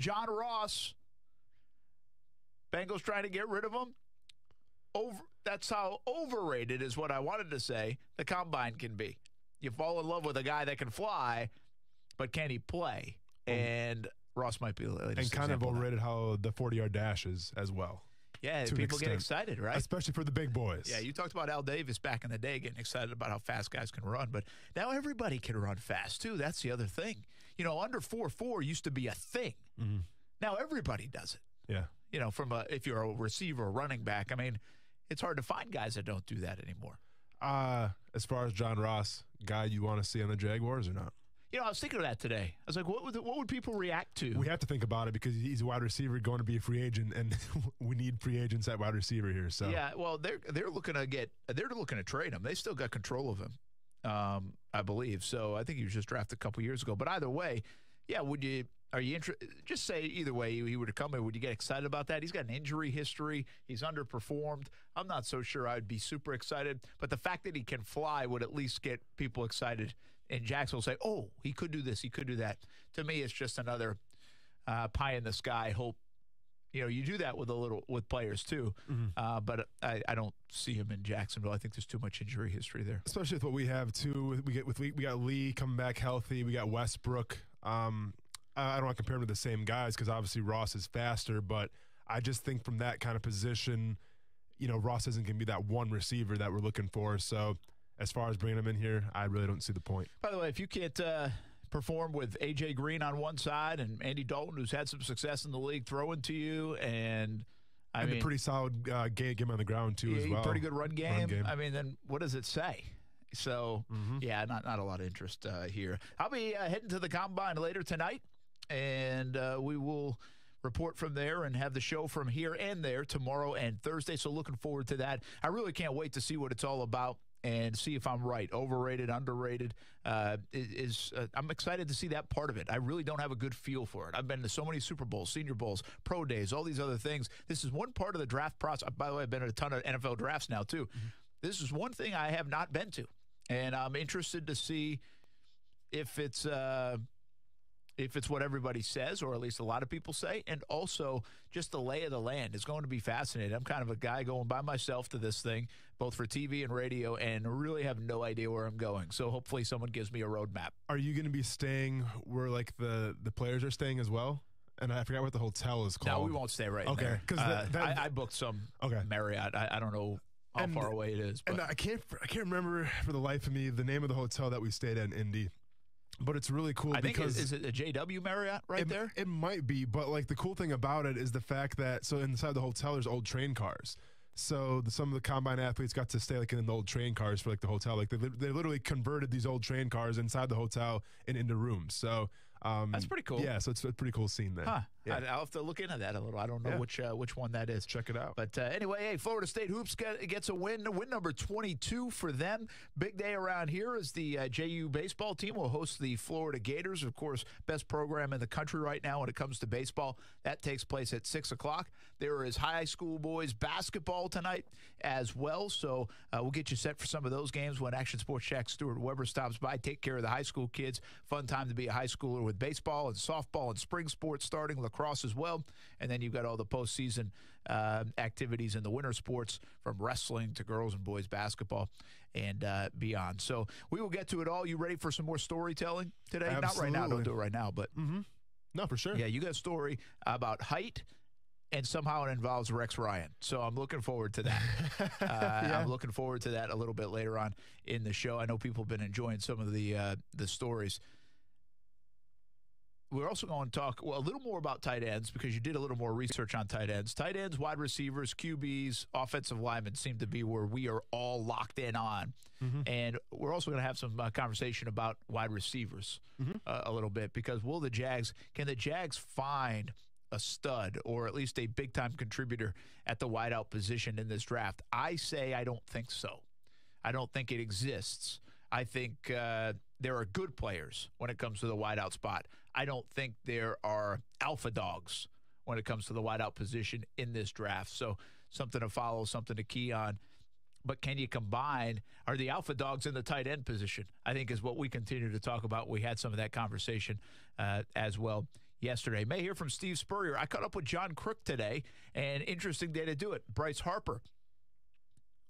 John Ross, Bengals trying to get rid of him. That's how overrated is what I wanted to say the combine can be. You fall in love with a guy that can fly, but can he play? And Ross might be the latest and kind of overrated how the 40-yard dash is as well. Yeah, people get excited, right? Especially for the big boys. Yeah, you talked about Al Davis back in the day getting excited about how fast guys can run, but now everybody can run fast, too. That's the other thing. Under 4.4 used to be a thing. Mm-hmm. Now everybody does it. Yeah. If you're a receiver or running back, I mean, it's hard to find guys that don't do that anymore. As far as John Ross, guy you want to see on the Jaguars or not? I was thinking of that today. I was like, what would people react to? We have to think about it because he's a wide receiver going to be a free agent, and we need free agents at wide receiver here. So yeah, well, they're looking to trade him. They still got control of him, I believe. So I think he was just drafted a couple years ago. But either way, yeah, are you interested? Just say either way he were to come in, would you get excited about that? He's got an injury history. He's underperformed. I'm not so sure I'd be super excited, but the fact that he can fly would at least get people excited. And Jax will say, "Oh, he could do this, he could do that." To me, it's just another pie in the sky hope. You do that with players too, but I don't see him in Jacksonville. I think there's too much injury history there, especially with what we have too. We got Lee coming back healthy. We got Westbrook. I don't want to compare them to the same guys because obviously Ross is faster, but I just think from that kind of position, Ross isn't going to be that one receiver that we're looking for. So as far as bringing him in here, I really don't see the point. By the way, if you can't perform with A.J. Green on one side and Andy Dalton, who's had some success in the league, throwing to you, and a pretty solid game on the ground too as well. Pretty good run game. I mean, then what does it say? So, yeah, not a lot of interest here. I'll be heading to the Combine later tonight, and we will report from there and have the show from here and there tomorrow and Thursday. So looking forward to that. I really can't wait to see what it's all about and see if I'm right. Overrated, underrated. I'm excited to see that part of it. I really don't have a good feel for it. I've been to so many Super Bowls, Senior Bowls, Pro Days, all these other things. This is one part of the draft process. By the way, I've been at a ton of NFL drafts now, too. This is one thing I have not been to. And I'm interested to see if it's what everybody says, or at least a lot of people say, and also just the lay of the land is going to be fascinating. I'm kind of a guy going by myself to this thing, both for TV and radio, and really have no idea where I'm going. So hopefully someone gives me a roadmap. Are you going to be staying where like the players are staying as well? And I forgot what the hotel is called. No, we won't stay right there. Because I booked some Marriott. I don't know how far away it is. But. And I can't remember for the life of me the name of the hotel that we stayed at in Indy. But it's really cool. I think is it a JW Marriott there? It might be, but like the cool thing about it is the fact that inside the hotel there's old train cars. So some of the Combine athletes got to stay like in the old train cars for like the hotel. Like they literally converted these old train cars inside the hotel and into rooms. So that's pretty cool. Yeah, so it's a pretty cool scene there. Huh. Yeah. I'll have to look into that a little. I don't know which one that is. Check it out. But anyway, hey, Florida State Hoops gets a win number 22 for them. Big day around here as the JU baseball team will host the Florida Gators. Of course, best program in the country right now when it comes to baseball. That takes place at 6 o'clock. There is high school boys basketball tonight as well. So we'll get you set for some of those games when Action Sports Jax Stuart Weber stops by. Take care of the high school kids. Fun time to be a high schooler with baseball and softball and spring sports starting, lacrosse as well. And then you've got all the postseason activities in the winter sports from wrestling to girls and boys basketball and beyond. So we will get to it all. You ready for some more storytelling today? Absolutely. Not right now. Don't do it right now. But No, for sure. Yeah, you got a story about height, and somehow it involves Rex Ryan. So I'm looking forward to that. I'm looking forward to that a little bit later on in the show. I know people have been enjoying some of the stories. We're also going to talk a little more about tight ends because you did a little more research on tight ends. Tight ends, wide receivers, QBs, offensive linemen seem to be where we are all locked in on. And we're also going to have some conversation about wide receivers a little bit because can the Jags find a stud or at least a big-time contributor at the wideout position in this draft? I say I don't think so. I don't think it exists. I think there are good players when it comes to the wideout spot. I don't think there are alpha dogs when it comes to the wideout position in this draft. So something to follow, something to key on. But can you combine? Are the alpha dogs in the tight end position? I think is what we continue to talk about. We had some of that conversation as well yesterday. May hear from Steve Spurrier. I caught up with John Kruk today, and interesting day to do it. Bryce Harper.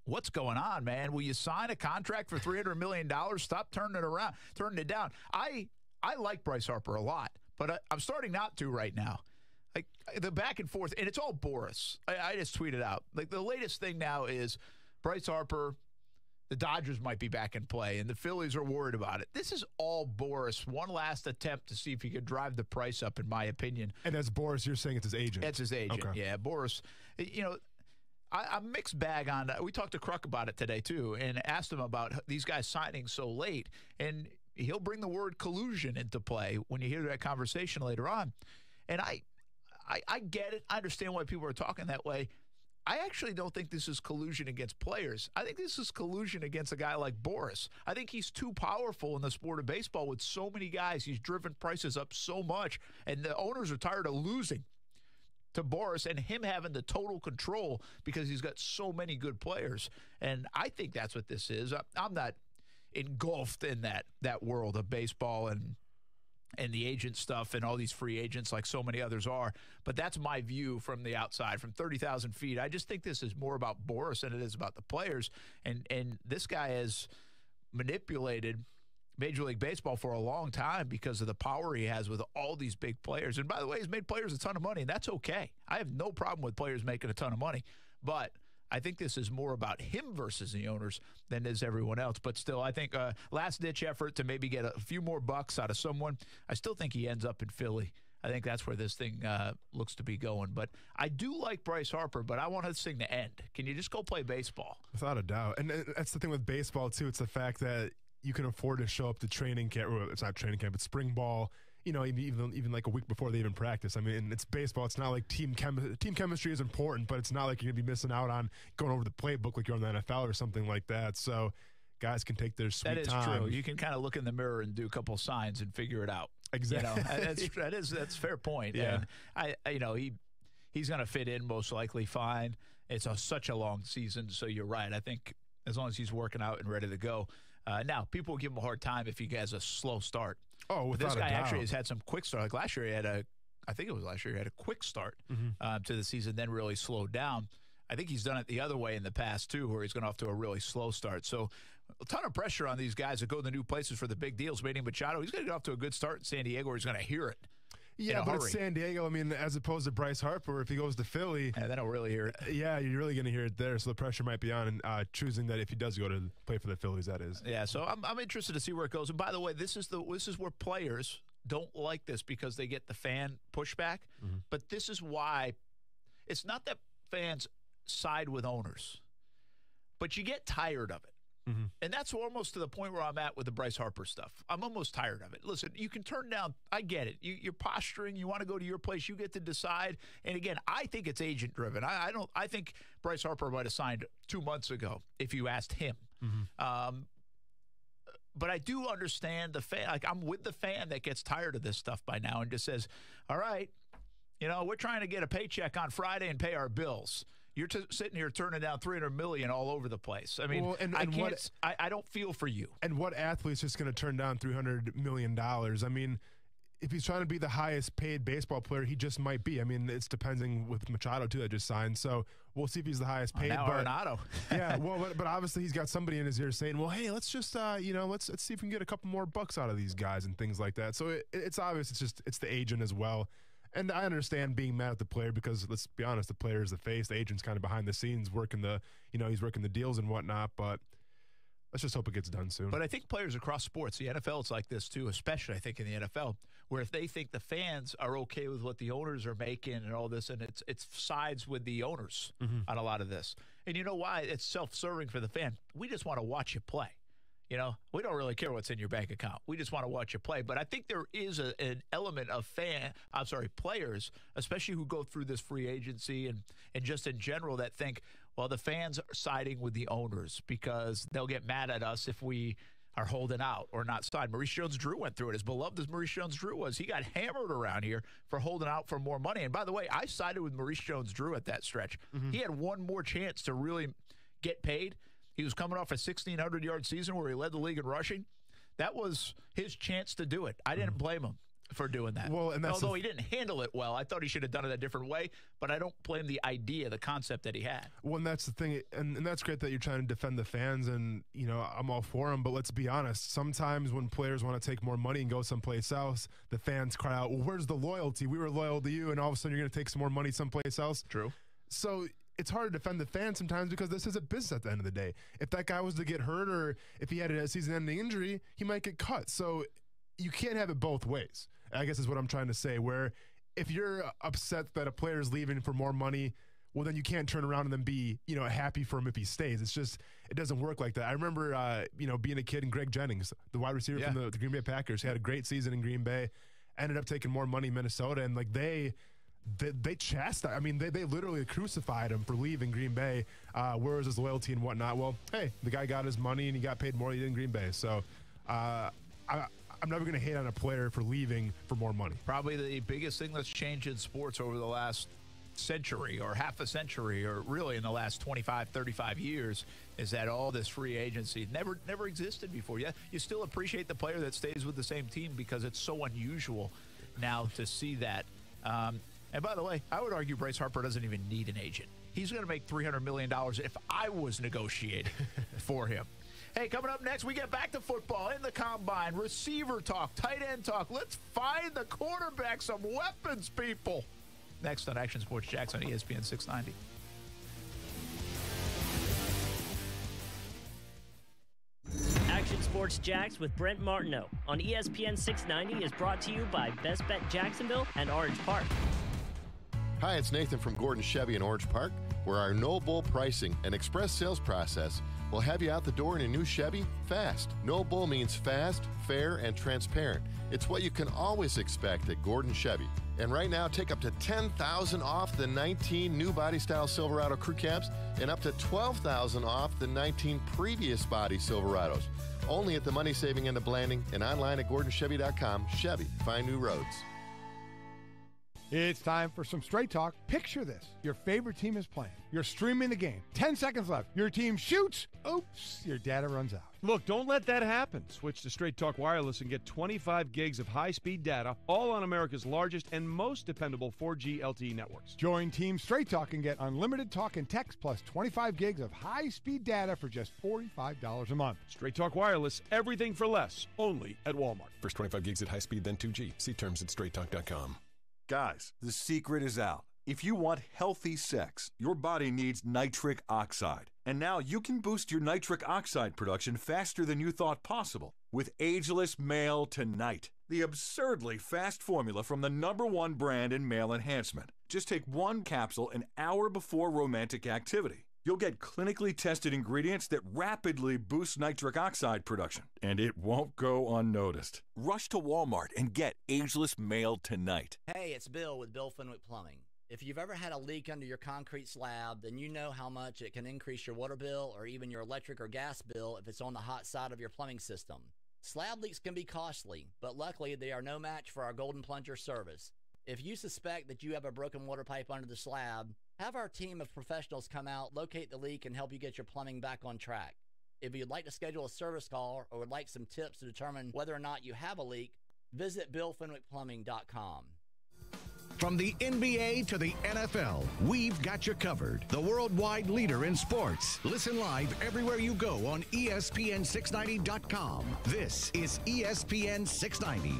What's going on, man? Will you sign a contract for $300 million? Stop turning it down. I like Bryce Harper a lot, but I'm starting not to right now. Like the back and forth, and it's all Boris. I just tweeted out. Like the latest thing now is Bryce Harper, the Dodgers might be back in play, and the Phillies are worried about it. This is all Boris. One last attempt to see if he could drive the price up, in my opinion. And as Boris, you're saying it's his agent. It's his agent, okay. Yeah. Boris, I'm mixed bag on – we talked to Kruk about it today too and asked him about these guys signing so late. And he'll bring the word collusion into play when you hear that conversation later on. And I get it. I understand why people are talking that way. I actually don't think this is collusion against players. I think this is collusion against a guy like Boris. I think he's too powerful in the sport of baseball with so many guys. He's driven prices up so much, and the owners are tired of losing to Boris and him having the total control because he's got so many good players. And I think that's what this is. I'm not engulfed in that world of baseball and the agent stuff and all these free agents like so many others are. But that's my view from the outside, from 30,000 feet. I just think this is more about Boris than it is about the players. And this guy has manipulated Major League Baseball for a long time because of the power he has with all these big players. And by the way, he's made players a ton of money, and that's okay. I have no problem with players making a ton of money. But I think this is more about him versus the owners than is everyone else. But still, I think last-ditch effort to maybe get a few more bucks out of someone. I still think he ends up in Philly. I think that's where this thing looks to be going. But I do like Bryce Harper, but I want this thing to end. Can you just go play baseball? Without a doubt. And that's the thing with baseball, too. It's the fact that you can afford to show up to training camp. Well, it's not training camp, it's spring ball. Even like a week before they even practice. I mean, it's baseball. It's not like team chemistry is important, but it's not like you're going to be missing out on going over the playbook like you're on the NFL or something like that. So guys can take their sweet time. That is true. You can kind of look in the mirror and do a couple signs and figure it out. Exactly. That's a fair point. Yeah. And he's going to fit in most likely fine. It's such a long season, so you're right. I think as long as he's working out and ready to go. Now, people will give him a hard time if he has a slow start. Oh, without this guy a doubt. actually has had some quick start. Like last year, he had a quick start to the season, then really slowed down. I think he's done it the other way in the past, too, where he's gone off to a really slow start. So a ton of pressure on these guys that go to the new places for the big deals. Manny Machado, he's going to get off to a good start in San Diego, or he's going to hear it. Yeah, but it's San Diego. I mean, as opposed to Bryce Harper, if he goes to Philly. Yeah, then I'll really hear it. Yeah, you're really going to hear it there. So the pressure might be on choosing that if he does go to play for the Phillies, that is. Yeah, so I'm interested to see where it goes. And by the way, this is where players don't like this because they get the fan pushback. Mm-hmm. But this is why it's not that fans side with owners, but you get tired of it. Mm-hmm. And that's almost to the point where I'm at with the Bryce Harper stuff. I'm almost tired of it. Listen, you can turn down. I get it. You're posturing. You want to go to your place. You get to decide. And again, I think it's agent driven. I think Bryce Harper might have signed 2 months ago if you asked him. Mm-hmm. But I do understand the fan. Like I'm with the fan that gets tired of this stuff by now and just says, "All right, we're trying to get a paycheck on Friday and pay our bills." You're sitting here turning down $300 million all over the place. I mean, I don't feel for you. And what athlete's just going to turn down $300 million? I mean, if he's trying to be the highest paid baseball player, he just might be. I mean, it's depending with Machado, too, that just signed. So we'll see if he's the highest paid. Now Arenado. Yeah, well, but obviously he's got somebody in his ear saying, well, hey, let's just, let's see if we can get a couple more bucks out of these guys and things like that. So it's obvious it's the agent as well. And I understand being mad at the player because, let's be honest, the player is the face. The agent's kind of behind the scenes working he's working the deals and whatnot. But let's just hope it gets done soon. But I think players across sports, the NFL is like this too, especially I think in the NFL, where if they think the fans are okay with what the owners are making and all this, and it's sides with the owners on a lot of this. And you know why? It's self-serving for the fan. We just want to watch you play. We don't really care what's in your bank account. We just want to watch you play. But I think there is an element of players, especially who go through this free agency and just in general that think, well, the fans are siding with the owners because they'll get mad at us if we are holding out or not signed. Maurice Jones-Drew went through it. As beloved as Maurice Jones-Drew was, he got hammered around here for holding out for more money. And by the way, I sided with Maurice Jones-Drew at that stretch. Mm-hmm. He had one more chance to really get paid. He was coming off a 1,600-yard season where he led the league in rushing. That was his chance to do it. I didn't blame him. for doing that. Well, and although he didn't handle it well, I thought he should have done it a different way. But I don't blame the idea, the concept that he had. Well, and that's the thing, and that's great that you're trying to defend the fans, and I'm all for them. But let's be honest. Sometimes when players want to take more money and go someplace else, the fans cry out, "Well, where's the loyalty? We were loyal to you, and all of a sudden you're going to take some more money someplace else." True. So it's hard to defend the fans sometimes because this is a business at the end of the day. If that guy was to get hurt or if he had a season-ending injury, he might get cut. So you can't have it both ways, I guess is what I'm trying to say, where if you're upset that a player is leaving for more money, well, then you can't turn around and then be, happy for him if he stays. It's just, it doesn't work like that. I remember, being a kid, and Greg Jennings, the wide receiver from the Green Bay Packers, he had a great season in Green Bay, ended up taking more money in Minnesota, and they chastised. I mean, they literally crucified him for leaving Green Bay. Where was his loyalty and whatnot? Well, hey, the guy got his money and he got paid more than he did in Green Bay. So I'm never going to hate on a player for leaving for more money. Probably the biggest thing that's changed in sports over the last century or half a century or really in the last 25, 35 years is that all this free agency never existed before. Yeah, you still appreciate the player that stays with the same team because it's so unusual now to see that. And by the way, I would argue Bryce Harper doesn't even need an agent. He's going to make $300 million if I was negotiating for him. Hey, coming up next, we get back to football in the combine, receiver talk, tight end talk. Let's find the quarterback some weapons, people. Next on Action Sports Jax on ESPN 690. Action Sports Jax with Brent Martineau on ESPN 690 is brought to you by Best Bet Jacksonville and Orange Park. Hi, it's Nathan from Gordon Chevy in Orange Park, where our no bull pricing and express sales process will have you out the door in a new Chevy fast. No bull means fast, fair, and transparent. It's what you can always expect at Gordon Chevy. And right now, take up to $10,000 off the 19 new body-style Silverado crew cabs and up to $12,000 off the 19 previous body Silverados. Only at the money-saving end of Blanding and online at GordonChevy.com. Chevy, find new roads. It's time for some straight talk. Picture this. Your favorite team is playing. You're streaming the game. 10 seconds left. Your team shoots. Oops, your data runs out. Look, don't let that happen. Switch to Straight Talk Wireless and get 25 gigs of high-speed data, all on America's largest and most dependable 4G LTE networks. Join Team Straight Talk and get unlimited talk and text plus 25 gigs of high-speed data for just $45 a month. Straight Talk Wireless, everything for less, only at Walmart. First 25 gigs at high speed, then 2G. See terms at straighttalk.com. Guys, the secret is out. If you want healthy sex, your body needs nitric oxide. And now you can boost your nitric oxide production faster than you thought possible with Ageless Male Tonight, the absurdly fast formula from the #1 brand in male enhancement. Just take one capsule an hour before romantic activity. You'll get clinically tested ingredients that rapidly boost nitric oxide production, and it won't go unnoticed. Rush to Walmart and get Ageless Male Tonight. Hey, it's Bill with Bill Fenwick Plumbing. If you've ever had a leak under your concrete slab, then you know how much it can increase your water bill or even your electric or gas bill if it's on the hot side of your plumbing system. Slab leaks can be costly, but luckily they are no match for our Golden Plunger service. If you suspect that you have a broken water pipe under the slab, have our team of professionals come out, locate the leak, and help you get your plumbing back on track. If you'd like to schedule a service call or would like some tips to determine whether or not you have a leak, visit BillFenwickPlumbing.com. From the NBA to the NFL, we've got you covered. The worldwide leader in sports. Listen live everywhere you go on ESPN690.com. This is ESPN 690.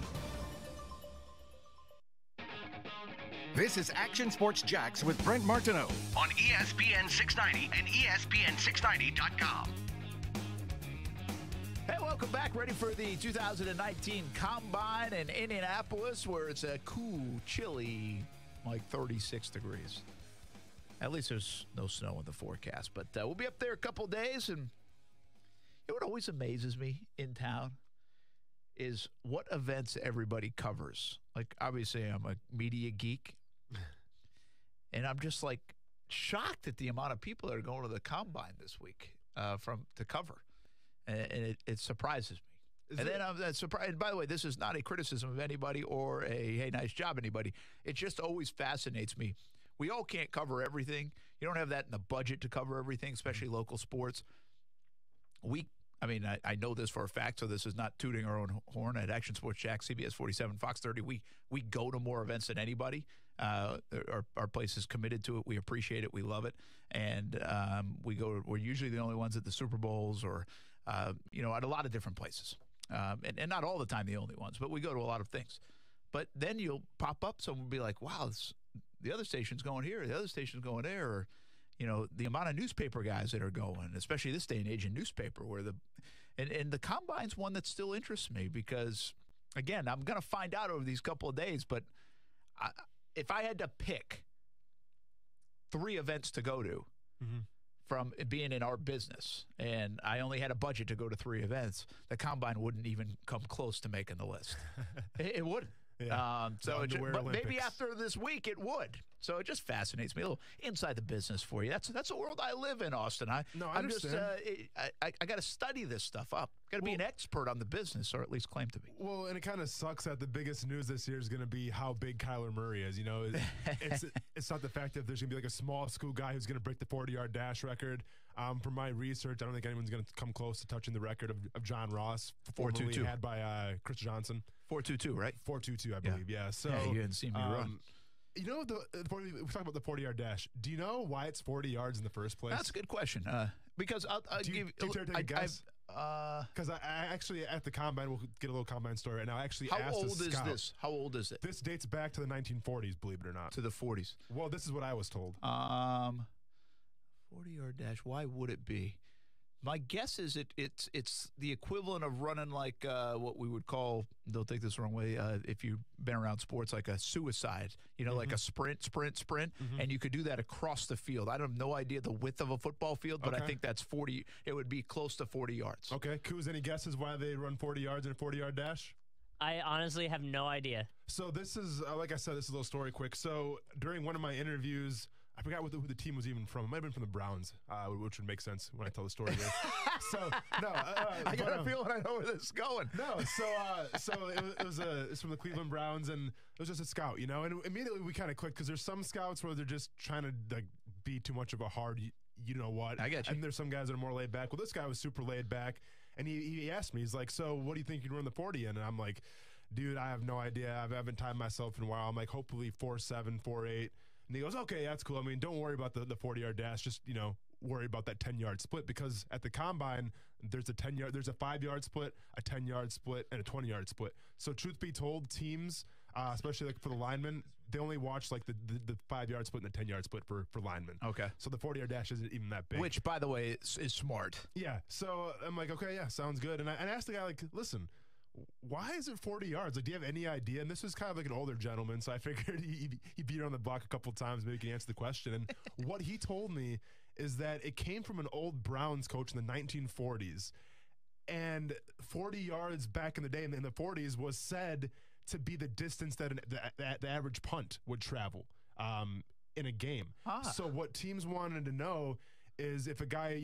This is Action Sports Jax with Brent Martineau on ESPN 690 and ESPN690.com. Hey, welcome back. Ready for the 2019 Combine in Indianapolis, where it's a cool, chilly, like 36 degrees. At least there's no snow in the forecast, but we'll be up there a couple days. And you know what always amazes me in town is what events everybody covers. Like, obviously, I'm a media geek, and I'm just like shocked at the amount of people that are going to the Combine this week to cover. And it surprises me. Then I'm surprised. And by the way, this is not a criticism of anybody or a, hey, nice job, anybody. It just always fascinates me. We all can't cover everything. You don't have that in the budget to cover everything, especially local sports. I mean, I know this for a fact, so this is not tooting our own horn. At Action Sports Jax, CBS 47, Fox 30, we go to more events than anybody. Our place is committed to it. We appreciate it. We love it. And we're usually the only ones at the Super Bowls or, at a lot of different places. And not all the time the only ones, but we go to a lot of things. But then you'll pop up, someone will be like, wow, the other station's going here, the other station's going there, or the amount of newspaper guys that are going, especially this day and age in newspaper, where and the Combine's one that still interests me because, again, I'm going to find out over these couple of days, but if I had to pick 3 events to go to from being in our business, and I only had a budget to go to 3 events, the Combine wouldn't even come close to making the list. It wouldn't. Yeah. But maybe after this week it would. So it just fascinates me. A little inside the business for you. That's the world I live in, Austin. I understand. I got to study this stuff up. Got to be an expert on the business, or at least claim to be. Well, and it kind of sucks that the biggest news this year is going to be how big Kyler Murray is. It's not the fact that there's going to be like a small school guy who's going to break the 40-yard dash record. From my research, I don't think anyone's going to come close to touching the record of John Ross, formerly had by Chris Johnson. 4.22, right? 4.22, I believe. Yeah. So you didn't see me run. We talk about the 40-yard dash. Do you know why it's 40 yards in the first place? That's a good question. Because I'll give you. Do you care to take a guess? Because I actually, at the Combine, we'll get a little Combine story, and I actually asked a scout. How old is this? How old is it? This dates back to the 1940s, believe it or not. To the 40s. Well, this is what I was told. 40-yard dash, why would it be? My guess is it's the equivalent of running like what we would call, don't take this the wrong way, if you've been around sports, like a suicide, like a sprint, and you could do that across the field. I have no idea the width of a football field, but I think that's 40. It would be close to 40 yards. Okay, Kuz, any guesses why they run 40 yards in a 40-yard dash? I honestly have no idea. So this is, like I said, this is a little story quick. So during one of my interviews, I forgot who the team was even from. It might have been from the Browns, which would make sense when I tell the story here. So, no. I got a feeling I know where this is going. No, so it's from the Cleveland Browns, and it was just a scout, and immediately we kind of clicked because there's some scouts where they're just trying to be too much of a hard, what. I get you. And there's some guys that are more laid back. Well, this guy was super laid back, and he asked me, he's like, so what do you think you can run the 40 in? And I'm like, dude, I have no idea. I haven't timed myself in a while. I'm like, hopefully 4.7, 4.8. And he goes, okay, that's cool. I mean, don't worry about the 40-yard dash. Just, worry about that 10-yard split, because at the Combine, there's a 5-yard split, a 10-yard split, and a 20-yard split. So truth be told, teams, especially like for the linemen, they only watch like the 5-yard split and the 10-yard split for linemen. Okay. So the 40-yard dash isn't even that big. Which, by the way, is smart. Yeah. So I'm like, okay, yeah, sounds good. And I asked the guy, like, listen, why is it 40 yards? Like, do you have any idea? And this is kind of like an older gentleman, so I figured he beat on the block a couple of times, maybe he can answer the question. And what he told me is that it came from an old Browns coach in the 1940s. And 40 yards back in the day, in the 40s, was said to be the distance that the average punt would travel in a game. So what teams wanted to know is if a guy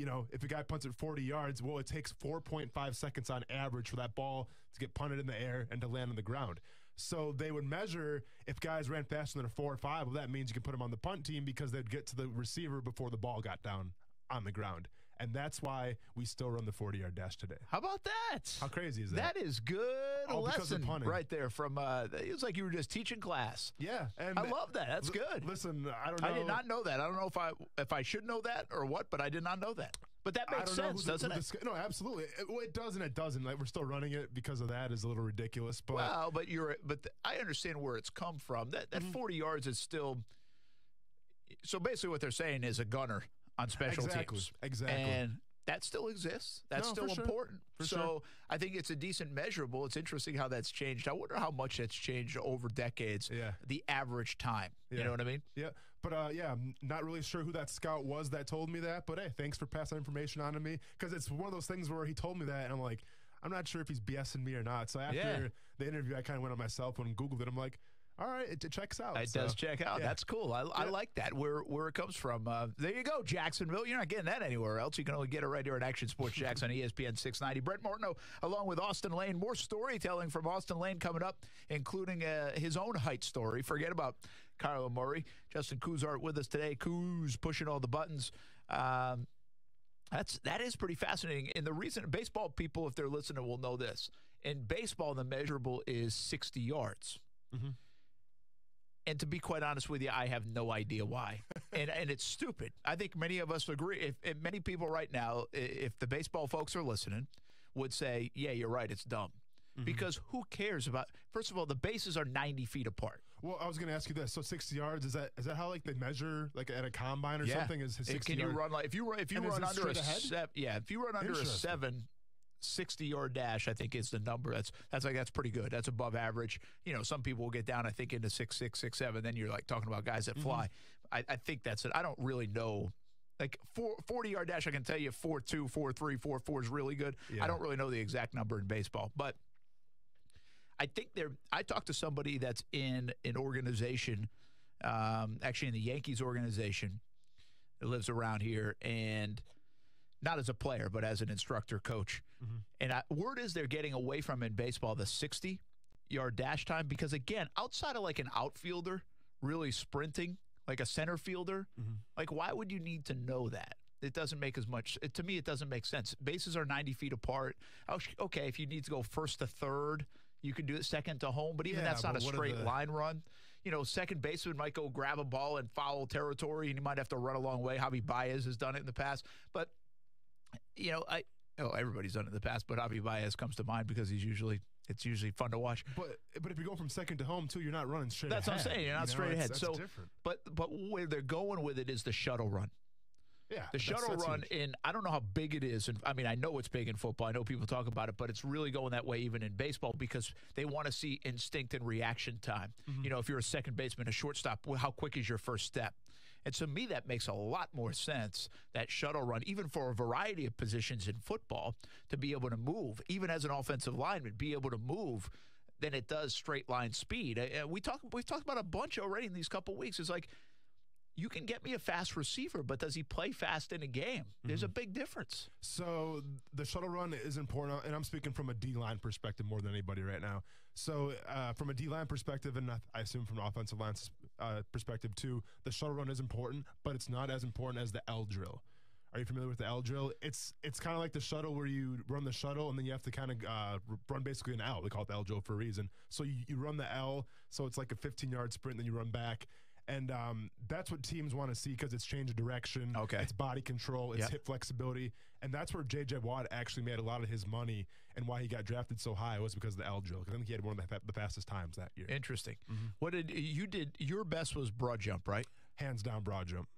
punts at 40 yards, well, it takes 4.5 seconds on average for that ball to get punted in the air and to land on the ground. So they would measure if guys ran faster than a 4 or 5, well, that means you can put them on the punt team because they'd get to the receiver before the ball got down on the ground. And that's why we still run the 40-yard dash today. How about that? How crazy is that? That is good lesson right there from, it was like you were just teaching class. Yeah. And I love that. That's good. Listen, I don't know. I did not know that. I don't know if I should know that or what, but I did not know that. But that makes sense, doesn't it? No, absolutely. It does and it doesn't. Like, we're still running it because of that is a little ridiculous. But well, but I understand where it's come from. That 40 yards is still. So basically, what they're saying is a gunner on special teams. Exactly. And that still exists. That's still important. So I think it's a decent measurable. It's interesting how that's changed. I wonder how much that's changed over decades. Yeah. The average time. Yeah. You know what I mean? Yeah. But, I'm not really sure who that scout was that told me that. But, hey, thanks for passing that information on to me. Because it's one of those things where he told me that, and I'm like, I'm not sure if he's BSing me or not. So after the interview, I kind of went on my cell phone and Googled it. I'm like, all right, it checks out. It does check out. Yeah. That's cool. I like that, where it comes from. There you go, Jacksonville. You're not getting that anywhere else. You can only get it right here at Action Sports Jax on ESPN 690. Brent Martineau along with Austin Lane. More storytelling from Austin Lane coming up, including his own height story. Forget about Kyler Murray. Justin Kuzart with us today. Kuz pushing all the buttons. That is pretty fascinating. And the reason baseball people, if they're listening, will know this. In baseball, the measurable is 60 yards. Mm-hmm. And to be quite honest with you, I have no idea why. and it's stupid. I think many of us agree. If many people right now, if the baseball folks are listening, would say, yeah, you're right, it's dumb. Mm-hmm. Because who cares about, first of all, the bases are 90 feet apart. Well, I was going to ask you this. So 60 yards, is that how like they measure like at a combine or something? Is 60 Can yards? You run like if you run under a 60-yard dash, I think is the number. That's pretty good. That's above average. You know, some people will get down, I think, into 6'6", 6'7". Then you're like talking about guys that fly. I think that's it. I don't really know. Like 40-yard dash, I can tell you 4.2, 4.3, 4.4 is really good. Yeah. I don't really know the exact number in baseball, but I think I talked to somebody that's in an organization, actually in the Yankees organization, that lives around here, and not as a player, but as an instructor coach. Mm-hmm. And word is they're getting away from in baseball the 60-yard dash time because, again, outside of like an outfielder really sprinting, like a center fielder, like why would you need to know that? It doesn't make as much. To me, it doesn't make sense. Bases are 90 feet apart. Okay, if you need to go first to third, you can do it second to home, but even that's not a straight line run. You know, second baseman might go grab a ball in foul territory, and he might have to run a long way. Javi Baez has done it in the past. But, you know, everybody's done it in the past, but Javi Baez comes to mind because it's usually fun to watch. But if you go from second to home, too, you're not running straight ahead. That's what I'm saying. You're not straight ahead. That's different. But where they're going with it is the shuttle run. Yeah, the shuttle run huge. I don't know how big it is. And I mean, I know it's big in football. I know people talk about it, but it's really going that way even in baseball because they want to see instinct and reaction time. Mm-hmm. You know, if you're a second baseman, a shortstop, how quick is your first step? And to me, that makes a lot more sense, that shuttle run, even for a variety of positions in football, to be able to move, even as an offensive lineman, be able to move than it does straight line speed. We've talked about a bunch already in these couple of weeks. It's like, you can get me a fast receiver, but does he play fast in a game? There's a big difference. So the shuttle run is important, and I'm speaking from a D-line perspective more than anybody right now. So from a D-line perspective, and I assume from an offensive line perspective too, the shuttle run is important, but it's not as important as the L drill. Are you familiar with the L drill? It's kind of like the shuttle where you run the shuttle, and then you have to kind of run basically an L. They call it the L drill for a reason. So you run the L, so it's like a 15-yard sprint, and then you run back. And that's what teams want to see because it's change of direction, it's body control, it's hip flexibility. And that's where J.J. Watt actually made a lot of his money and why he got drafted so high was because of the L drill. Because I think he had one of the fastest times that year. Interesting. Mm-hmm. What did you did? Your best was broad jump, right? Hands down broad jump.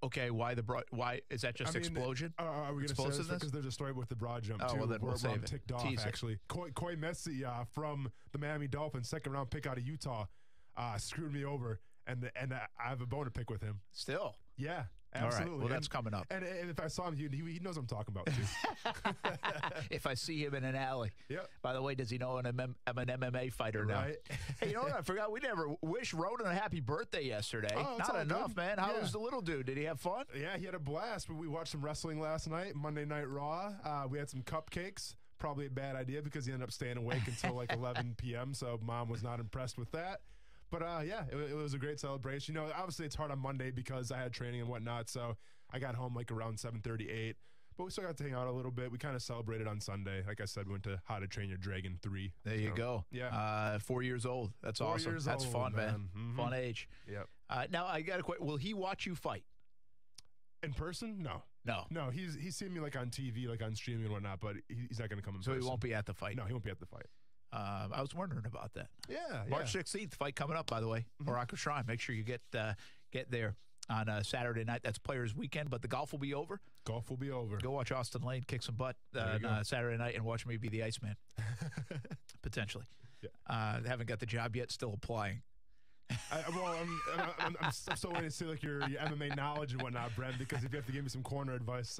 Okay, why the broad? Why is that just explosion? Are we going to say this because there's a story with the broad jump too? Well, then we'll save it. Ticked off actually. Koi Messi from the Miami Dolphins, second round pick out of Utah, screwed me over. And I have a bone to pick with him. Still? Yeah, absolutely. All right. Well, that's coming up. And if I saw him, he knows what I'm talking about, too. If I see him in an alley. Yep. By the way, does he know I'm an MMA fighter now? Right. Hey, you know what? I forgot. We never wished Ronan a happy birthday yesterday. Oh, not enough, good. Man. How was the little dude? Did he have fun? Yeah, he had a blast. We watched some wrestling last night, Monday Night Raw. We had some cupcakes. Probably a bad idea because he ended up staying awake until like 11 p.m., so Mom was not impressed with that. But, yeah, it was a great celebration. You know, obviously it's hard on Monday because I had training and whatnot, so I got home like around 7:38. But we still got to hang out a little bit. We kind of celebrated on Sunday. Like I said, we went to How to Train Your Dragon 3. There you go. Yeah. 4 years old. That's 4 awesome. Years That's old, fun, man. Mm-hmm. Fun age. Yep. Now, I got a question. Will he watch you fight? In person? No, he's seen me like on TV, like on streaming and whatnot, but he's not going to come in person. So he won't be at the fight? No, he won't be at the fight. I was wondering about that. Yeah. March 16th, fight coming up, by the way. Morocco Shrine. Make sure you get there on Saturday night. That's Players Weekend, but the golf will be over. Golf will be over. Go watch Austin Lane kick some butt on Saturday night and watch me be the Iceman. Potentially. Yeah. Haven't got the job yet, still applying. I'm so waiting to see like your MMA knowledge and whatnot, Brent, because if you have to give me some corner advice,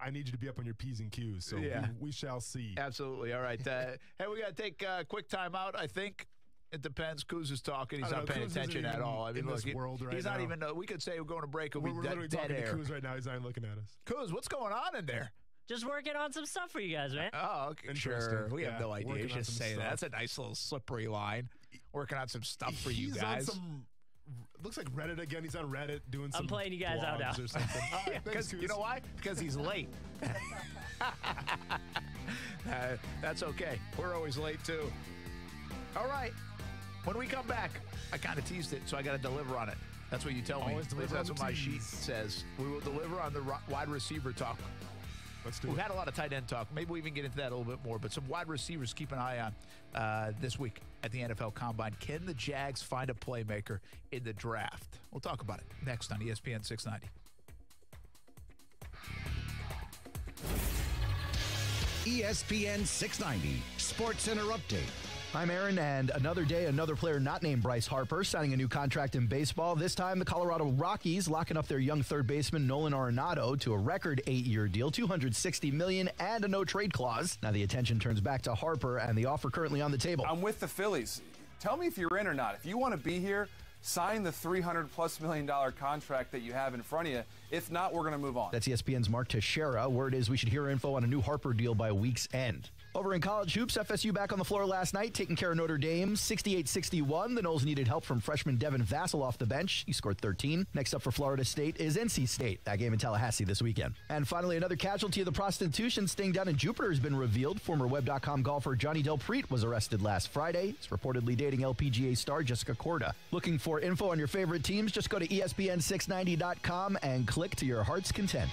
I need you to be up on your P's and Q's, so we shall see. Absolutely. All right. Hey, we got to take a quick time out, I think. It depends. Kuz is talking. He's not paying attention at all. I mean, look, he's not even. We could say we're going to break. We're literally talking to Kuz right now. He's not even looking at us. Kuz, what's going on in there? Just working on some stuff for you guys, man. Oh, okay. Sure. We have no idea. You just say that. That's a nice little slippery line. Working on some stuff for you guys. On some looks like Reddit again. He's on Reddit doing some. I'm playing you guys out now. Or something. All right, thanks, You know why? Because he's late. That's okay. We're always late, too. All right. When we come back, I kind of teased it, so I got to deliver on it. That's what you tell me. Always deliver That's on what the my sheet tease. says. We will deliver on the wide receiver talk. Let's do We've it. had a lot of tight end talk. Maybe we even get into that a little bit more. But some wide receivers keep an eye on this week at the NFL Combine. Can the Jags find a playmaker in the draft? We'll talk about it next on ESPN 690. ESPN 690 Sports Center Update. I'm Aaron, and another day, another player not named Bryce Harper signing a new contract in baseball. This time, the Colorado Rockies locking up their young third baseman Nolan Arenado to a record 8-year deal, $260 million, and a no-trade clause. Now the attention turns back to Harper and the offer currently on the table. I'm with the Phillies. Tell me if you're in or not. If you want to be here, sign the $300+ million contract that you have in front of you. If not, we're going to move on. That's ESPN's Mark Teixeira. Word is we should hear info on a new Harper deal by week's end. Over in college hoops, FSU back on the floor last night, taking care of Notre Dame, 68-61. The Noles needed help from freshman Devin Vassell off the bench. He scored 13. Next up for Florida State is NC State. That game in Tallahassee this weekend. And finally, another casualty of the prostitution sting down in Jupiter has been revealed. Former Web.com golfer Johnny Del Preet was arrested last Friday. He's reportedly dating LPGA star Jessica Korda. Looking for info on your favorite teams? Just go to ESPN690.com and click to your heart's content.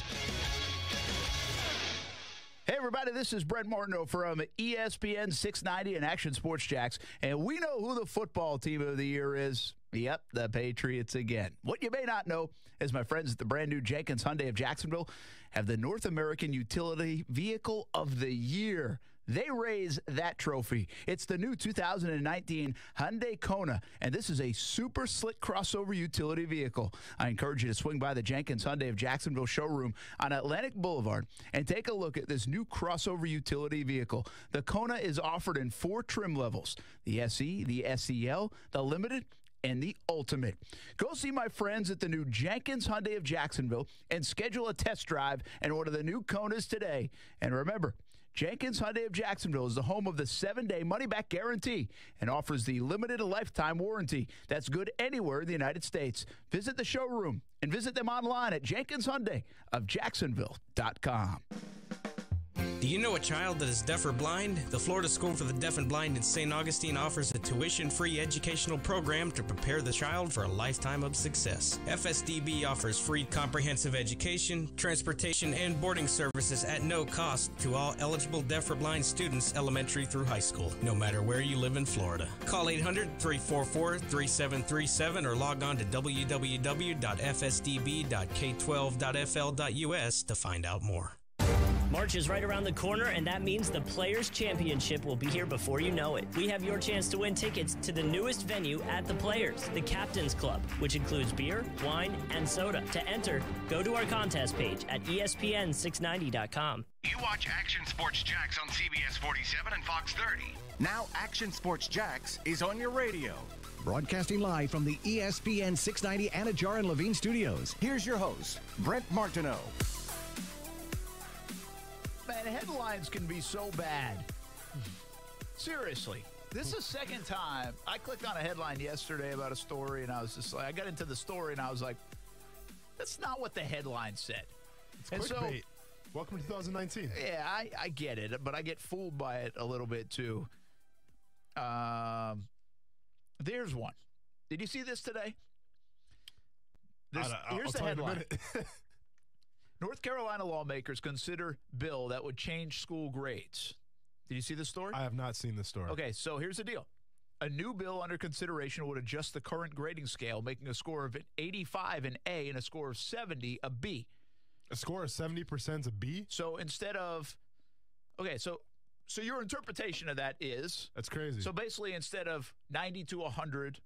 Hey, everybody, this is Brent Martineau from ESPN 690 and Action Sports Jax, and we know who the football team of the year is. Yep, the Patriots again. What you may not know is my friends at the brand new Jenkins Hyundai of Jacksonville have the North American Utility Vehicle of the Year. They raise that trophy. It's the new 2019 Hyundai Kona, and this is a super slick crossover utility vehicle. I encourage you to swing by the Jenkins Hyundai of Jacksonville showroom on Atlantic Boulevard and take a look at this new crossover utility vehicle. The Kona is offered in 4 trim levels: the SE, the SEL, the Limited, and the Ultimate. Go see my friends at the new Jenkins Hyundai of Jacksonville and schedule a test drive and order the new Konas today. And remember, Jenkins Hyundai of Jacksonville is the home of the 7-day money-back guarantee and offers the limited lifetime warranty that's good anywhere in the United States. Visit the showroom and visit them online at JenkinsHyundaiofJacksonville.com. Do you know a child that is deaf or blind? The Florida School for the Deaf and Blind in St. Augustine offers a tuition-free educational program to prepare the child for a lifetime of success. FSDB offers free comprehensive education, transportation, and boarding services at no cost to all eligible deaf or blind students elementary through high school, no matter where you live in Florida. Call 800-344-3737 or log on to www.fsdb.k12.fl.us to find out more. March is right around the corner, and that means the Players' Championship will be here before you know it. We have your chance to win tickets to the newest venue at the Players, the Captain's Club, which includes beer, wine, and soda. To enter, go to our contest page at ESPN690.com. You watch Action Sports Jax on CBS 47 and Fox 30. Now Action Sports Jax is on your radio. Broadcasting live from the ESPN 690 Anajar and Levine studios. Here's your host, Brent Martineau. Man, headlines can be so bad. Seriously. This is the second time. I clicked on a headline yesterday about a story, and I was just like, I got into the story, and I was like, that's not what the headline said. It's clickbait. Welcome to 2019. Yeah, I get it, but I get fooled by it a little bit, too. There's one. Did you see this today? Here's the headline. North Carolina lawmakers consider bill that would change school grades. Did you see the story? I have not seen the story. Okay, so here's the deal. A new bill under consideration would adjust the current grading scale, making a score of 85 an A and a score of 70 a B. A score of 70% a B? So instead of, okay, so your interpretation of that is? That's crazy. So basically instead of 90 to 100,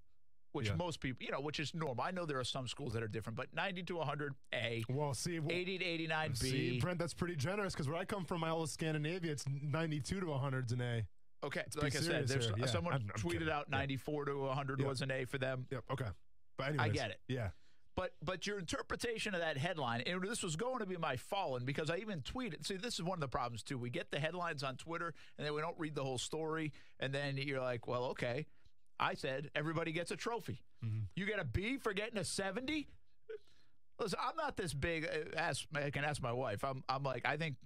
which most people, which is normal. I know there are some schools that are different, but 90 to 100 A. Well, see, 80 to 89 B. See, Brent, that's pretty generous because where I come from, Iowa Scandinavia, it's 92 to 100's an A. Okay, like I said, there's someone I'm tweeted kidding. out 94 to 100 was an A for them. Yep. Okay, but anyways, I get it. Yeah. But your interpretation of that headline, and this was going to be my fallen because I even tweeted. See, this is one of the problems too. We get the headlines on Twitter, and then we don't read the whole story, and then you're like, well, okay. I said everybody gets a trophy. You get a B for getting a 70? Listen, I'm not this big. I can ask my wife. I'm like, I think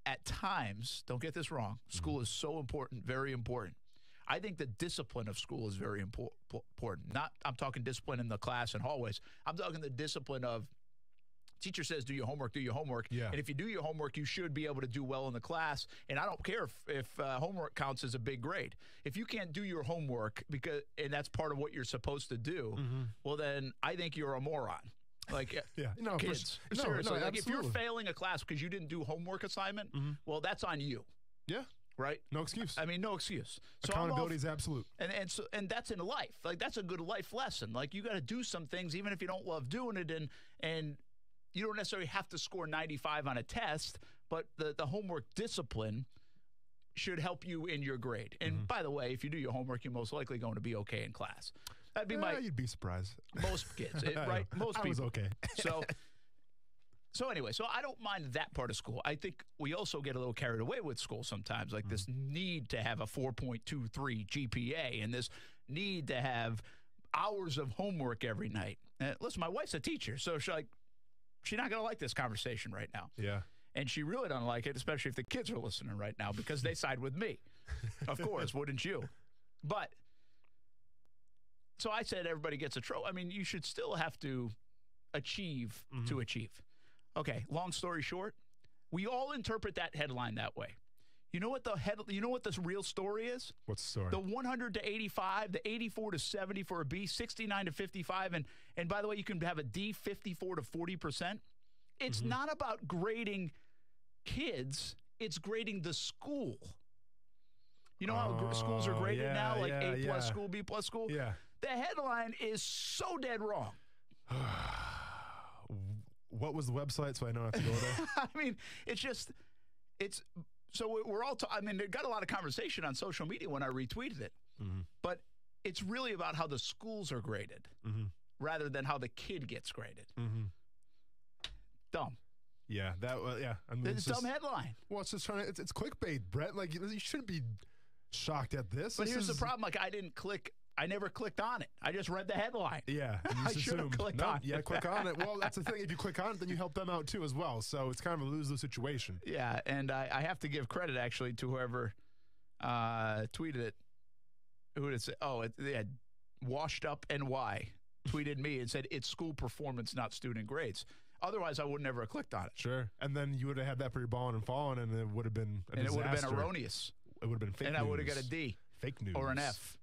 at times, don't get this wrong, school is so important, very important. I think the discipline of school is very important. I'm talking discipline in the class and hallways. I'm talking the discipline of teacher says do your homework, do your homework. Yeah. And if you do your homework, you should be able to do well in the class. And I don't care if homework counts as a big grade. If you can't do your homework and that's part of what you're supposed to do, well, then I think you're a moron. Like, kids. Seriously, like if you're failing a class because you didn't do homework assignment, well, that's on you. Yeah. Right? No excuse. I mean, no excuse. So accountability is absolute. And that's in life. Like, that's a good life lesson. Like, you got to do some things even if you don't love doing it, and you don't necessarily have to score 95 on a test, but the homework discipline should help you in your grade. And by the way, if you do your homework, you're most likely going to be okay in class. That'd be you'd be surprised. Most kids, right? Most people. I was okay. So anyway, so I don't mind that part of school. I think we also get a little carried away with school sometimes, like this need to have a 4.23 GPA and this need to have hours of homework every night. Listen, my wife's a teacher, so she's not going to like this conversation right now. Yeah. And she really don't like it, especially if the kids are listening right now, because they side with me. Of course, wouldn't you? But so I said everybody gets a trophy. I mean, you should still have to achieve to achieve. Okay, long story short, we all interpret that headline that way. You know what the real story is? What's the story? The 100 to 85, the 84 to 70 for a B, 69 to 55, and by the way, you can have a D, 54 to 40%. It's not about grading kids, it's grading the school. You know how schools are graded now, like A plus school, B plus school? Yeah. The headline is so dead wrong. What was the website so I don't have to go there? I mean, so we're all, I mean, it got a lot of conversation on social media when I retweeted it, but it's really about how the schools are graded rather than how the kid gets graded. Dumb. Yeah, I mean, it's a dumb headline. Well, it's just it's clickbait, Brett. Like, you shouldn't be shocked at this. But here's the problem. Like, I never clicked on it. I just read the headline. Yeah. I should have clicked on it. Yeah, click on it. Well, that's the thing. If you click on it, then you help them out too as well. So it's kind of a lose-lose situation. Yeah, and I have to give credit, actually, to whoever tweeted it. Who did it say? Oh, they had Washed Up NY tweeted me and said, it's school performance, not student grades. Otherwise, I would never have clicked on it. Sure. And then you would have had that for your balling and falling, and it would have been a disaster. It would have been erroneous. It would have been fake news. And I would have got a D. Fake news. Or an F.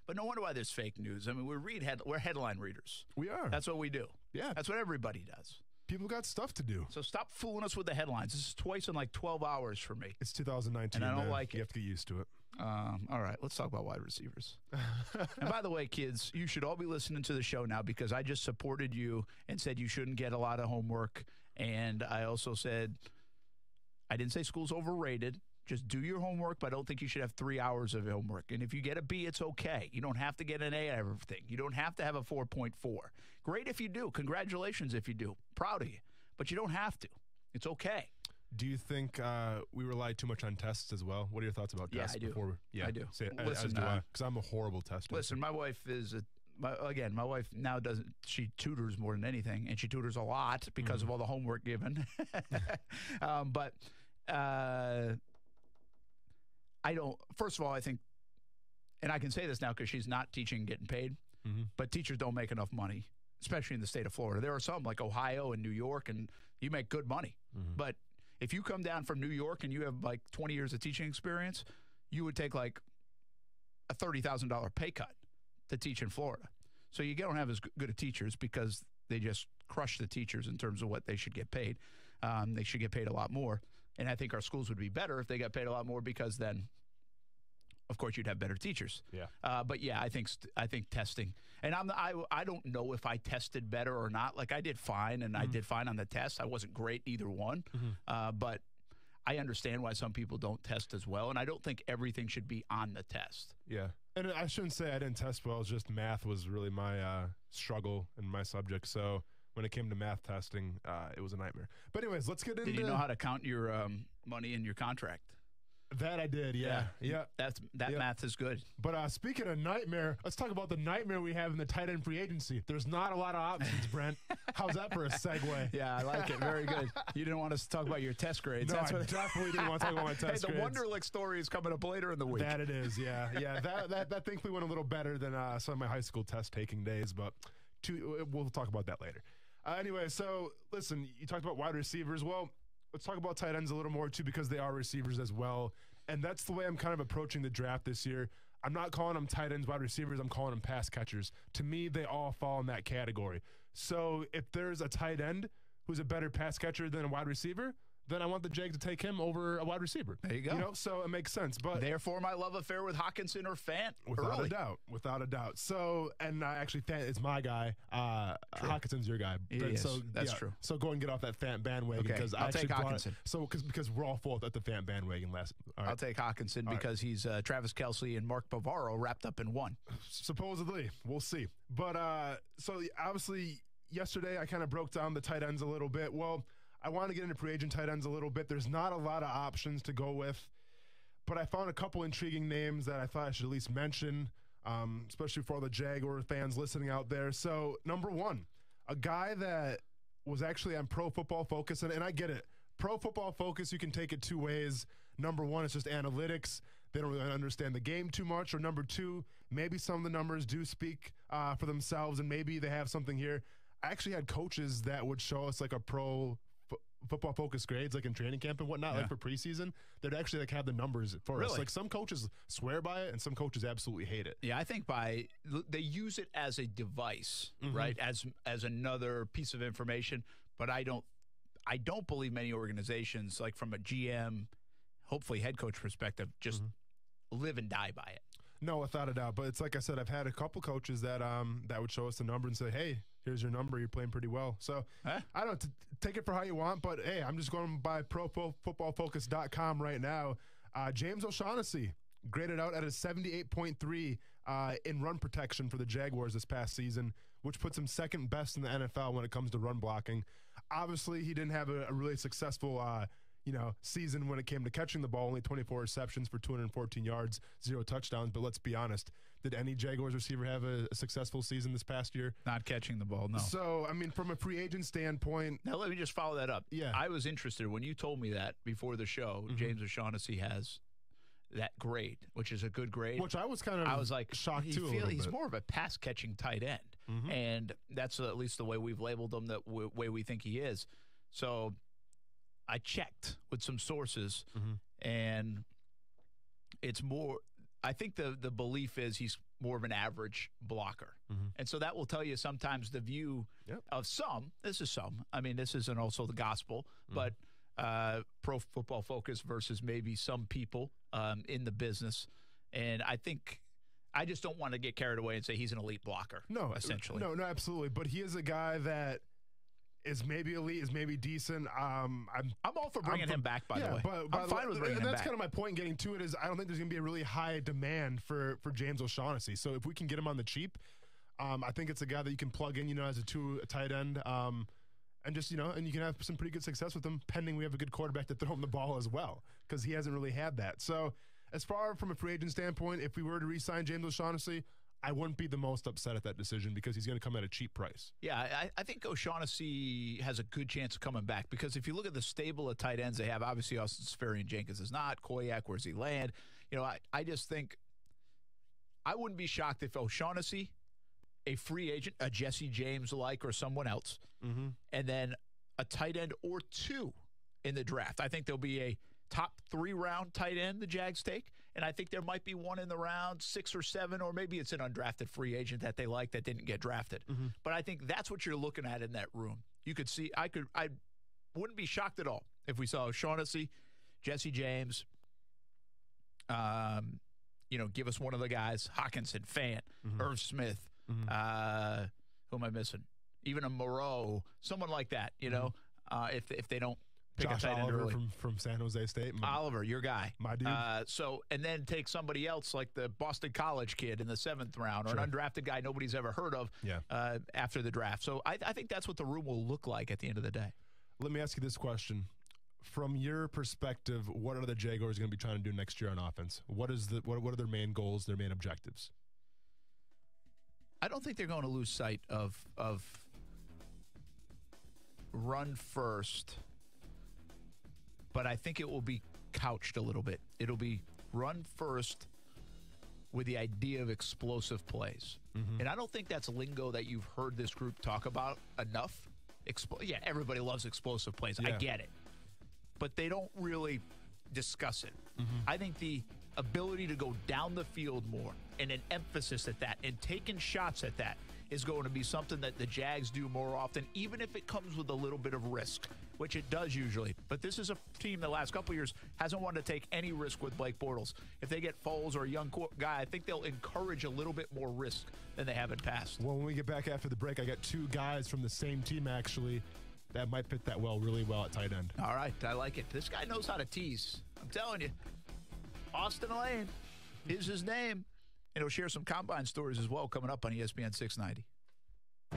But no wonder why there's fake news. I mean, we're headline readers. We are. That's what we do. Yeah. That's what everybody does. People got stuff to do. So stop fooling us with the headlines. This is twice in like 12 hours for me. It's 2019, and I don't like it. You have to get used to it. All right, let's talk about wide receivers. And by the way, kids, you should all be listening to the show now because I just supported you and said you shouldn't get a lot of homework. And I also said, I didn't say school's overrated. Just do your homework, but I don't think you should have 3 hours of homework. And if you get a B, it's okay. You don't have to get an A at everything. You don't have to have a 4.4. Great if you do. Congratulations if you do. Proud of you. But you don't have to. It's okay. Do you think we rely too much on tests as well? What are your thoughts about tests? I do. I do. Listen, as do I, because I'm a horrible tester. Listen, my wife is my wife now she tutors more than anything, and she tutors a lot because of all the homework given. But I don't, first of all, I think, and I can say this now because she's not teaching and getting paid, but teachers don't make enough money, especially in the state of Florida. There are some like Ohio and New York, and you make good money. But if you come down from New York and you have like 20 years of teaching experience, you would take like a $30,000 pay cut to teach in Florida. So you don't have as good of teachers because they just crush the teachers in terms of what they should get paid. They should get paid a lot more. And I think our schools would be better if they got paid a lot more because then, of course, you'd have better teachers. Yeah. But yeah, I think testing, and I don't know if I tested better or not. Like I did fine, and I did fine on the test. I wasn't great either one, but I understand why some people don't test as well, and I don't think everything should be on the test. Yeah, and I shouldn't say I didn't test well. It's just math was really my struggle in my subject. So when it came to math testing, it was a nightmare. But anyways, let's get into... Did you know how to count your money in your contract? That I did, yeah. That math is good. But speaking of nightmare, let's talk about the nightmare we have in the tight end free agency. There's not a lot of options, Brent. How's that for a segue? Yeah, I like it. Very good. You didn't want us to talk about your test grades. No, I definitely didn't want to talk about my test grades. The Wonderlic story is coming up later in the week. That it is, yeah. That thankfully went a little better than some of my high school test-taking days, but we'll talk about that later. Anyway, so listen, you talked about wide receivers. Well, let's talk about tight ends a little more, too, because they are receivers as well. And that's the way I'm kind of approaching the draft this year. I'm not calling them tight ends, wide receivers. I'm calling them pass catchers. To me, they all fall in that category. So if there's a tight end who's a better pass catcher than a wide receiver, then I want the Jags to take him over a wide receiver. There you go. So it makes sense. But therefore, my love affair with Hockenson or Fant. Without a doubt. So, and actually, Fant is my guy. Hockenson's your guy. So that's true. So go and get off that Fant bandwagon because I'll take Hockenson. Because we're all full at the Fant bandwagon last. Right. I'll take Hockenson because he's Travis Kelce and Mark Bavaro wrapped up in one. Supposedly, we'll see. But so obviously, yesterday I kind of broke down the tight ends a little bit. Well, I want to get into free agent tight ends a little bit. There's not a lot of options to go with, but I found a couple intriguing names that I thought I should at least mention, especially for all the Jaguar fans listening out there. So, number one, a guy that was actually on Pro Football Focus, and I get it. Pro Football Focus, you can take it two ways. Number one, it's just analytics. They don't really understand the game too much. Or number two, maybe some of the numbers do speak for themselves, and maybe they have something here. I actually had coaches that would show us like a Pro Football Focus grades like in training camp and whatnot, like for preseason. They'd actually like have the numbers for us. Like some coaches swear by it and some coaches absolutely hate it. Yeah, I think they use it as a device, right? As another piece of information, but I don't believe many organizations, like from a GM, hopefully head coach perspective, just live and die by it. No, without a doubt. But it's like I said, I've had a couple coaches that would show us the number and say, hey, here's your number. You're playing pretty well. So I don't take it for how you want, but hey, I'm just going by ProFootballFocus.com right now. James O'Shaughnessy graded out at a 78.3 in run protection for the Jaguars this past season, which puts him second best in the NFL when it comes to run blocking. Obviously, he didn't have a really successful season when it came to catching the ball, only 24 receptions for 214 yards, 0 touchdowns. But let's be honest, did any Jaguars receiver have a successful season this past year? Not catching the ball, no. So, I mean, from a free agent standpoint. Now, let me just follow that up. Yeah. I was interested when you told me that before the show, James O'Shaughnessy has that grade, which is a good grade. Which I was kind of shocked too. He's more of a pass-catching tight end. And that's at least the way we've labeled him, the way we think he is. So I checked with some sources, and it's more – I think the belief is he's more of an average blocker. And so that will tell you sometimes the view of some – this is some. I mean, this isn't also the gospel, but Pro Football Focus versus maybe some people in the business. And I think – I just don't want to get carried away and say he's an elite blocker. No, essentially. No, absolutely. But he is a guy that – is maybe elite, is maybe decent. I'm all for bringing him back, by the way. But I'm fine with bringing him back. And that's kind of my point getting to it is I don't think there's going to be a really high demand for James O'Shaughnessy. So if we can get him on the cheap, I think it's a guy that you can plug in, as a tight end. And just, and you can have some pretty good success with him, pending we have a good quarterback to throw him the ball as well, because he hasn't really had that. So as far from a free agent standpoint, if we were to re-sign James O'Shaughnessy, I wouldn't be the most upset at that decision because he's going to come at a cheap price. Yeah, I think O'Shaughnessy has a good chance of coming back because if you look at the stable of tight ends they have, obviously Austin Seferian-Jenkins is not. Koyak, where's he land? I just think I wouldn't be shocked if O'Shaughnessy, a free agent, a Jesse James-like or someone else, and then a tight end or two in the draft. I think there'll be a top 3-round tight end the Jags take, and I think there might be one in the round 6 or 7, or maybe it's an undrafted free agent that they like that didn't get drafted. But I think that's what you're looking at in that room. You could see, I wouldn't be shocked at all if we saw O'Shaughnessy, Jesse James, give us one of the guys, Hockenson, Fant, Irv Smith, who am I missing? Even a Moreau, someone like that, if they don't pick Josh a tight end Oliver early. from San Jose State. Oliver, your guy. My dude. And then take somebody else like the Boston College kid in the 7th round or an undrafted guy nobody's ever heard of after the draft. So I think that's what the room will look like at the end of the day. Let me ask you this question. From your perspective, what are the Jaguars going to be trying to do next year on offense? What are their main goals, their main objectives? I don't think they're going to lose sight of run first, but I think it will be couched a little bit. It'll be run first with the idea of explosive plays. Mm-hmm. And I don't think that's lingo that you've heard this group talk about enough. Yeah, everybody loves explosive plays. Yeah. I get it. But they don't really discuss it. Mm-hmm. I think the ability to go down the field more and an emphasis at that and taking shots at that is going to be something that the Jags do more often, even if it comes with a little bit of risk, which it does usually. But this is a team the last couple of years hasn't wanted to take any risk with Blake Bortles. If they get Foles or a young guy, I think they'll encourage a little bit more risk than they have in past. Well, when we get back after the break, I got two guys from the same team, actually, that might fit that really well at tight end. All right, I like it. This guy knows how to tease. I'm telling you. Austin Lane is his name. And he'll share some combine stories as well coming up on ESPN 690.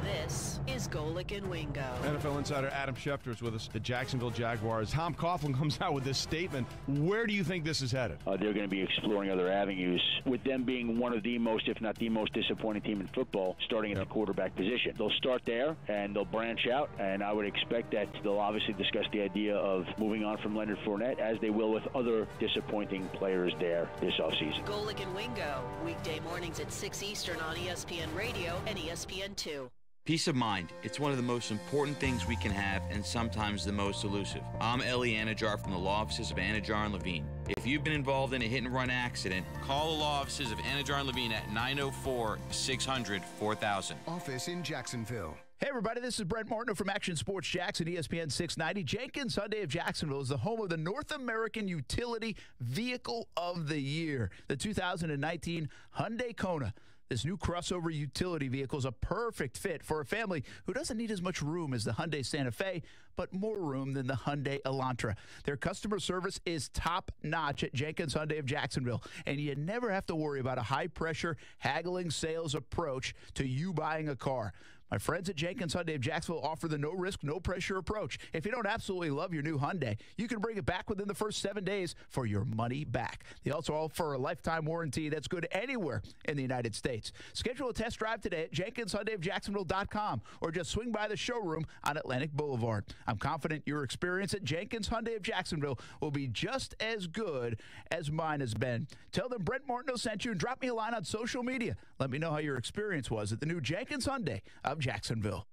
This is Golic and Wingo. NFL insider Adam Schefter is with us. The Jacksonville Jaguars. Tom Coughlin comes out with this statement. Where do you think this is headed? They're going to be exploring other avenues, with them being one of the most, if not the most disappointing team in football, starting at the quarterback position. They'll start there, and they'll branch out, and I would expect that they'll obviously discuss the idea of moving on from Leonard Fournette, as they will with other disappointing players there this offseason. Golic and Wingo, weekday mornings at 6 Eastern on ESPN Radio and ESPN2. Peace of mind. It's one of the most important things we can have, and sometimes the most elusive. I'm Ellie Anajar from the law offices of Anajar and Levine. If you've been involved in a hit-and-run accident, call the law offices of Anajar and Levine at 904-600-4000. Office in Jacksonville. Hey, everybody, this is Brent Martineau from Action Sports Jax at ESPN 690. Jenkins Hyundai of Jacksonville is the home of the North American Utility Vehicle of the Year, the 2019 Hyundai Kona. This new crossover utility vehicle is a perfect fit for a family who doesn't need as much room as the Hyundai Santa Fe, but more room than the Hyundai Elantra. Their customer service is top-notch at Jenkins Hyundai of Jacksonville, and you never have to worry about a high-pressure, haggling sales approach to you buying a car. My friends at Jenkins Hyundai of Jacksonville offer the no-risk, no-pressure approach. If you don't absolutely love your new Hyundai, you can bring it back within the first 7 days for your money back. They also offer a lifetime warranty that's good anywhere in the United States. Schedule a test drive today at JenkinsHyundaiofJacksonville.com or just swing by the showroom on Atlantic Boulevard. I'm confident your experience at Jenkins Hyundai of Jacksonville will be just as good as mine has been. Tell them Brent Martineau sent you and drop me a line on social media. Let me know how your experience was at the new Jenkins Hyundai of Jacksonville.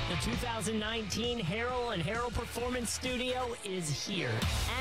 The 2019 Harrell and Harrell Performance Studio is here,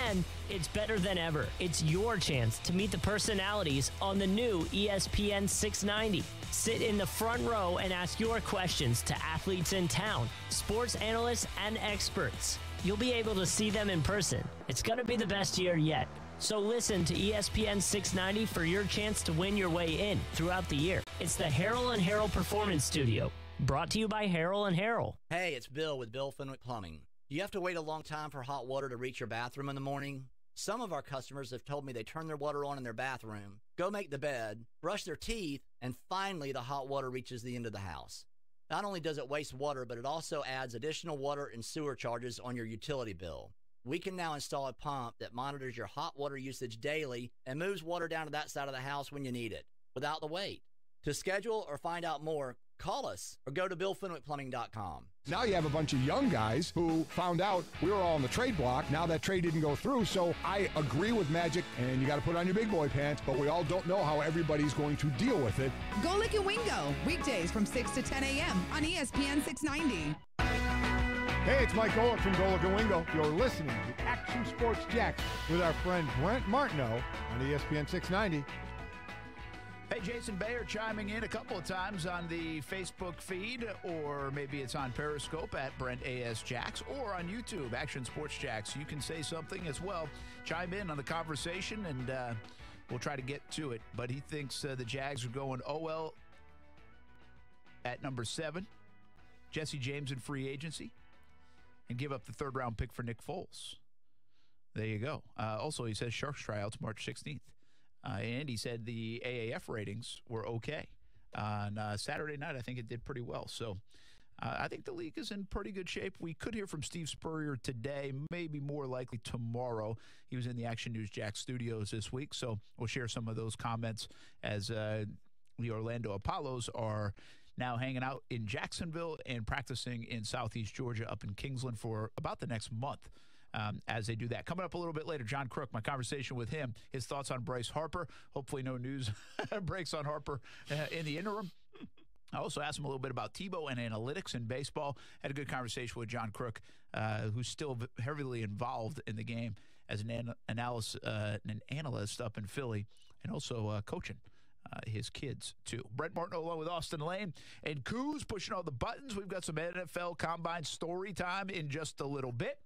and it's better than ever. It's your chance to meet the personalities on the new ESPN 690. Sit in the front row and ask your questions to athletes in town, sports analysts, and experts. You'll be able to see them in person. It's going to be the best year yet. So listen to ESPN 690 for your chance to win your way in throughout the year. It's the Harrell and Harrell Performance Studio. Brought to you by Harrell and Harrell. Hey, it's Bill with Bill Fenwick Plumbing. Do you have to wait a long time for hot water to reach your bathroom in the morning? Some of our customers have told me they turn their water on in their bathroom, go make the bed, brush their teeth, and finally the hot water reaches the end of the house. Not only does it waste water, but it also adds additional water and sewer charges on your utility bill. We can now install a pump that monitors your hot water usage daily and moves water down to that side of the house when you need it, without the wait. To schedule or find out more, call us or go to BillFenwickPlumbing.com. Now you have a bunch of young guys who found out we were all on the trade block. Now that trade didn't go through, so I agree with Magic, and you got to put on your big boy pants, but we all don't know how everybody's going to deal with it. Golic and Wingo, weekdays from 6 to 10 a.m. on ESPN 690. Hey, it's Mike Golic from Golic and Wingo. You're listening to Action Sports Jax with our friend Brent Martineau on ESPN 690. Hey, Jason Bayer chiming in a couple of times on the Facebook feed, or maybe it's on Periscope at Brent A.S. Jax, or on YouTube, Action Sports Jax. You can say something as well. Chime in on the conversation, and we'll try to get to it. But he thinks the Jags are going OL at number 7, Jesse James in free agency, and give up the third-round pick for Nick Foles. There you go. Also, he says Sharks tryouts March 16th. And he said the AAF ratings were okay. On Saturday night, I think it did pretty well. So I think the league is in pretty good shape. We could hear from Steve Spurrier today, maybe more likely tomorrow. He was in the Action News Jax studios this week, so we'll share some of those comments as the Orlando Apollos are now hanging out in Jacksonville and practicing in Southeast Georgia up in Kingsland for about the next month. As they do that. Coming up a little bit later, John Kruk, my conversation with him, his thoughts on Bryce Harper. Hopefully no news breaks on Harper in the interim. I also asked him a little bit about Tebow and analytics in baseball. Had a good conversation with John Kruk, who's still heavily involved in the game as an analyst up in Philly and also coaching his kids, too. Brent Martin along with Austin Lane and Coos pushing all the buttons. We've got some NFL Combine story time in just a little bit.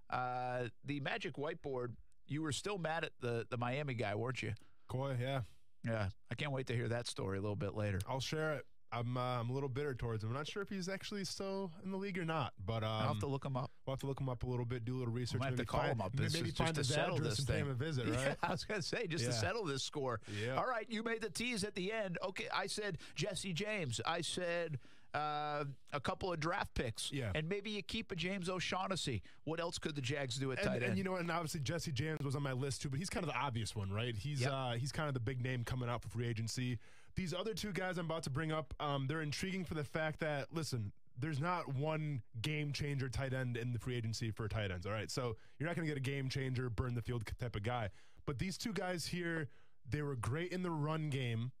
The Magic whiteboard, you were still mad at the Miami guy, weren't you? Coy, yeah. Yeah, I can't wait to hear that story a little bit later. I'll share it. I'm a little bitter towards him. I'm not sure if he's actually still in the league or not, but I'll have to look him up. We'll have to look him up a little bit, do a little research. We'll have to call him up. Maybe find his address and pay him a visit, right? Yeah, I was going to say, just to settle this score. Yeah. All right, you made the tease at the end. Okay, I said Jesse James. I said a couple of draft picks. Yeah. And maybe you keep a James O'Shaughnessy. What else could the Jags do at tight end? And you know, and obviously Jesse James was on my list too, but he's kind of the obvious one, right? He's kind of the big name coming out for free agency. These other two guys I'm about to bring up, they're intriguing for the fact that, listen, there's not one game changer tight end in the free agency for tight ends, all right? So you're not going to get a game changer, burn the field type of guy. But these two guys here, they were great in the run game.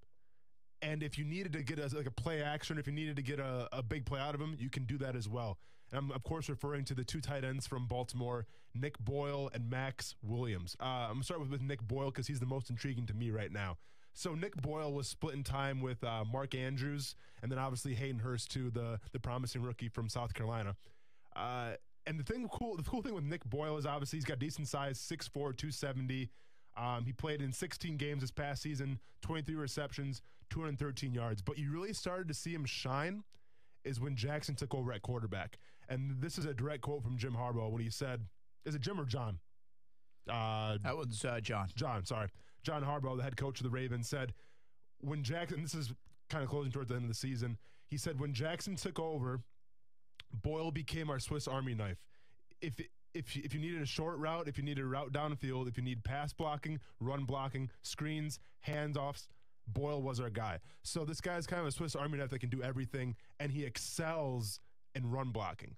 And if you needed to get a play action, if you needed to get a big play out of him, you can do that as well. And I'm, of course, referring to the two tight ends from Baltimore, Nick Boyle and Max Williams. I'm going to start with Nick Boyle because he's the most intriguing to me right now. So Nick Boyle was splitting time with Mark Andrews and then obviously Hayden Hurst, too, the promising rookie from South Carolina. And the cool thing with Nick Boyle is obviously he's got decent size, 6'4", 270. He played in 16 games this past season, 23 receptions, 213 yards. But you really started to see him shine is when Jackson took over at quarterback. And this is a direct quote from Jim Harbaugh when he said, is it Jim or John? That was John. John Harbaugh, the head coach of the Ravens, said when Jackson, this is kind of closing towards the end of the season, he said when Jackson took over, Boyle became our Swiss Army knife. If you needed a short route, if you needed a route downfield, if you need pass blocking, run blocking, screens, handoffs, Boyle was our guy. So this guy's kind of a Swiss Army knife that can do everything, and he excels in run blocking.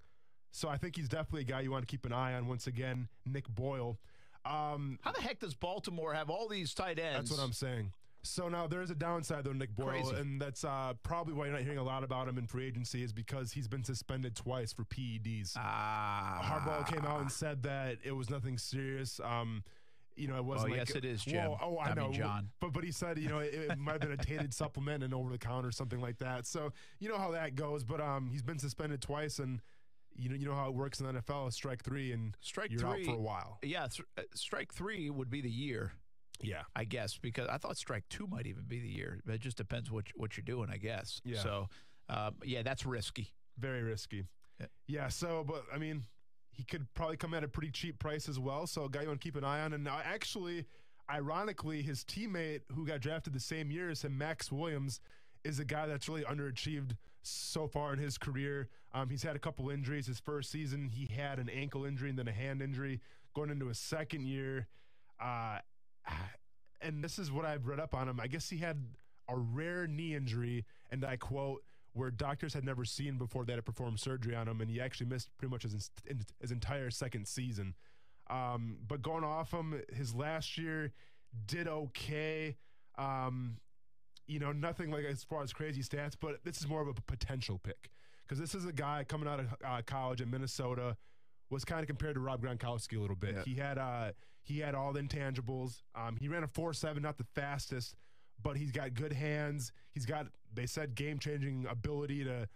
So I think he's definitely a guy you want to keep an eye on. Once again, Nick Boyle. How the heck does Baltimore have all these tight ends? That's what I'm saying. So now there's a downside, though, Nick Boyle, Crazy. and that's probably why you're not hearing a lot about him in free agency is because he's been suspended twice for PEDs. Harbaugh came out and said that it was nothing serious. It wasn't yes, it is, Jim. I know. mean, John. But he said, it might have been a tainted supplement and over-the-counter or something like that. So you know how that goes. But he's been suspended twice, and you know how it works in the NFL, strike three, and you're out for a while. Yeah, strike three would be the year. Yeah. I guess, because I thought strike two might even be the year. It just depends what you're doing, I guess. Yeah. So, that's risky. Very risky. Yeah, but, I mean, he could probably come at a pretty cheap price as well, so a guy you want to keep an eye on. And actually, ironically, his teammate who got drafted the same year as him, Max Williams, is a guy that's really underachieved so far in his career. He's had a couple injuries. His first season, he had an ankle injury and then a hand injury. Going into his second year, and this is what I've read up on him. I guess he had a rare knee injury, and I quote, where doctors had never seen before they had to perform surgery on him, and he actually missed pretty much his entire second season. But going off him, his last year did okay. Nothing like as far as crazy stats, but this is more of a potential pick because this is a guy coming out of college in Minnesota, was kind of compared to Rob Gronkowski a little bit. Yeah. He had all the intangibles. He ran a 4.7, not the fastest, but he's got good hands. He's got, they said, game-changing ability to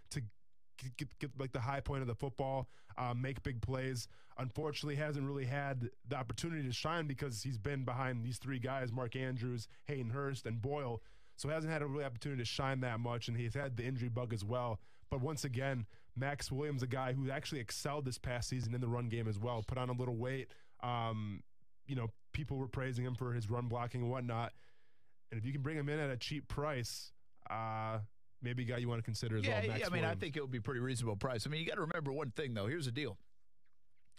get like the high point of the football, make big plays. Unfortunately, hasn't really had the opportunity to shine because he's been behind these three guys, Mark Andrews, Hayden Hurst, and Boyle. So he hasn't had a really opportunity to shine that much, and he's had the injury bug as well. But once again, Max Williams, a guy who actually excelled this past season in the run game as well, put on a little weight. People were praising him for his run blocking and whatnot. And if you can bring him in at a cheap price, maybe a guy you want to consider as well. Max I mean, Williams. I think it would be a pretty reasonable price. I mean, you got to remember one thing, though. Here's the deal.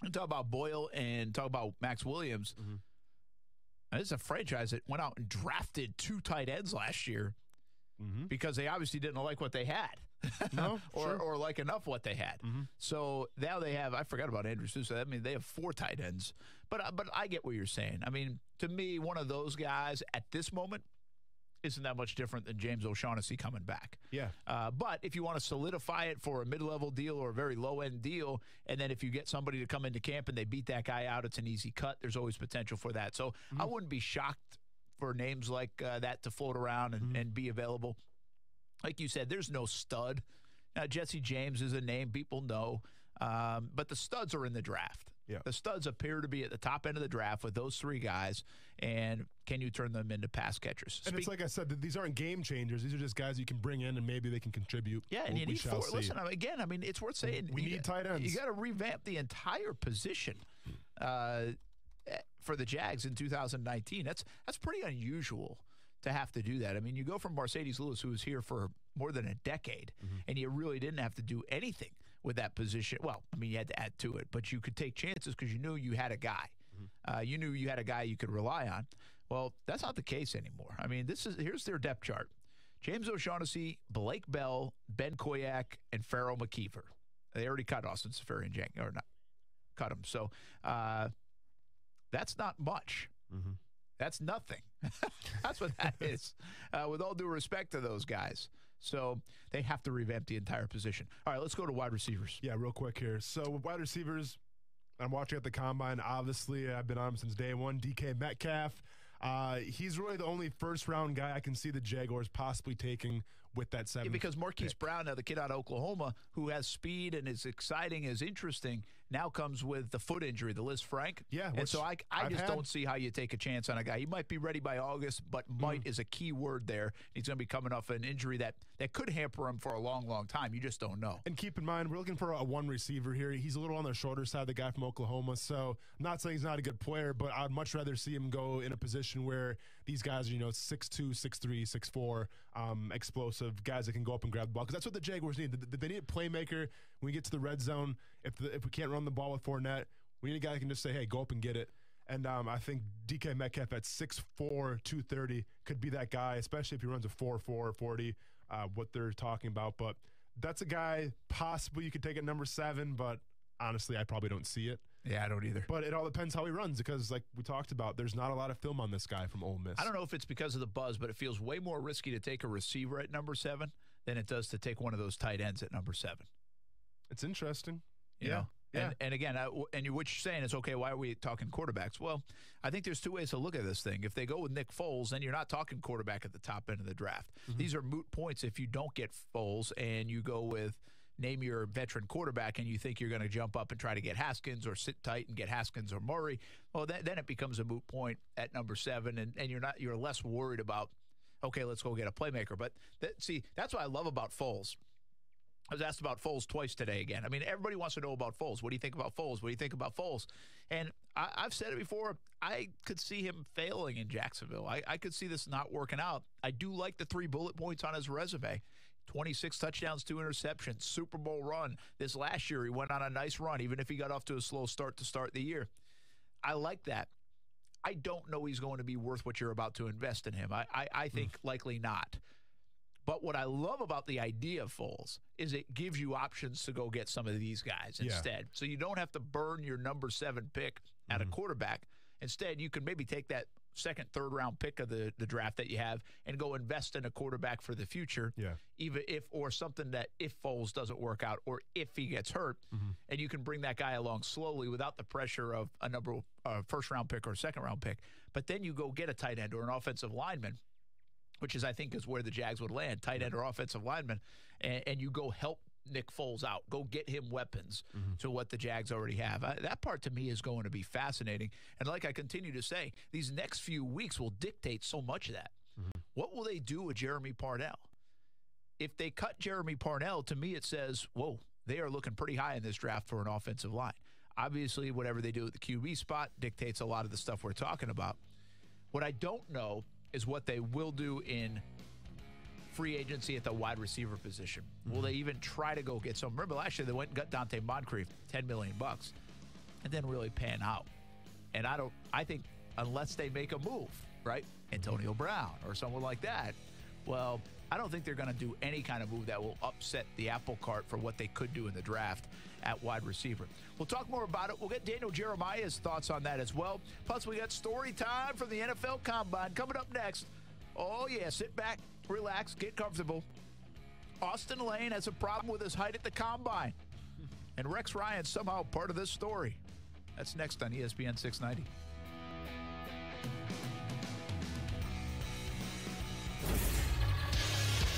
You talk about Boyle and talk about Max Williams. Mm-hmm. This is a franchise that went out and drafted 2 tight ends last year because they obviously didn't like what they had. No, or like enough what they had. So now they have, I forgot about Andrew Sousa. I mean, they have 4 tight ends. But I get what you're saying. I mean, to me, one of those guys at this moment isn't that much different than James O'Shaughnessy coming back. Yeah. But if you want to solidify it for a mid-level deal or a very low-end deal, and then if you get somebody to come into camp and they beat that guy out, it's an easy cut. There's always potential for that. So I wouldn't be shocked for names like that to float around and be available. Like you said, there's no stud. Jesse James is a name people know, but the studs are in the draft. Yeah. The studs appear to be at the top end of the draft with those 3 guys, and can you turn them into pass catchers? And it's like I said, these aren't game changers. These are just guys you can bring in and maybe they can contribute. Yeah, and you need 4. Listen, again, I mean, it's worth saying. We need tight ends. You got to revamp the entire position for the Jags in 2019. That's pretty unusual to have to do that. I mean, you go from Mercedes Lewis, who was here for more than a decade, and you really didn't have to do anything with that position. Well, I mean, you had to add to it, but you could take chances because you knew you had a guy. You knew you had a guy you could rely on. Well, that's not the case anymore. I mean, here's their depth chart. James O'Shaughnessy, Blake Bell, Ben Koyak, and Pharaoh McKeever. They already cut Austin Seferian or not cut him. So that's not much. That's nothing. That's what that is, with all due respect to those guys. So they have to revamp the entire position. All right, let's go to wide receivers. Yeah, real quick here. So with wide receivers, I'm watching at the Combine. Obviously, I've been on him since day one. DK Metcalf. He's really the only first-round guy I can see the Jaguars possibly taking with that 7th because Marquise Brown, now the kid out of Oklahoma, who has speed and is exciting, is interesting, now comes with the foot injury, the Liz Frank. Yeah. And so I just don't see how you take a chance on a guy. He might be ready by August, but might is a key word there. He's going to be coming off an injury that could hamper him for a long, long time. You just don't know. And keep in mind, we're looking for a 1 receiver here. He's a little on the shorter side, the guy from Oklahoma. So I'm not saying he's not a good player, but I'd much rather see him go in a position where these guys are, 6'2", 6'3", 6'4", explosive guys that can go up and grab the ball, because that's what the Jaguars need. They need a playmaker when we get to the red zone. If we can't run the ball with Fournette, we need a guy that can just say, hey, go up and get it. And I think DK Metcalf at 6'4", 230 could be that guy, especially if he runs a 4.4 40, what they're talking about. But that's a guy possibly you could take at number 7, but honestly, I probably don't see it. Yeah, I don't either. But it all depends how he runs, because like we talked about, there's not a lot of film on this guy from Ole Miss. I don't know if it's because of the buzz, but it feels way more risky to take a receiver at number 7 than it does to take one of those tight ends at number 7. It's interesting. You know? And again, what you're saying is, okay, why are we talking quarterbacks? Well, I think there's 2 ways to look at this thing. If they go with Nick Foles, then you're not talking quarterback at the top end of the draft. These are moot points if you don't get Foles and you go with name your veteran quarterback and you think you're going to jump up and try to get Haskins or sit tight and get Haskins or Murray. Well, then it becomes a moot point at number 7, and you're less worried about, okay, let's go get a playmaker. But that's what I love about Foles. I was asked about Foles twice today again. I mean, everybody wants to know about Foles. What do you think about Foles? What do you think about Foles? And I've said it before, I could see him failing in Jacksonville. I could see this not working out. I do like the 3 bullet points on his resume. 26 touchdowns, 2 interceptions, Super Bowl run. This last year, he went on a nice run, even if he got off to a slow start to start the year. I like that. I don't know he's going to be worth what you're about to invest in him. I think likely not. But what I love about the idea of Foles is it gives you options to go get some of these guys instead. So you don't have to burn your number 7 pick at a quarterback. Instead, you can maybe take that 2nd, 3rd round pick of the draft that you have and go invest in a quarterback for the future. Yeah. Even or something that if Foles doesn't work out or if he gets hurt, and you can bring that guy along slowly without the pressure of a first round pick or a 2nd round pick. But then you go get a tight end or an offensive lineman, which I think is where the Jags would land, tight end or offensive lineman, and you go help Nick Foles out. Go get him weapons to what the Jags already have. That part to me is going to be fascinating. And like I continue to say, these next few weeks will dictate so much of that. What will they do with Jeremy Parnell? If they cut Jeremy Parnell, to me it says, whoa, they are looking pretty high in this draft for an offensive line. Obviously, whatever they do at the QB spot dictates a lot of the stuff we're talking about. What I don't know is what they will do in free agency at the wide receiver position? Will they even try to go get some? Remember last year they went and got Dante Moncrief, $10 million, and didn't really pan out. And I think unless they make a move, right? Antonio Brown or someone like that, well, I don't think they're going to do any kind of move that will upset the apple cart for what they could do in the draft at wide receiver. We'll talk more about it. We'll get Daniel Jeremiah's thoughts on that as well. Plus, we got story time from the NFL Combine coming up next. Oh, yeah, sit back, relax, get comfortable. Austin Lane has a problem with his height at the Combine. And Rex Ryan's somehow part of this story. That's next on ESPN 690.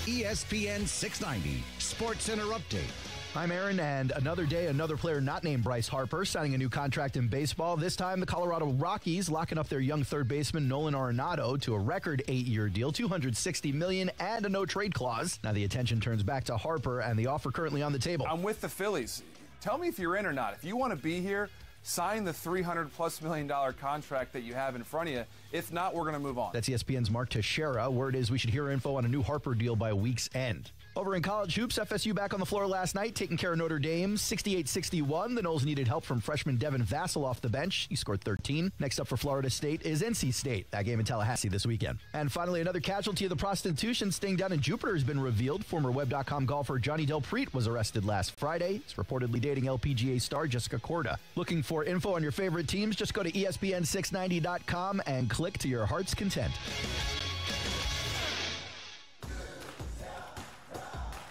ESPN 690 Sports Center Update. I'm Aaron, and another day, another player not named Bryce Harper signing a new contract in baseball. This time, the Colorado Rockies locking up their young third baseman Nolan Arenado to a record 8-year deal, $260 million, and a no-trade clause. Now the attention turns back to Harper and the offer currently on the table. I'm with the Phillies. Tell me if you're in or not. If you want to be here, sign the $300+ million contract that you have in front of you. If not, we're going to move on. That's ESPN's Mark Teixeira. Word is we should hear info on a new Harper deal by week's end. Over in college hoops, FSU back on the floor last night, taking care of Notre Dame, 68-61. The Noles needed help from freshman Devin Vassell off the bench. He scored 13. Next up for Florida State is NC State. That game in Tallahassee this weekend. And finally, another casualty of the prostitution sting down in Jupiter has been revealed. Former Web.com golfer Johnny Del Prete was arrested last Friday. He's reportedly dating LPGA star Jessica Korda. Looking for info on your favorite teams? Just go to ESPN690.com and click to your heart's content.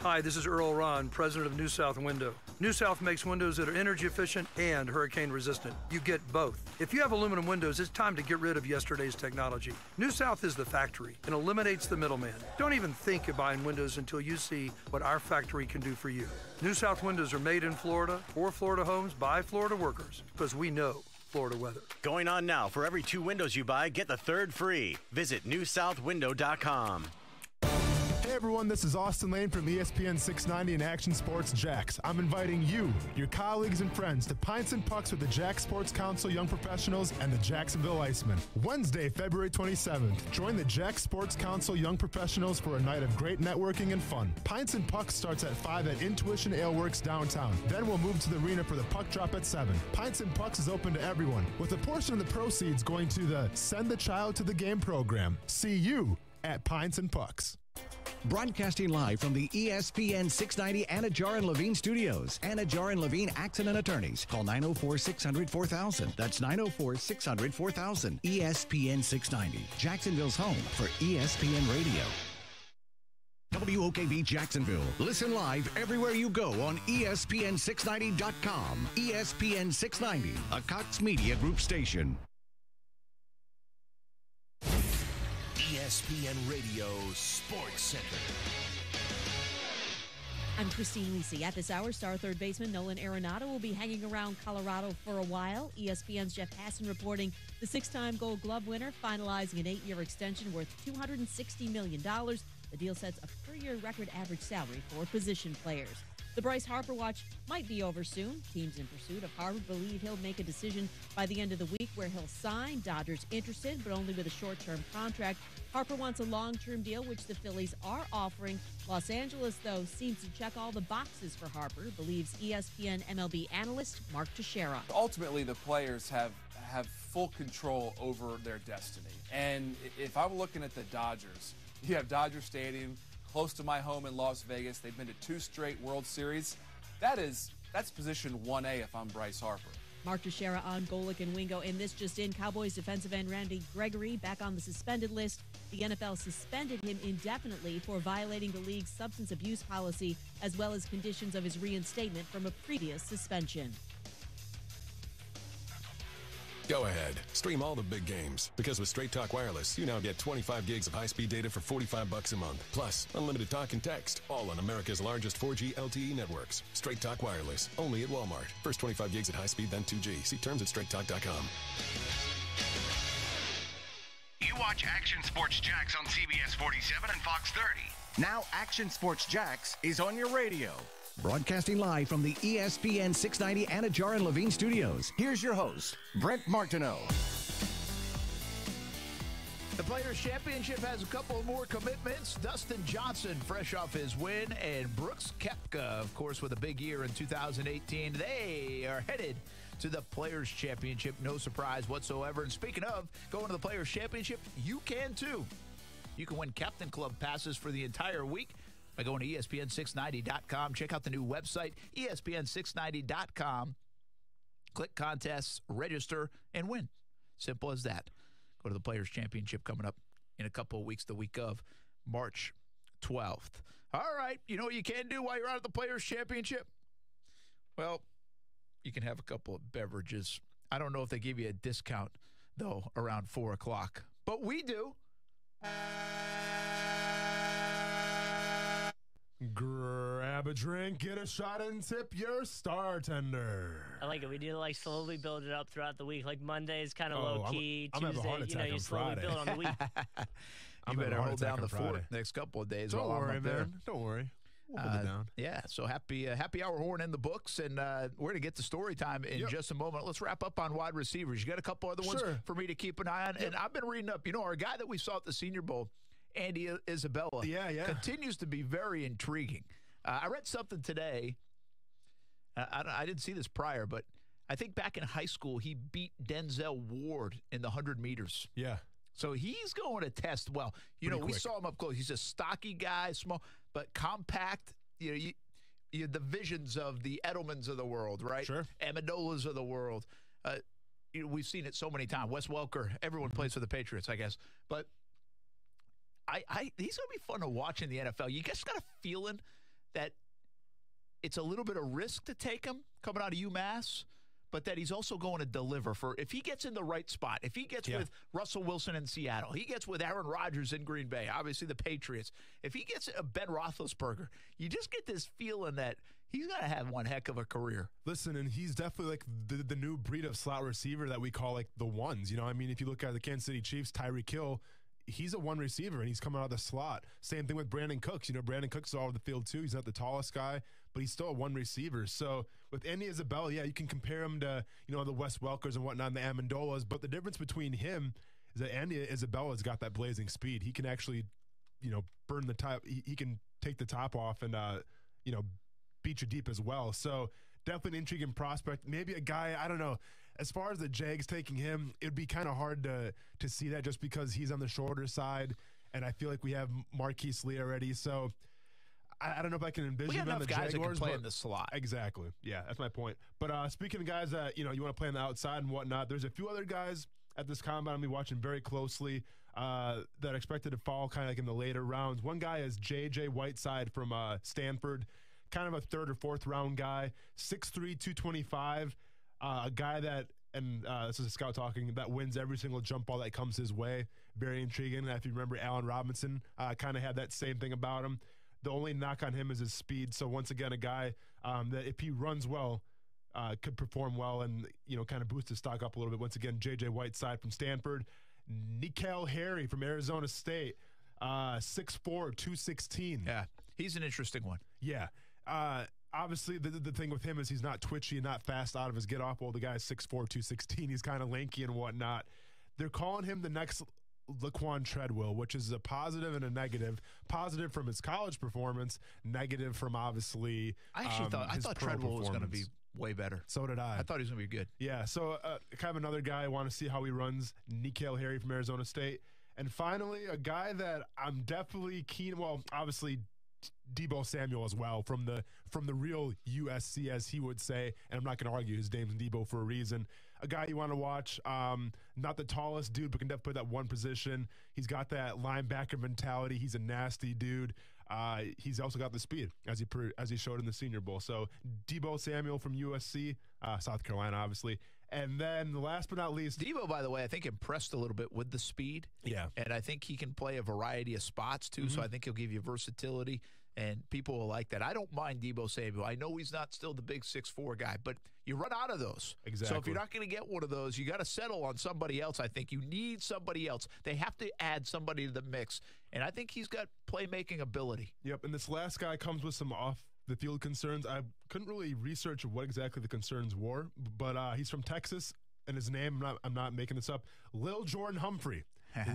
Hi, this is Earl Ron, president of New South Window. New South makes windows that are energy efficient and hurricane resistant. You get both. If you have aluminum windows, it's time to get rid of yesterday's technology. New South is the factory and eliminates the middleman. Don't even think of buying windows until you see what our factory can do for you. New South windows are made in Florida, for Florida homes, by Florida workers, because we know Florida weather. Going on now. For every 2 windows you buy, get the third free. Visit newsouthwindow.com. Hey everyone, this is Austin Lane from ESPN 690 and Action Sports Jax. I'm inviting you, your colleagues and friends to Pints and Pucks with the Jax Sports Council Young Professionals and the Jacksonville Icemen. Wednesday, February 27th, join the Jax Sports Council Young Professionals for a night of great networking and fun. Pints and Pucks starts at 5 at Intuition Ale Works downtown. Then we'll move to the arena for the puck drop at 7. Pints and Pucks is open to everyone, with a portion of the proceeds going to the Send the Child to the Game program. See you at Pints and Pucks. Broadcasting live from the ESPN 690 Anajar and Levine studios. Anajar and Levine Accident Attorneys. Call 904-600-4000. That's 904-600-4000. ESPN 690, Jacksonville's home for ESPN Radio. WOKV Jacksonville. Listen live everywhere you go on ESPN690.com. ESPN 690, a Cox Media Group station. ESPN Radio Sports Center. I'm Christine Lisi. At this hour, star third baseman Nolan Arenado will be hanging around Colorado for a while. ESPN's Jeff Hassan reporting the 6-time Gold Glove winner finalizing an 8-year extension worth $260 million. The deal sets a per-year record average salary for position players. The Bryce Harper watch might be over soon. Teams in pursuit of Harper believe he'll make a decision by the end of the week where he'll sign. Dodgers interested, but only with a short-term contract. Harper wants a long-term deal, which the Phillies are offering. Los Angeles, though, seems to check all the boxes for Harper, believes ESPN MLB analyst Mark Teixeira. Ultimately, the players have full control over their destiny. And if I'm looking at the Dodgers, you have Dodger Stadium, close to my home in Las Vegas. They've been to 2 straight World Series. That's position 1A if I'm Bryce Harper. Mark Teixeira on Golick and Wingo. And this just in, Cowboys defensive end Randy Gregory back on the suspended list. The NFL suspended him indefinitely for violating the league's substance abuse policy as well as conditions of his reinstatement from a previous suspension. Go ahead. Stream all the big games. Because with Straight Talk Wireless, you now get 25 gigs of high-speed data for $45 a month. Plus, unlimited talk and text. All on America's largest 4G LTE networks. Straight Talk Wireless. Only at Walmart. First 25 gigs at high speed, then 2G. See terms at straighttalk.com. You watch Action Sports Jax on CBS 47 and Fox 30. Now Action Sports Jax is on your radio. Broadcasting live from the ESPN 690 Anajar and Levine studios. Here's your host, Brent Martineau. The Players' Championship has a couple more commitments. Dustin Johnson, fresh off his win, and Brooks Koepka, of course, with a big year in 2018. They are headed to the Players' Championship. No surprise whatsoever. And speaking of going to the Players' Championship, you can too. You can win Captain Club passes for the entire week by going to ESPN690.com. Check out the new website, ESPN690.com. Click contests, register, and win. Simple as that. Go to the Players' Championship coming up in a couple of weeks, the week of March 12th. All right, you know what you can do while you're out at the Players' Championship? Well, you can have a couple of beverages. I don't know if they give you a discount, though, around 4 o'clock. But we do. Grab a drink, get a shot, and tip your Startender. I like it. We need to slowly build it up throughout the week. Like Monday is kind of low key. I'm Tuesday, have a heart attack you on slowly Friday. build on the week. You better hold down the fort next couple of days. Don't while worry, I'm up there. man. Don't worry. We'll hold it down. Yeah, so happy hour horn in the books, and we're going to get to story time in just a moment. Let's wrap up on wide receivers. You got a couple other ones for me to keep an eye on, and I've been reading up. You know, our guy that we saw at the Senior Bowl, Andy Isabella, continues to be very intriguing. I read something today. I didn't see this prior, but I think back in high school, he beat Denzel Ward in the 100 meters. Yeah. So he's going to test well. You know, we saw him up close. He's a stocky guy, small, but compact. You know, you the visions of the Edelmans of the world, right? Sure. Amendolas of the world. You know, we've seen it so many times. Wes Welker, everyone plays for the Patriots, I guess. But he's going to be fun to watch in the NFL. You just got a feeling that it's a little bit of risk to take him coming out of UMass, but that he's also going to deliver for if he gets in the right spot. If he gets with Russell Wilson in Seattle, he gets with Aaron Rodgers in Green Bay, obviously the Patriots. If he gets Ben Roethlisberger, you just get this feeling that he's going to have one heck of a career. Listen, and he's definitely like the new breed of slot receiver that we call like the ones. You know, I mean, if you look at the Kansas City Chiefs, Tyreek Hill, he's a one receiver, and he's coming out of the slot. Same thing with Brandon Cooks. You know, Brandon Cooks is all over the field, too. He's not the tallest guy, but he's still a one receiver. So with Andy Isabella, you can compare him to, you know, the Wes Welkers and whatnot, and the Amendolas. But the difference between him is that Andy Isabella's got that blazing speed. He can actually, you know, burn the top. He can take the top off and, you know, beat you deep as well. So definitely an intriguing prospect. Maybe a guy, I don't know. As far as the Jags taking him, it would be kind of hard to see that just because he's on the shorter side, and I feel like we have Marquise Lee already. So I don't know if I can envision him on the guys Jaguars. that can play in the slot. Exactly. Yeah, that's my point. But speaking of guys that, you know, you want to play on the outside and whatnot, there's a few other guys at this combine I'm going to be watching very closely that are expected to fall kind of like in the later rounds. One guy is J.J. Whiteside from Stanford, kind of a third or fourth round guy, 6'3", 225. A guy that, and this is a scout talking, that wins every single jump ball that comes his way. Very intriguing. If you remember, Allen Robinson kind of had that same thing about him. The only knock on him is his speed. So once again, a guy that if he runs well, could perform well and, you know, kind of boost his stock up a little bit. Once again, J.J. Whiteside from Stanford. N'Keal Harry from Arizona State, 6'4", 216. Yeah, he's an interesting one. Yeah. Obviously, the thing with him is he's not twitchy and not fast out of his get-off. Well, the guy's 6'4", 216. He's kind of lanky and whatnot. They're calling him the next Laquan Treadwell, which is a positive and a negative. Positive from his college performance, negative from obviously I actually thought Treadwell was going to be way better. So did I. I thought he was going to be good. Yeah, so kind of another guy I want to see how he runs, N'Keal Harry from Arizona State. And finally, a guy that I'm definitely keen, well, obviously Deebo Samuel as well from the real USC, as he would say, and I'm not going to argue his name's Deebo for a reason. A guy you want to watch, not the tallest dude, but can definitely play that one position. He's got that linebacker mentality. He's a nasty dude. He's also got the speed, as he showed in the Senior Bowl. So Deebo Samuel from USC, South Carolina, obviously. And then last but not least, Deebo, by the way, I think impressed a little bit with the speed. Yeah. And I think he can play a variety of spots, too. So I think he'll give you versatility, and people will like that. I don't mind Deebo Samuel. I know he's not still the big 6'4" guy, but you run out of those. Exactly. So if you're not going to get one of those, you got to settle on somebody else. I think you need somebody else. They have to add somebody to the mix, and I think he's got playmaking ability. Yep, and this last guy comes with some off-the-field concerns. I couldn't really research what exactly the concerns were, but he's from Texas, and his name, I'm not making this up, Lil Jordan Humphrey.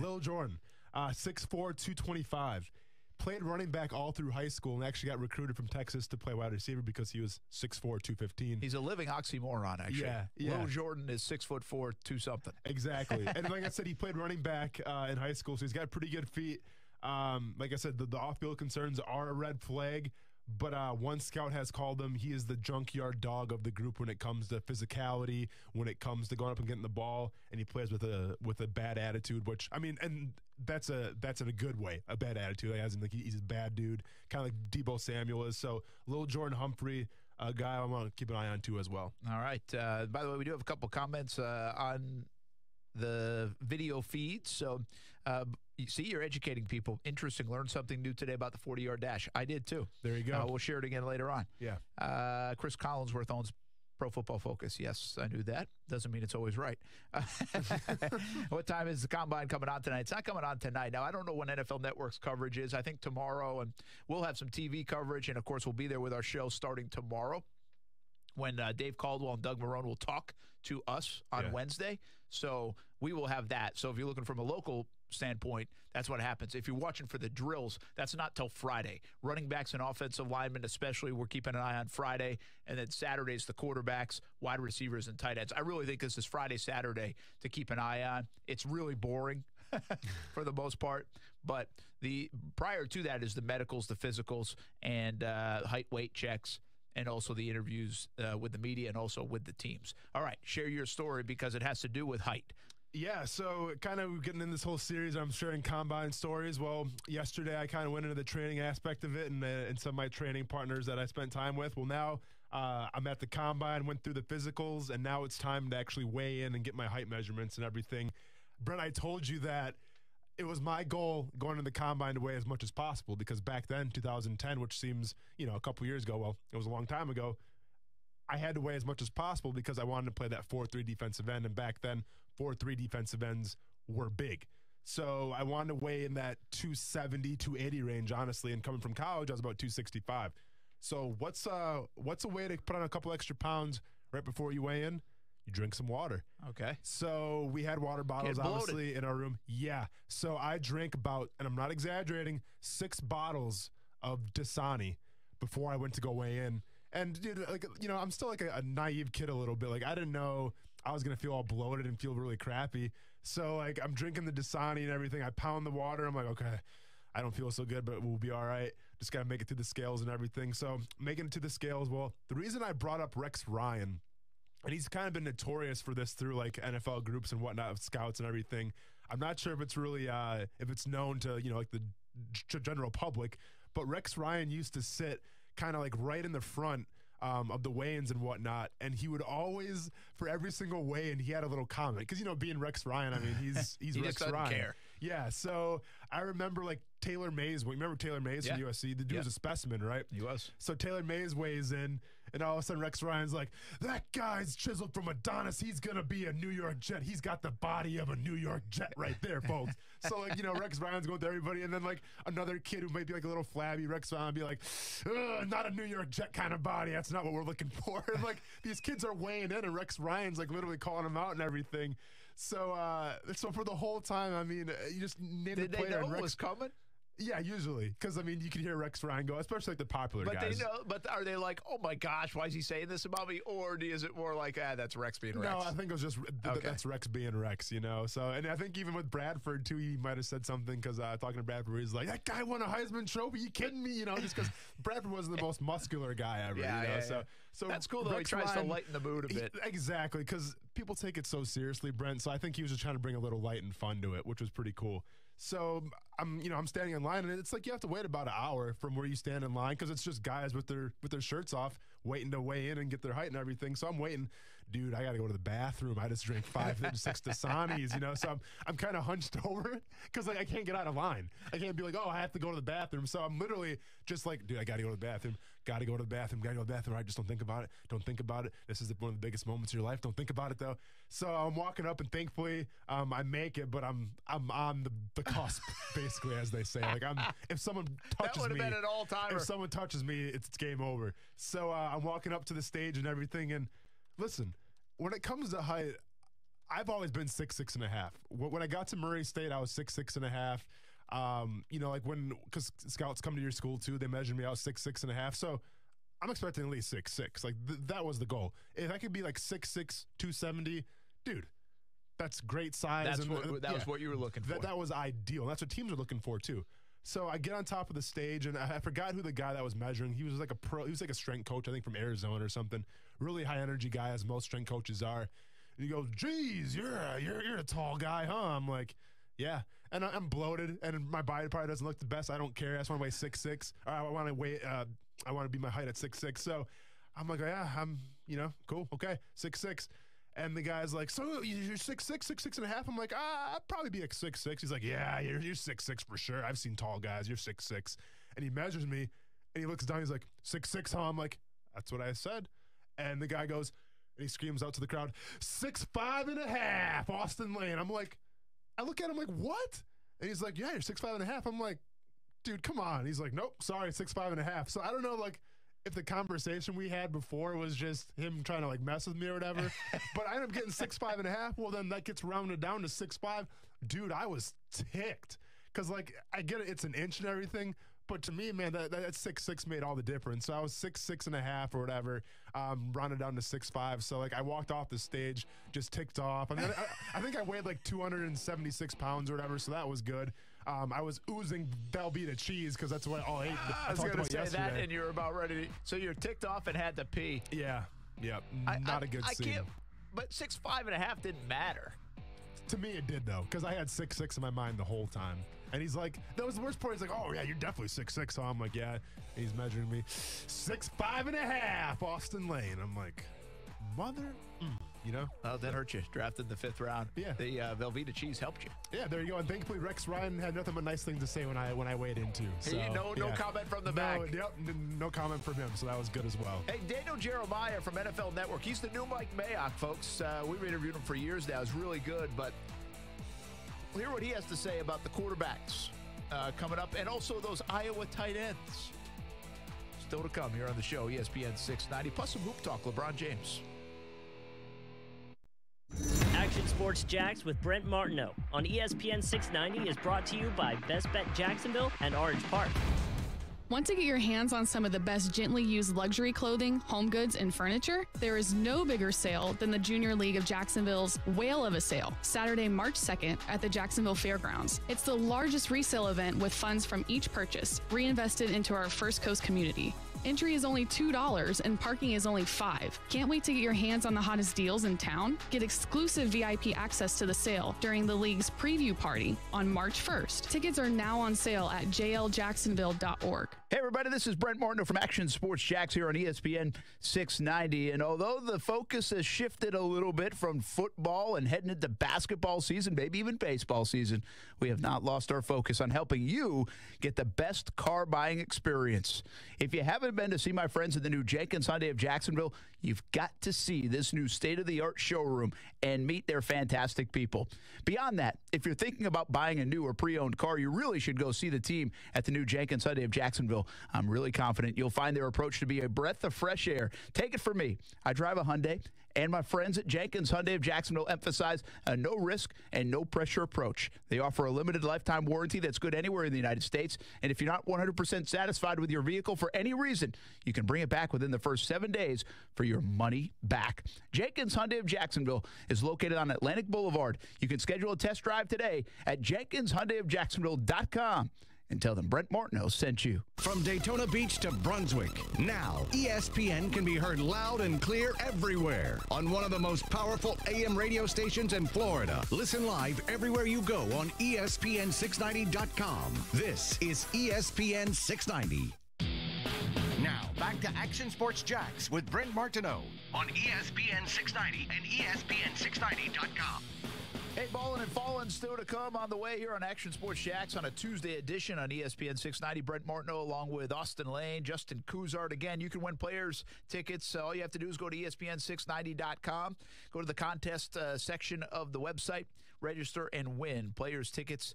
Lil Jordan, 6'4", 225. Played running back all through high school and actually got recruited from Texas to play wide receiver because he was 6'4", 215. He's a living oxymoron, actually. Yeah. Lil Jordan is 6'4", 2-something. Exactly. And like I said, he played running back in high school, so he's got pretty good feet. Like I said, the off-field concerns are a red flag, but one scout has called him, he is the junkyard dog of the group when it comes to physicality, when it comes to going up and getting the ball, and he plays with a bad attitude, which, I mean, and that's in a good way, a bad attitude. As in, like, he's a bad dude, kind of like Deebo Samuel is. So, Lil Jordan Humphrey, a guy I want to keep an eye on too as well. All right. By the way, we do have a couple comments on the video feed. So, you see, you're educating people. Interesting. Learned something new today about the 40-yard dash. I did, too. There you go. We'll share it again later on. Yeah. Chris Collinsworth owns Pro Football Focus. Yes, I knew that. Doesn't mean it's always right. What time is the Combine coming on tonight? It's not coming on tonight. Now, I don't know when NFL Network's coverage is. I think tomorrow, and we'll have some TV coverage, and, of course, we'll be there with our show starting tomorrow when Dave Caldwell and Doug Marrone will talk to us on Wednesday. So we will have that. So if you're looking from a local standpoint, that's what happens. If you're watching for the drills, that's not till Friday. Running backs and offensive linemen especially, we're keeping an eye on Friday. And then Saturday's the quarterbacks, wide receivers, and tight ends. I really think this is Friday, Saturday to keep an eye on. It's really boring for the most part. But the prior to that is the medicals, the physicals, and height, weight checks, and also the interviews with the media and also with the teams. All right, share your story because it has to do with height. Yeah, so kind of getting in this whole series, I'm sharing Combine stories. Well, yesterday I kind of went into the training aspect of it and some of my training partners that I spent time with. Well, now I'm at the Combine, went through the physicals, and now it's time to actually weigh in and get my height measurements and everything. Brent, I told you that it was my goal going to the Combine to weigh as much as possible because back then, 2010, which seems, a couple years ago, well, it was a long time ago, I had to weigh as much as possible because I wanted to play that 4-3 defensive end, and back then, 4-3 defensive ends were big. So I wanted to weigh in that 270, 280 range, honestly, and coming from college, I was about 265. So what's a way to put on a couple extra pounds right before you weigh in? You drink some water. Okay. So we had water bottles, obviously, in our room. Yeah. So I drank about, and I'm not exaggerating, 6 bottles of Dasani before I went to go weigh in. And, dude, I'm still like a naive kid a little bit. Like, I didn't know I was going to feel all bloated and feel really crappy. So, like, I'm drinking the Dasani and everything. I pound the water. I'm like, okay, I don't feel so good, but we'll be all right. Just got to make it through the scales and everything. So, making it to the scales, well, the reason I brought up Rex Ryan, and he's kind of been notorious for this through, like, NFL groups and whatnot, scouts and everything. I'm not sure if it's really, if it's known to, like, the general public, but Rex Ryan used to sit kind of like right in the front of the weigh-ins and whatnot, and he would always, for every single weigh-in, he had a little comment because being Rex Ryan, I mean, he's he Rex just Ryan. Care. Yeah, so I remember like Taylor Mays. Remember Taylor Mays from USC? The dude was a specimen, right? He was. So Taylor Mays weighs in, and all of a sudden Rex Ryan's like, that guy's chiseled from Adonis. He's gonna be a New York Jet. He's got the body of a New York Jet right there, folks. So like Rex Ryan's going with everybody, and then like another kid who might be like a little flabby, Rex Ryan would be like, not a New York Jet kind of body. That's not what we're looking for. And like these kids are weighing in, and Rex Ryan's like literally calling them out and everything. So for the whole time, I mean, you just named Did the player. they know and it was coming? Yeah, usually, because I mean, you can hear Rex Ryan go, especially like the popular but guys. They know. But are they like, oh my gosh, why is he saying this about me? Or is it more like, that's Rex being Rex? No, I think it was just that's Rex being Rex, So, and I think even with Bradford too, he might have said something because talking to Bradford, he's like, that guy won a Heisman Trophy. You kidding me? Just because Bradford wasn't the most muscular guy ever. So that's cool though. Rex He tries Ryan, to lighten the mood a bit. Exactly, because people take it so seriously, Brent. So I think he was just trying to bring a little light and fun to it, which was pretty cool. So I'm standing in line, and it's like you have to wait about an hour from where you stand in line because it's just guys with their shirts off waiting to weigh in and get their height and everything. So I'm waiting, dude. I got to go to the bathroom. I just drank 5 to 6 Dasanis, So I'm kind of hunched over because like I can't get out of line. I can't be like, oh, I have to go to the bathroom. So I'm literally just like, dude, I got to go to the bathroom. Got to go to the bathroom. Got to go to the bathroom. All right, just don't think about it. Don't think about it. This is one of the biggest moments of your life. Don't think about it though. So I'm walking up, and thankfully I make it, but I'm on the cusp, basically, as they say. Like if someone touches that would have me, been an all-timer. If someone touches me, it's game over. So I'm walking up to the stage and everything. And listen, when it comes to height, I've always been 6'6.5". When I got to Murray State, I was 6'6.5". Like because scouts come to your school too, they measured me out 6'6.5". So I'm expecting at least 6'6". Like that was the goal. If I could be like 6'6", 270, dude, that's great size. That was what you were looking for. That was ideal. That's what teams are looking for too. So I get on top of the stage, and I forgot who the guy that was measuring. He was like a pro. He was like a strength coach, I think, from Arizona or something. Really high energy guy, as most strength coaches are. And he goes, "Geez, you're a tall guy, huh?" I'm like, "Yeah." And I'm bloated, and my body probably doesn't look the best. I don't care. I just want to weigh 6'6". Or I want to weigh. I want to be my height at 6'6". So I'm like, "Yeah, I'm cool, okay, 6'6". And the guy's like, "So you're 6'6", 6'6.5"? I'm like, I'd probably be like 6'6". He's like, "Yeah, you're 6'6" for sure. I've seen tall guys. You're 6'6". And he measures me, and he looks down. He's like, 6'6", huh? I'm like, "That's what I said." And the guy goes, and he screams out to the crowd, 6'5.5", Austin Lane. I'm like, I look at him like, "What?" And he's like, "Yeah, you're 6'5.5". I'm like, "Dude, come on." He's like, "Nope, sorry, 6'5.5". So I don't know, like, if the conversation we had before was just him trying to like mess with me or whatever, but I ended up getting 6'5.5". Well, then that gets rounded down to 6'5". Dude, I was ticked because like I get it, it's an inch and everything, but to me, man, that 6'6" made all the difference. So I was 6'6.5" or whatever, rounded down to 6'5". So like I walked off the stage just ticked off. I mean, I think I weighed like 276 pounds or whatever, so that was good. I was oozing Velveeta cheese because that's what I all ate. I was going to say yesterday. that, and you were about ready to. So you're ticked off and had to pee. Yeah. Not a good scene. But 6'5.5" didn't matter. To me, it did, though, because I had 6'6" in my mind the whole time. And he's like, that was the worst part. He's like, "Oh, yeah, you're definitely 6'6". So I'm like, "Yeah." And he's measuring me. 6'5.5", Austin Lane. I'm like, mother. Well, that hurt you. Drafted in the 5th round. Yeah. The Velveeta cheese helped you. Yeah, there you go. And thankfully, Rex Ryan had nothing but nice things to say when I weighed in too. So, no comment from the back. Yep, no comment from him. So that was good as well. Hey, Daniel Jeremiah from NFL Network. He's the new Mike Mayock, folks. We've interviewed him for years now. He's really good. But we'll hear what he has to say about the quarterbacks coming up, and also those Iowa tight ends. Still to come here on the show, ESPN 690, plus some hoop talk. LeBron James. Action Sports Jax with Brent Martineau on ESPN 690 is brought to you by Best Bet Jacksonville and Orange Park. Want to get your hands on some of the best gently used luxury clothing, home goods, and furniture? There is no bigger sale than the Junior League of Jacksonville's Whale of a Sale, Saturday, March 2nd at the Jacksonville Fairgrounds. It's the largest resale event with funds from each purchase reinvested into our First Coast community. Entry is only $2 and parking is only $5. Can't wait to get your hands on the hottest deals in town? Get exclusive VIP access to the sale during the league's preview party on March 1st. Tickets are now on sale at jljacksonville.org. Hey, everybody, this is Brent Martineau from Action Sports Jax here on ESPN 690. And although the focus has shifted a little bit from football and heading into basketball season, maybe even baseball season, we have not lost our focus on helping you get the best car buying experience. If you haven't been to see my friends at the new Jenkins Hyundai of Jacksonville, you've got to see this new state-of-the-art showroom and meet their fantastic people. Beyond that, if you're thinking about buying a new or pre-owned car, you really should go see the team at the new Jenkins Hyundai of Jacksonville. I'm really confident you'll find their approach to be a breath of fresh air. Take it from me. I drive a Hyundai, and my friends at Jenkins Hyundai of Jacksonville emphasize a no-risk and no-pressure approach. They offer a limited lifetime warranty that's good anywhere in the United States, and if you're not 100% satisfied with your vehicle for any reason, you can bring it back within the first 7 days for your money back. Jenkins Hyundai of Jacksonville is located on Atlantic Boulevard. You can schedule a test drive today at JenkinsHyundaiofJacksonville.com. and tell them Brent Martineau sent you. From Daytona Beach to Brunswick, now ESPN can be heard loud and clear everywhere on one of the most powerful AM radio stations in Florida. Listen live everywhere you go on ESPN690.com. This is ESPN 690. Now, back to Action Sports Jax with Brent Martineau on ESPN 690 and ESPN690.com. Hey, ballin' and fallin' still to come on the way here on Action Sports Jax on a Tuesday edition on ESPN 690. Brent Martineau along with Austin Lane, Justin Kuzart. Again, you can win players tickets. All you have to do is go to ESPN690.com, go to the contest section of the website, register and win players tickets,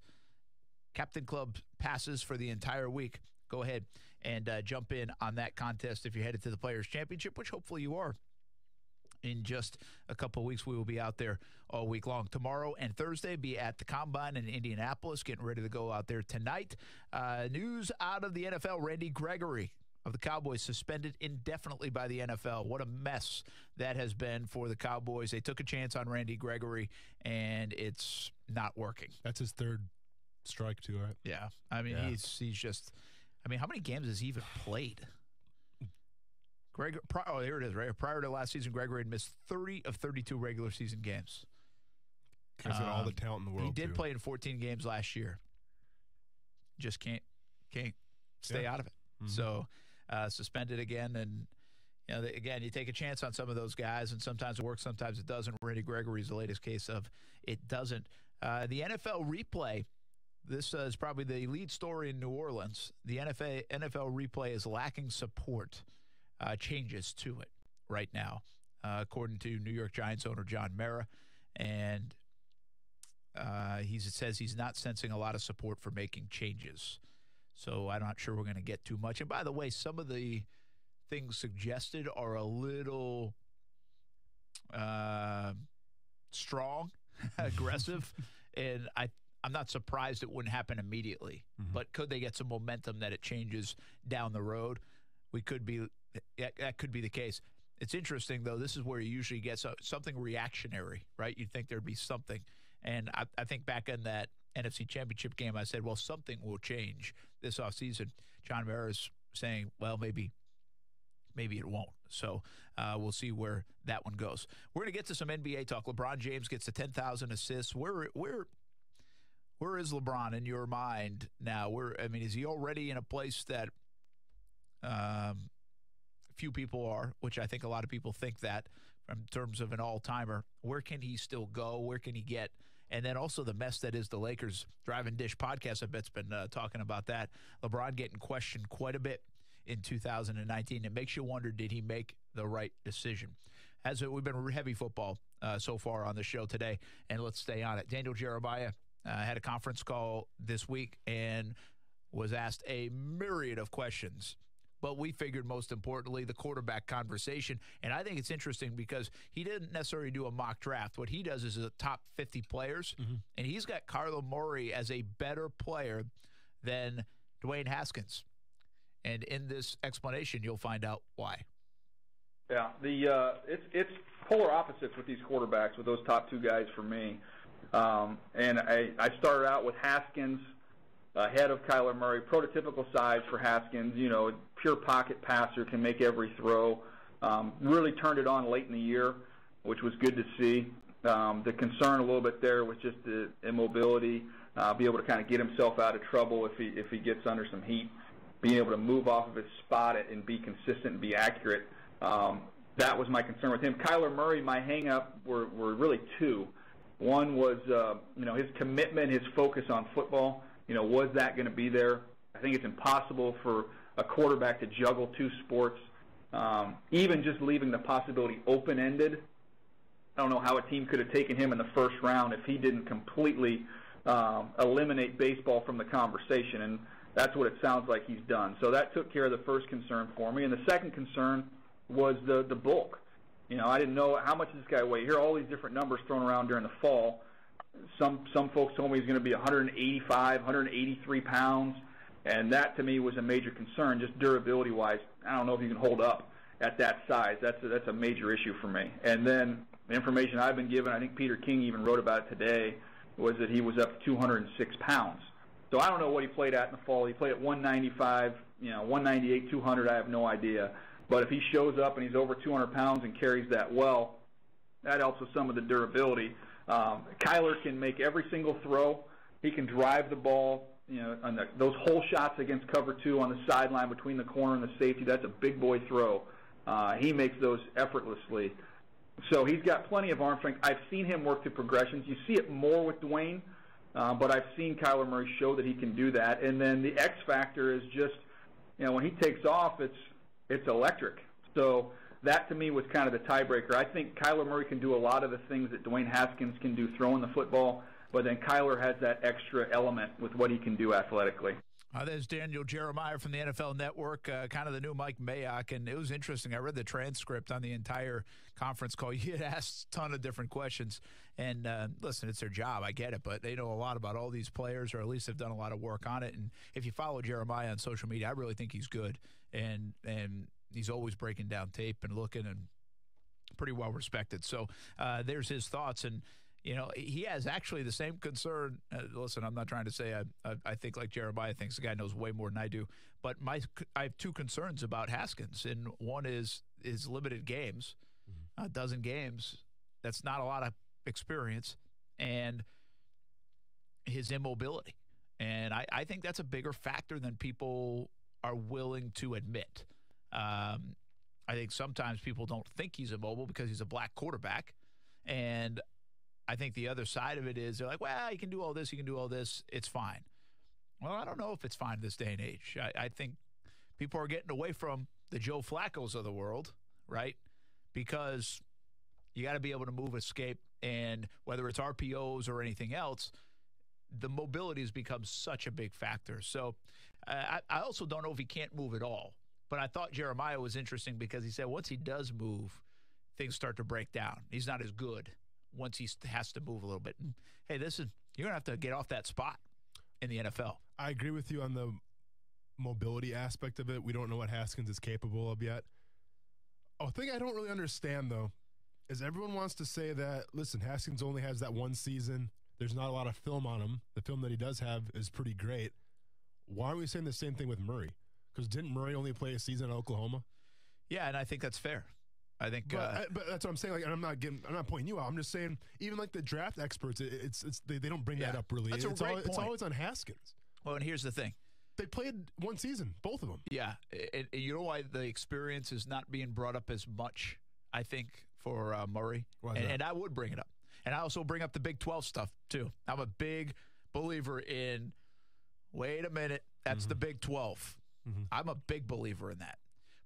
Captain Club passes for the entire week. Go ahead and jump in on that contest if you're headed to the Players Championship, which hopefully you are. in just a couple of weeks. We will be out there all week long. Tomorrow and Thursday, be at the Combine in Indianapolis, getting ready to go out there tonight. News out of the NFL, Randy Gregory of the Cowboys suspended indefinitely by the NFL. What a mess that has been for the Cowboys. They took a chance on Randy Gregory, and it's not working. That's his third strike, too, right? Yeah. I mean, he's just – I mean, how many games has he even played? Here it is, right? Prior to last season, Gregory had missed 30 of 32 regular season games. He's got all the talent in the world, He did play in 14 games last year. Just can't stay out of it. Mm-hmm. So, suspended again, and again, you take a chance on some of those guys, and sometimes it works, sometimes it doesn't. Randy Gregory is the latest case of it doesn't. The NFL replay, this is probably the lead story in New Orleans. The NFL replay is lacking support, changes to it right now, according to New York Giants owner John Mara, and he says he's not sensing a lot of support for making changes. So I'm not sure we're going to get too much. And by the way, some of the things suggested are a little strong, aggressive, and I'm not surprised it wouldn't happen immediately. Mm-hmm. But could they get some momentum that it changes down the road? That could be the case. It's interesting, though. This is where you usually get something reactionary, right? You'd think there'd be something. And I think back in that NFC Championship game, I said, well, something will change this offseason. John Mara is saying, well, maybe it won't. So we'll see where that one goes. We're going to get to some NBA talk. LeBron James gets to 10,000 assists. Where is LeBron in your mind now? Is he already in a place that few people are, which I think a lot of people think that in terms of an all-timer? Where can he still go? Where can he get? And then also the mess that is the Lakers Drive and Dish podcast, I bet's been talking about that. LeBron getting questioned quite a bit in 2019. It makes you wonder, did he make the right decision? We've been heavy football so far on the show today, and let's stay on it. Daniel Jeremiah had a conference call this week and was asked a myriad of questions. But we figured most importantly the quarterback conversation. And I think it's interesting because he didn't necessarily do a mock draft. What he does is a top 50 players, and he's got Kyler Murray as a better player than Dwayne Haskins. And in this explanation, you'll find out why. Yeah, it's polar opposites with these quarterbacks, with those top two guys for me. And I started out with Haskins ahead of Kyler Murray, prototypical size for Haskins, pure pocket passer, can make every throw. Really turned it on late in the year, which was good to see. The concern a little bit there was just the immobility, be able to kind of get himself out of trouble if he gets under some heat, being able to move off of his spot and be consistent and be accurate. That was my concern with him. Kyler Murray, my hang-up were really two. One was, his commitment, his focus on football. Was that going to be there? I think it's impossible for a quarterback to juggle two sports. Even just leaving the possibility open-ended, I don't know how a team could have taken him in the first round if he didn't completely eliminate baseball from the conversation, and that's what it sounds like he's done. So that took care of the first concern for me. And the second concern was the bulk. I didn't know how much does this guy weigh. You hear all these different numbers thrown around during the fall. Some folks told me he's going to be 185, 183 pounds, and that to me was a major concern, just durability-wise. I don't know if you can hold up at that size. That's a major issue for me. And then the information I've been given, I think Peter King even wrote about it today, was that he was up to 206 pounds. So I don't know what he played at in the fall. He played at 195, 198, 200. I have no idea. But if he shows up and he's over 200 pounds and carries that well, that helps with some of the durability. Kyler can make every single throw. He can drive the ball. On those hole shots against cover two on the sideline between the corner and the safety, that's a big boy throw. He makes those effortlessly. So he's got plenty of arm strength. I've seen him work through progressions. You see it more with Dwayne, but I've seen Kyler Murray show that he can do that. And then the X factor is just, when he takes off, it's electric. So that to me was kind of the tiebreaker. I think Kyler Murray can do a lot of the things that Dwayne Haskins can do throwing the football, but then Kyler has that extra element with what he can do athletically. There's Daniel Jeremiah from the NFL Network, kind of the new Mike Mayock, and it was interesting. I read the transcript on the entire conference call. He had asked a ton of different questions, and listen, it's their job. I get it, but they know a lot about all these players, or at least have done a lot of work on it. And if you follow Jeremiah on social media, I really think he's good, and he's always breaking down tape and looking, and pretty well respected. So there's his thoughts, and you know, he has actually the same concern. Listen, I'm not trying to say I think like Jeremiah thinks. The guy knows way more than I do. But I have two concerns about Haskins, and one is limited games, a dozen games. That's not a lot of experience, and his immobility. And I think that's a bigger factor than people are willing to admit. I think sometimes people don't think he's immobile because he's a black quarterback, and I think the other side of it is they're like, well, you can do all this, you can do all this, it's fine. Well, I don't know if it's fine this day and age. I think people are getting away from the Joe Flaccos of the world, right? Because you got to be able to move, escape, and whether it's RPOs or anything else, the mobility has become such a big factor. So I also don't know if he can't move at all. But I thought Jeremiah was interesting because he said once he does move, things start to break down. He's not as good once he has to move a little bit. And, hey, you're going to have to get off that spot in the NFL. I agree with you on the mobility aspect of it. We don't know what Haskins is capable of yet. A thing I don't really understand, though, is everyone wants to say that, listen, Haskins only has that one season. There's not a lot of film on him. The film that he does have is pretty great. Why aren't we saying the same thing with Murray? Because didn't Murray only play a season at Oklahoma? Yeah, and I think that's fair. I think, but that's what I'm saying. Like, and I'm not pointing you out. I'm just saying, even like the draft experts, they don't bring that up really. It's always on Haskins. Well, and here's the thing: they played one season, both of them. Yeah, and you know why the experience is not being brought up as much? I think for Murray, and I would bring it up, and I also bring up the Big 12 stuff too. I'm a big believer in. Wait a minute, that's the Big 12. I'm a big believer in that.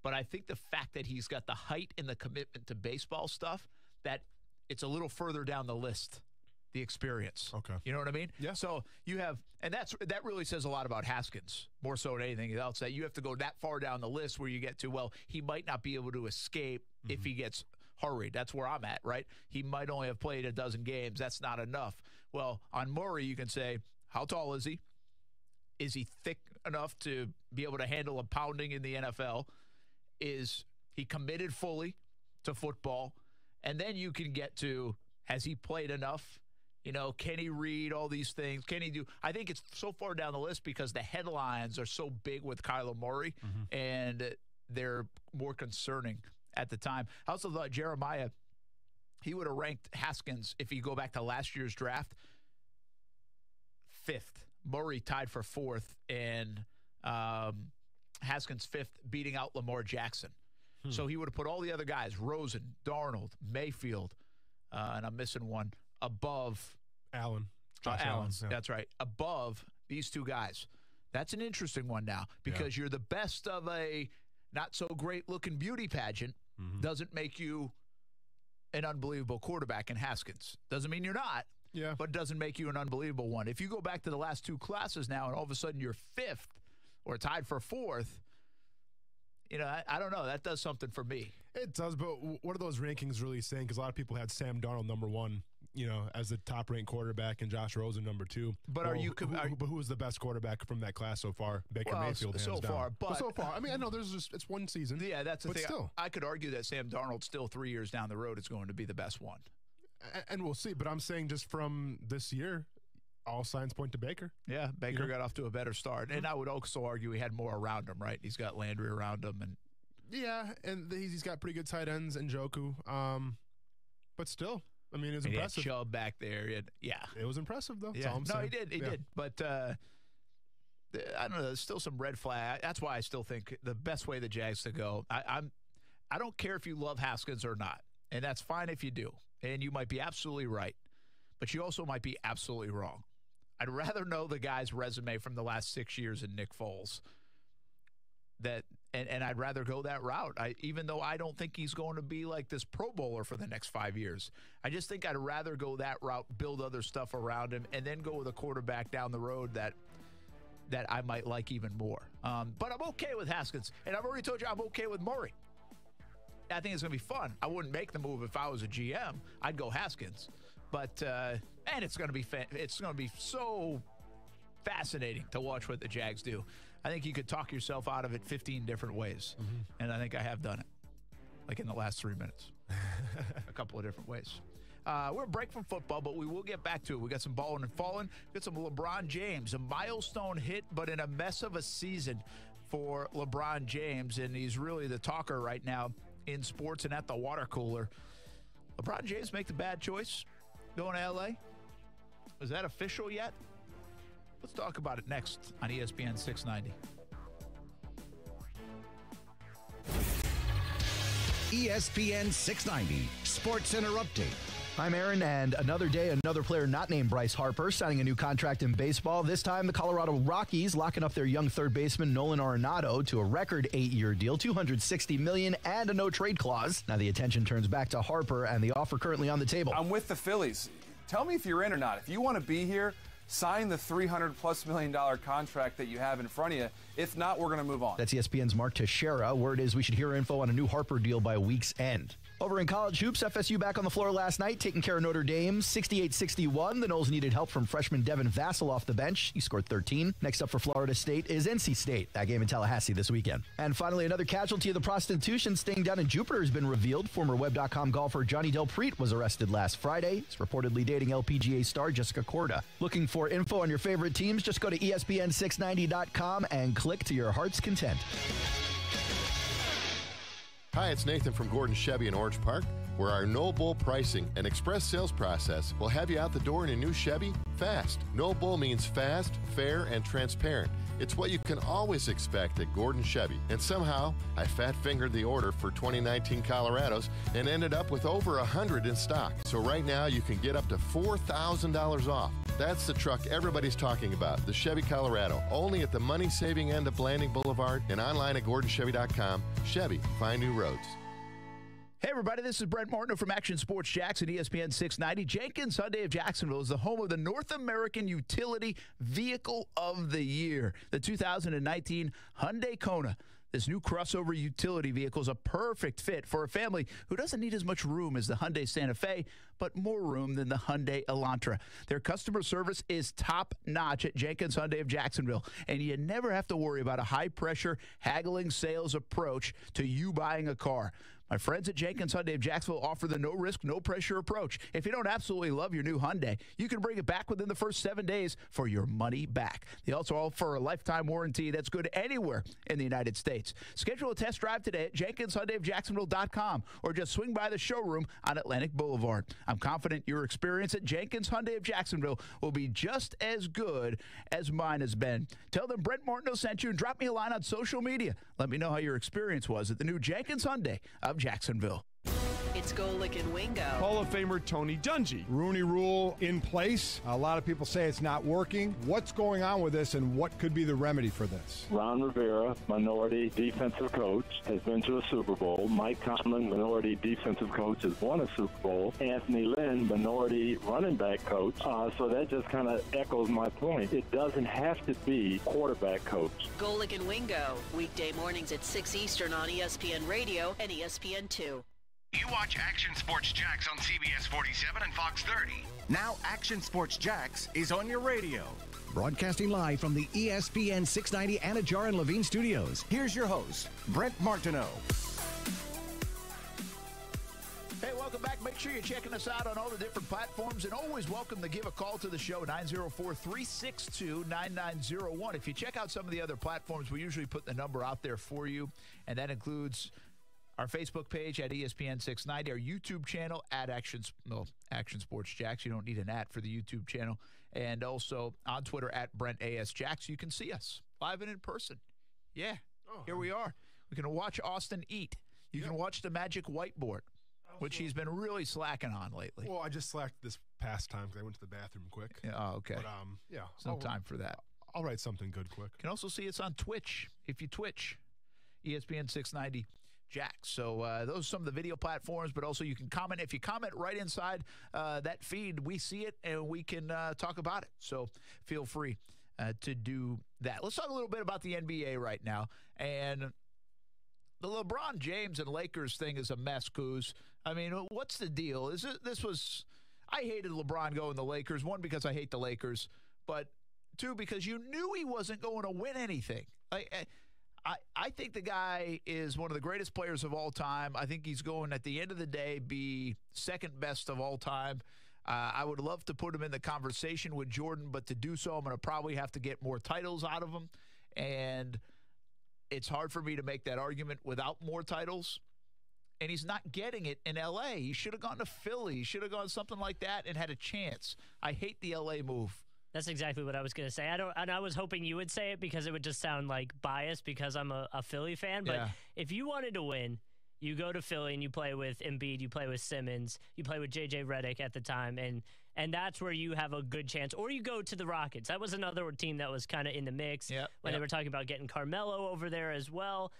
But I think the fact that he's got the height and the commitment to baseball stuff, that it's a little further down the list, the experience. Okay. You know what I mean? Yeah. So you have, and that really says a lot about Haskins, more so than anything else, that you have to go that far down the list where you get to, well, he might not be able to escape if he gets hurried. That's where I'm at, right? He might only have played a dozen games. That's not enough. Well, on Murray, you can say, how tall is he? Is he thick enough to be able to handle a pounding in the NFL? Is he committed fully to football? And then you can get to, has he played enough? You know, can he read all these things? Can he do? I think it's so far down the list because the headlines are so big with Kyler Murray, and they're more concerning at the time. I also thought Jeremiah, he would have ranked Haskins, if you go back to last year's draft, 5th. Murray tied for 4th, and Haskins 5th, beating out Lamar Jackson. So he would have put all the other guys, Rosen, Darnold, Mayfield, and I'm missing one, above Allen. Allen, yeah. That's right, above these two guys. That's an interesting one now because you're the best of a not-so-great-looking beauty pageant. Doesn't make you an unbelievable quarterback in Haskins. Doesn't mean you're not. Yeah. But it doesn't make you an unbelievable one. If you go back to the last two classes now and all of a sudden you're 5th or tied for 4th, you know, I don't know. That does something for me. It does, but what are those rankings really saying? Because a lot of people had Sam Darnold number 1, you know, as the top-ranked quarterback and Josh Rosen number 2. But who was the best quarterback from that class so far? Baker Mayfield, hands down. But so far. I mean, I know it's one season. Yeah, that's the thing. Still. I could argue that Sam Darnold still 3 years down the road is going to be the best one. And we'll see. But I'm saying just from this year, all signs point to Baker. Yeah, Baker got off to a better start. And I would also argue he had more around him, right? He's got Landry around him. And he's got pretty good tight ends and Njoku. But still, I mean, it was impressive. He had Chubb back there. It was impressive, though. Yeah. That's all I'm saying. He did. But I don't know. There's still some red flag. That's why I still think the best way the Jags to go. I don't care if you love Haskins or not, and that's fine if you do. And you might be absolutely right, but you also might be absolutely wrong. I'd rather know the guy's resume from the last 6 years in Nick Foles. And I'd rather go that route. Even though I don't think he's going to be like this Pro Bowler for the next 5 years. I just think I'd rather go that route, build other stuff around him, and then go with a quarterback down the road that that I might like even more. But I'm okay with Haskins. And I've already told you I'm okay with Murray. I think it's going to be fun. I wouldn't make the move if I was a GM. I'd go Haskins. But, and it's going to be so fascinating to watch what the Jags do. I think you could talk yourself out of it 15 different ways. And I think I have done it, like in the last 3 minutes. A couple of different ways. We're a break from football, but we will get back to it. We got some balling and falling. We got some LeBron James, a milestone hit, but in a mess of a season for LeBron James. And he's really the talker right now in sports and at the water cooler. LeBron James make the bad choice going to L.A.? Is that official yet? Let's talk about it next on ESPN 690. ESPN 690 Sports Center Update. I'm Aaron, and another day, another player not named Bryce Harper signing a new contract in baseball. This time, the Colorado Rockies locking up their young third baseman Nolan Arenado to a record 8-year deal, $260 million, and a no-trade clause. Now the attention turns back to Harper and the offer currently on the table. I'm with the Phillies. Tell me if you're in or not. If you want to be here, sign the $300+ million contract that you have in front of you. If not, we're going to move on. That's ESPN's Mark Teixeira. Word is we should hear info on a new Harper deal by week's end. Over in college hoops, FSU back on the floor last night, taking care of Notre Dame, 68-61. The Noles needed help from freshman Devin Vassell off the bench. He scored 13. Next up for Florida State is NC State. That game in Tallahassee this weekend. And finally, another casualty of the prostitution sting down in Jupiter has been revealed. Former Web.com golfer Johnny Del Preet was arrested last Friday. He's reportedly dating LPGA star Jessica Korda. Looking for info on your favorite teams? Just go to ESPN690.com and click to your heart's content. Hi, it's Nathan from Gordon Chevy in Orange Park, where our no bull pricing and express sales process will have you out the door in a new Chevy fast. No bull means fast, fair, and transparent. It's what you can always expect at Gordon Chevy. And somehow, I fat-fingered the order for 2019 Colorados and ended up with over 100 in stock. So right now, you can get up to $4,000 off. That's the truck everybody's talking about, the Chevy Colorado. Only at the money-saving end of Blanding Boulevard and online at GordonChevy.com. Chevy, find new roads. Hey, everybody, this is Brent Martineau from Action Sports Jax at ESPN 690. Jenkins Hyundai of Jacksonville is the home of the North American Utility Vehicle of the Year, the 2019 Hyundai Kona. This new crossover utility vehicle is a perfect fit for a family who doesn't need as much room as the Hyundai Santa Fe, but more room than the Hyundai Elantra. Their customer service is top-notch at Jenkins Hyundai of Jacksonville, and you never have to worry about a high-pressure, haggling sales approach to you buying a car. My friends at Jenkins Hyundai of Jacksonville offer the no-risk, no-pressure approach. If you don't absolutely love your new Hyundai, you can bring it back within the first 7 days for your money back. They also offer a lifetime warranty that's good anywhere in the United States. Schedule a test drive today at JenkinsHyundaiofJacksonville.com or just swing by the showroom on Atlantic Boulevard. I'm confident your experience at Jenkins Hyundai of Jacksonville will be just as good as mine has been. Tell them Brent Martineau sent you and drop me a line on social media. Let me know how your experience was at the new Jenkins Hyundai of Jacksonville. It's Golick and Wingo. Hall of Famer Tony Dungy. Rooney Rule in place. A lot of people say it's not working. What's going on with this, and what could be the remedy for this? Ron Rivera, minority defensive coach, has been to a Super Bowl. Mike Tomlin, minority defensive coach, has won a Super Bowl. Anthony Lynn, minority running back coach. So that just kind of echoes my point. It doesn't have to be quarterback coach. Golick and Wingo, weekday mornings at 6 Eastern on ESPN Radio and ESPN2. You watch Action Sports Jax on CBS 47 and Fox 30. Now Action Sports Jax is on your radio. Broadcasting live from the ESPN 690 Anajar and Levine studios. Here's your host, Brent Martineau. Hey, welcome back. Make sure you're checking us out on all the different platforms, and always welcome to give a call to the show, 904-362-9901. If you check out some of the other platforms, we usually put the number out there for you, and that includes our Facebook page at ESPN 690, our YouTube channel at Action Sports Jax. You don't need an @ for the YouTube channel. And also on Twitter at Brent A.S. Jax. You can see us live and in person. Yeah, here we are. We can watch Austin eat. You can watch the magic whiteboard, which he's been really slacking on lately. Well, I just slacked this past time because I went to the bathroom quick. Yeah, oh, okay. But, yeah. Some time for that. I'll write something good quick. You can also see us on Twitch, if you Twitch, ESPN 690 Jax. So those are some of the video platforms, but also you can comment. If you comment right inside that feed, we see it and we can talk about it. So feel free to do that. Let's talk a little bit about the NBA right now. And the LeBron James and Lakers thing is a mess, Coos. I mean, what's the deal? I hated LeBron going to the Lakers. One, because I hate the Lakers, but two, because you knew he wasn't going to win anything. I think the guy is one of the greatest players of all time. I think he's going, at the end of the day, be second best of all time. I would love to put him in the conversation with Jordan, but to do so, I'm going to probably have to get more titles out of him. And it's hard for me to make that argument without more titles. And he's not getting it in L.A. He should have gone to Philly. He should have gone something like that and had a chance. I hate the L.A. move. That's exactly what I was going to say. I was hoping you would say it because it would just sound like biased because I'm a Philly fan. But if you wanted to win, you go to Philly and you play with Embiid, you play with Simmons, you play with J.J. Redick at the time, and that's where you have a good chance. Or you go to the Rockets. That was another team that was kind of in the mix when they were talking about getting Carmelo over there as well.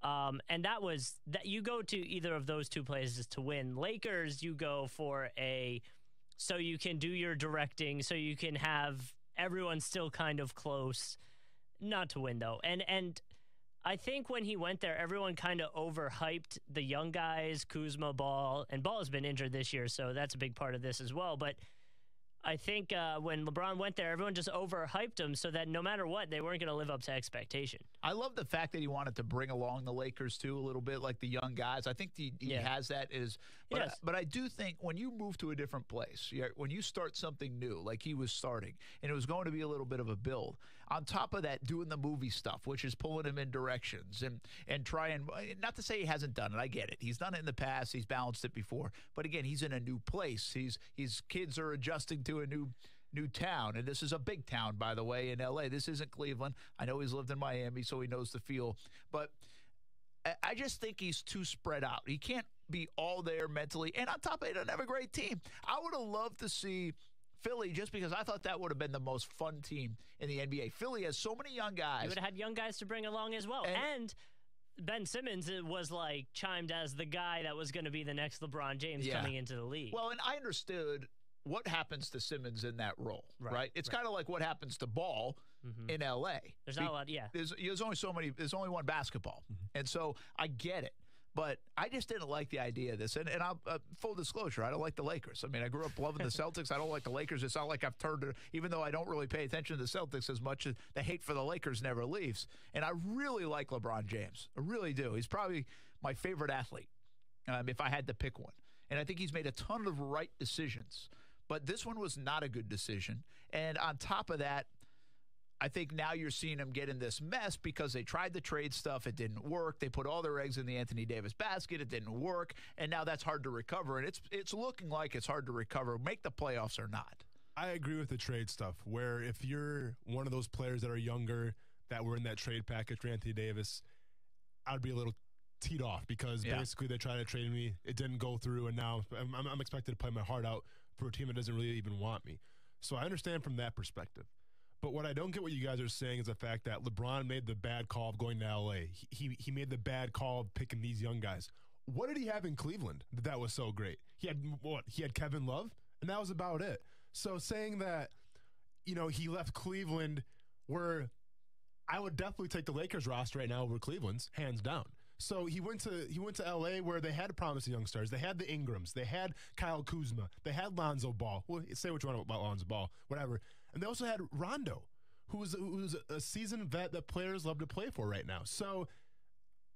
And that was that you go to either of those two places to win. Lakers, you go for so you can do your directing, so you can have everyone still kind of close, not to win though. And I think when he went there, everyone kind of overhyped the young guys, Kuzma, Ball, and Ball has been injured this year, so that's a big part of this as well. But I think when LeBron went there, everyone just overhyped him so that no matter what, they weren't going to live up to expectation. I love the fact that he wanted to bring along the Lakers, too, a little bit, like the young guys. I think he has that. But I do think when you move to a different place, when you start something new, like he was starting, and it was going to be a little bit of a build, on top of that, doing the movie stuff, which is pulling him in directions and trying, not to say he hasn't done it, I get it. He's done it in the past. He's balanced it before. But again, he's in a new place. His kids are adjusting to a new town, and this is a big town, by the way, in L.A. This isn't Cleveland. I know he's lived in Miami, so he knows the feel. But I just think he's too spread out. He can't be all there mentally, and on top of it, he doesn't have a great team. I would have loved to see Philly, just because I thought that would have been the most fun team in the NBA. Philly has so many young guys. You would have had young guys to bring along as well. And Ben Simmons was chimed as the guy that was going to be the next LeBron James coming into the league. Well, and I understood what happens to Simmons in that role, right? It's kind of like what happens to Ball in L.A. There's not a lot, There's only one basketball. And so I get it. But I just didn't like the idea of this. And I'll, full disclosure, I don't like the Lakers. I mean, I grew up loving the Celtics. I don't like the Lakers. It's not like I've turned it, even though I don't really pay attention to the Celtics as much as the hate for the Lakers never leaves. And I really like LeBron James. I really do. He's probably my favorite athlete if I had to pick one. And I think he's made a ton of right decisions. But this one was not a good decision. And on top of that, I think now you're seeing them get in this mess because they tried the trade stuff. It didn't work. They put all their eggs in the Anthony Davis basket. It didn't work. And now that's hard to recover. And it's looking like it's hard to recover. Make the playoffs or not. I agree with the trade stuff, where if you're one of those players that are younger that were in that trade package for Anthony Davis, I'd be a little teed off because basically they tried to trade me. It didn't go through, and now I'm expected to play my heart out for a team that doesn't really even want me. So I understand from that perspective. But what I don't get what you guys are saying is the fact that LeBron made the bad call of going to L.A. He made the bad call of picking these young guys. What did he have in Cleveland that was so great? He had what? He had Kevin Love, and that was about it. So saying that, he left Cleveland, where I would definitely take the Lakers roster right now over Cleveland's, hands down. So he went to L.A. where they had promising young stars. They had the Ingrams. They had Kyle Kuzma. They had Lonzo Ball. Well, say what you want about Lonzo Ball, whatever. And they also had Rondo, who's a seasoned vet that players love to play for right now. So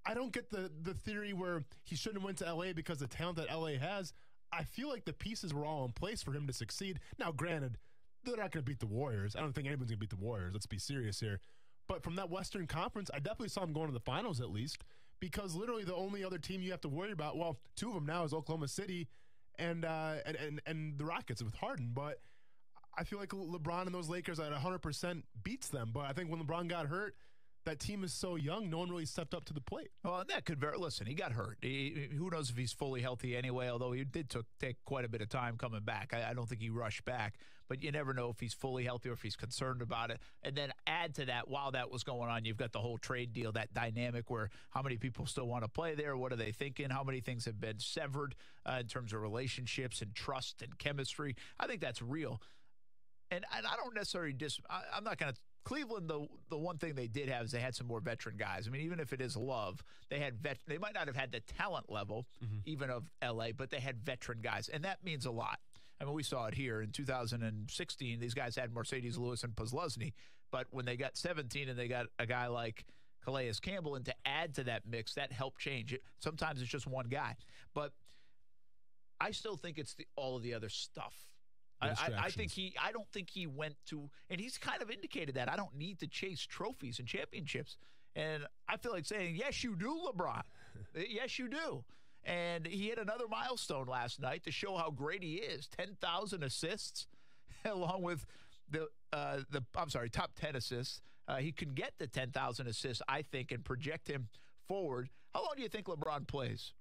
I don't get the theory where he shouldn't have went to L.A. because the talent that L.A. has. I feel like the pieces were all in place for him to succeed. Now, granted, they're not going to beat the Warriors. I don't think anyone's going to beat the Warriors. Let's be serious here. But from that Western Conference, I definitely saw him going to the finals at least, because literally the only other team you have to worry about, well, two of them now is Oklahoma City and the Rockets with Harden. But I feel like LeBron and those Lakers at 100% beats them. But I think when LeBron got hurt, that team is so young, no one really stepped up to the plate. Well, that could listen, he got hurt. Who knows if he's fully healthy anyway, although he did take quite a bit of time coming back. I don't think he rushed back, but you never know if he's fully healthy or if he's concerned about it. And then add to that, while that was going on, you've got the whole trade deal, that dynamic where how many people still want to play there? What are they thinking? How many things have been severed in terms of relationships and trust and chemistry? I think that's real. And I don't necessarily I'm not going to Cleveland, the one thing they did have is they had some more veteran guys. I mean, even if it is Love, they might not have had the talent level, even of L.A., but they had veteran guys, and that means a lot. I mean, we saw it here in 2016. These guys had Mercedes Lewis and Posluszny, but when they got 17 and they got a guy like Calais Campbell, and to add to that mix, that helped change it. Sometimes it's just one guy. But I still think it's all of the other stuff. I don't think he went to, and he's kind of indicated that I don't need to chase trophies and championships. And I feel like saying, yes, you do, LeBron. Yes, you do. And he hit another milestone last night to show how great he is. 10,000 assists, along with top 10 assists. He can get the 10,000 assists, I think, and project him forward. How long do you think LeBron plays?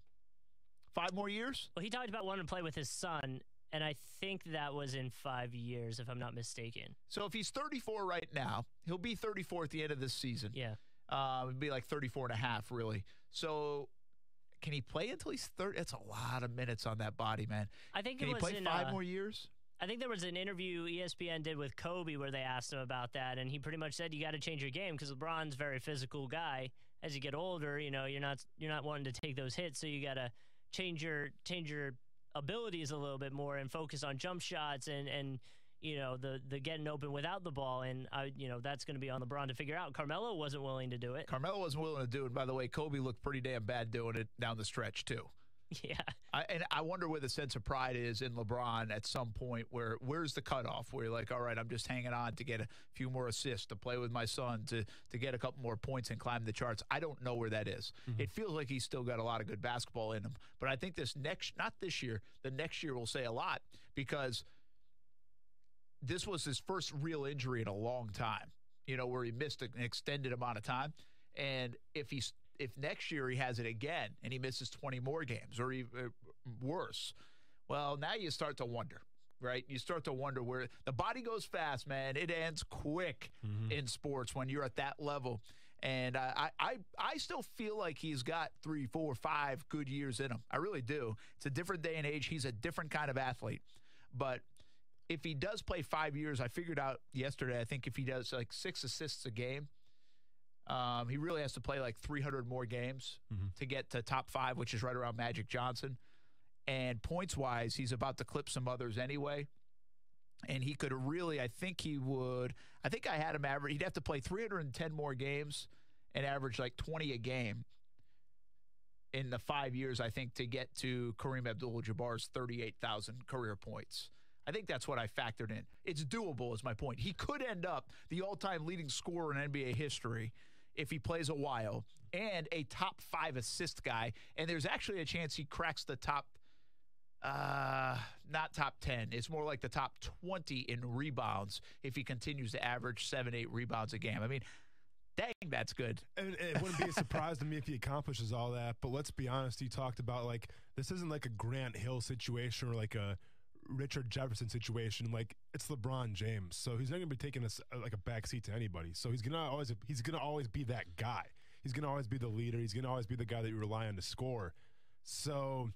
5 more years? Well, he talked about wanting to play with his son, and I think that was in 5 years, if I'm not mistaken. So if he's 34 right now, he'll be 34 at the end of this season. Yeah. It'd be like 34 and a half, really. So can he play until he's 30? That's a lot of minutes on that body, man. I think can he play 5 more years? I think there was an interview ESPN did with Kobe where they asked him about that, and he pretty much said you got to change your game because LeBron's a very physical guy. As you get older, you're not wanting to take those hits, so you got to change your abilities a little bit more and focus on jump shots and the getting open without the ball, and that's going to be on LeBron to figure out. Carmelo wasn't willing to do it. Carmelo wasn't willing to do it. And by the way, Kobe looked pretty damn bad doing it down the stretch too. Yeah. And I wonder where the sense of pride is in LeBron at some point. Where's the cutoff where you're like, all right, I'm just hanging on to get a few more assists, to play with my son, to get a couple more points and climb the charts. I don't know where that is. It feels like he's still got a lot of good basketball in him. But I think not this year, the next year will say a lot, because this was his first real injury in a long time, where he missed an extended amount of time. And if next year he has it again and he misses 20 more games or even worse, well, now you start to wonder, right? You start to wonder where the body goes fast, man. It ends quick in sports when you're at that level. And I still feel like he's got 3, 4, 5 good years in him. I really do. It's a different day and age. He's a different kind of athlete. But if he does play 5 years, I figured out yesterday, I think if he does like 6 assists a game, he really has to play like 300 more games to get to top 5, which is right around Magic Johnson. And points-wise, he's about to clip some others anyway. And he could really, I think I had him average, he'd have to play 310 more games and average like 20 a game in the 5 years, I think, to get to Kareem Abdul-Jabbar's 38,000 career points. I think that's what I factored in. It's doable is my point. He could end up the all-time leading scorer in NBA history if he plays a while, and a top 5 assist guy. And there's actually a chance he cracks the top, not top 10. It's more like the top 20 in rebounds if he continues to average 7-8 rebounds a game. I mean, dang, that's good. And it wouldn't be a surprise to me if he accomplishes all that. But let's be honest, you talked about, like, this isn't like a Grant Hill situation or like a Richard Jefferson situation. Like, it's LeBron James, so he's not going to be taking like a backseat to anybody. So he's gonna always be that guy. He's gonna always be the leader. He's gonna always be the guy that you rely on to score. So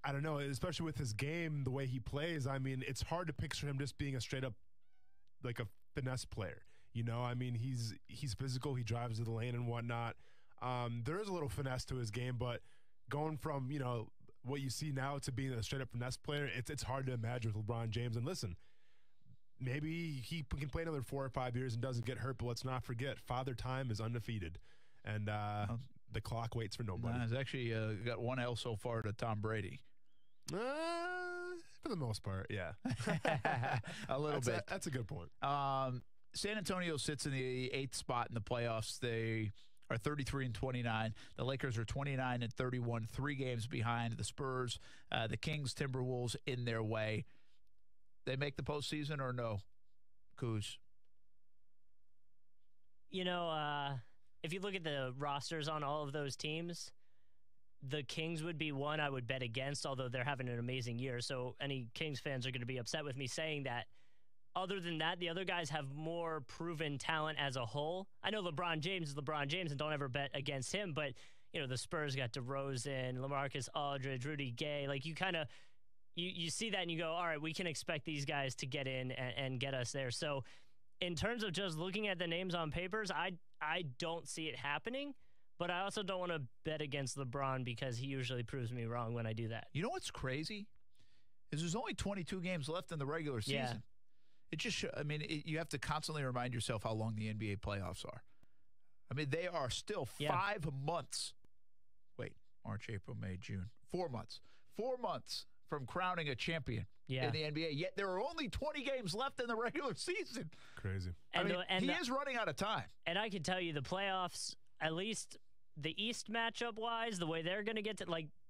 I don't know, especially with his game, the way he plays. I mean, it's hard to picture him just being a straight up like a finesse player. I mean, he's physical. He drives to the lane and whatnot. There is a little finesse to his game, but going from what you see now to being a straight-up finesse player, it's hard to imagine with LeBron James. And listen, maybe he can play another 4 or 5 years and doesn't get hurt, but let's not forget, Father Time is undefeated, and the clock waits for nobody. He's actually got 1 L so far to Tom Brady. For the most part, yeah. A little bit. That's a good point. San Antonio sits in the 8th spot in the playoffs. They are 33-29. The Lakers are 29-31, 3 games behind the Spurs. The Kings, Timberwolves in their way. They make the postseason or no? Kuz? If you look at the rosters on all of those teams, the Kings would be one I would bet against, although they're having an amazing year. So any Kings fans are going to be upset with me saying that. Other than that, the other guys have more proven talent as a whole. I know LeBron James is LeBron James, and don't ever bet against him, but, the Spurs got DeRozan, LaMarcus Aldridge, Rudy Gay. Like, you kind of, you see that and you go, all right, we can expect these guys to get in and get us there. So in terms of just looking at the names on papers, I don't see it happening. But I also don't want to bet against LeBron because he usually proves me wrong when I do that. You know what's crazy? Is there's only 22 games left in the regular season. Yeah. It just, you have to constantly remind yourself how long the NBA playoffs are. I mean, they are still 5 months. Wait, March, April, May, June. 4 months. 4 months from crowning a champion in the NBA. Yet there are only 20 games left in the regular season. Crazy. He is running out of time. And I can tell you the playoffs, at least the East matchup-wise, the way they're going to get to,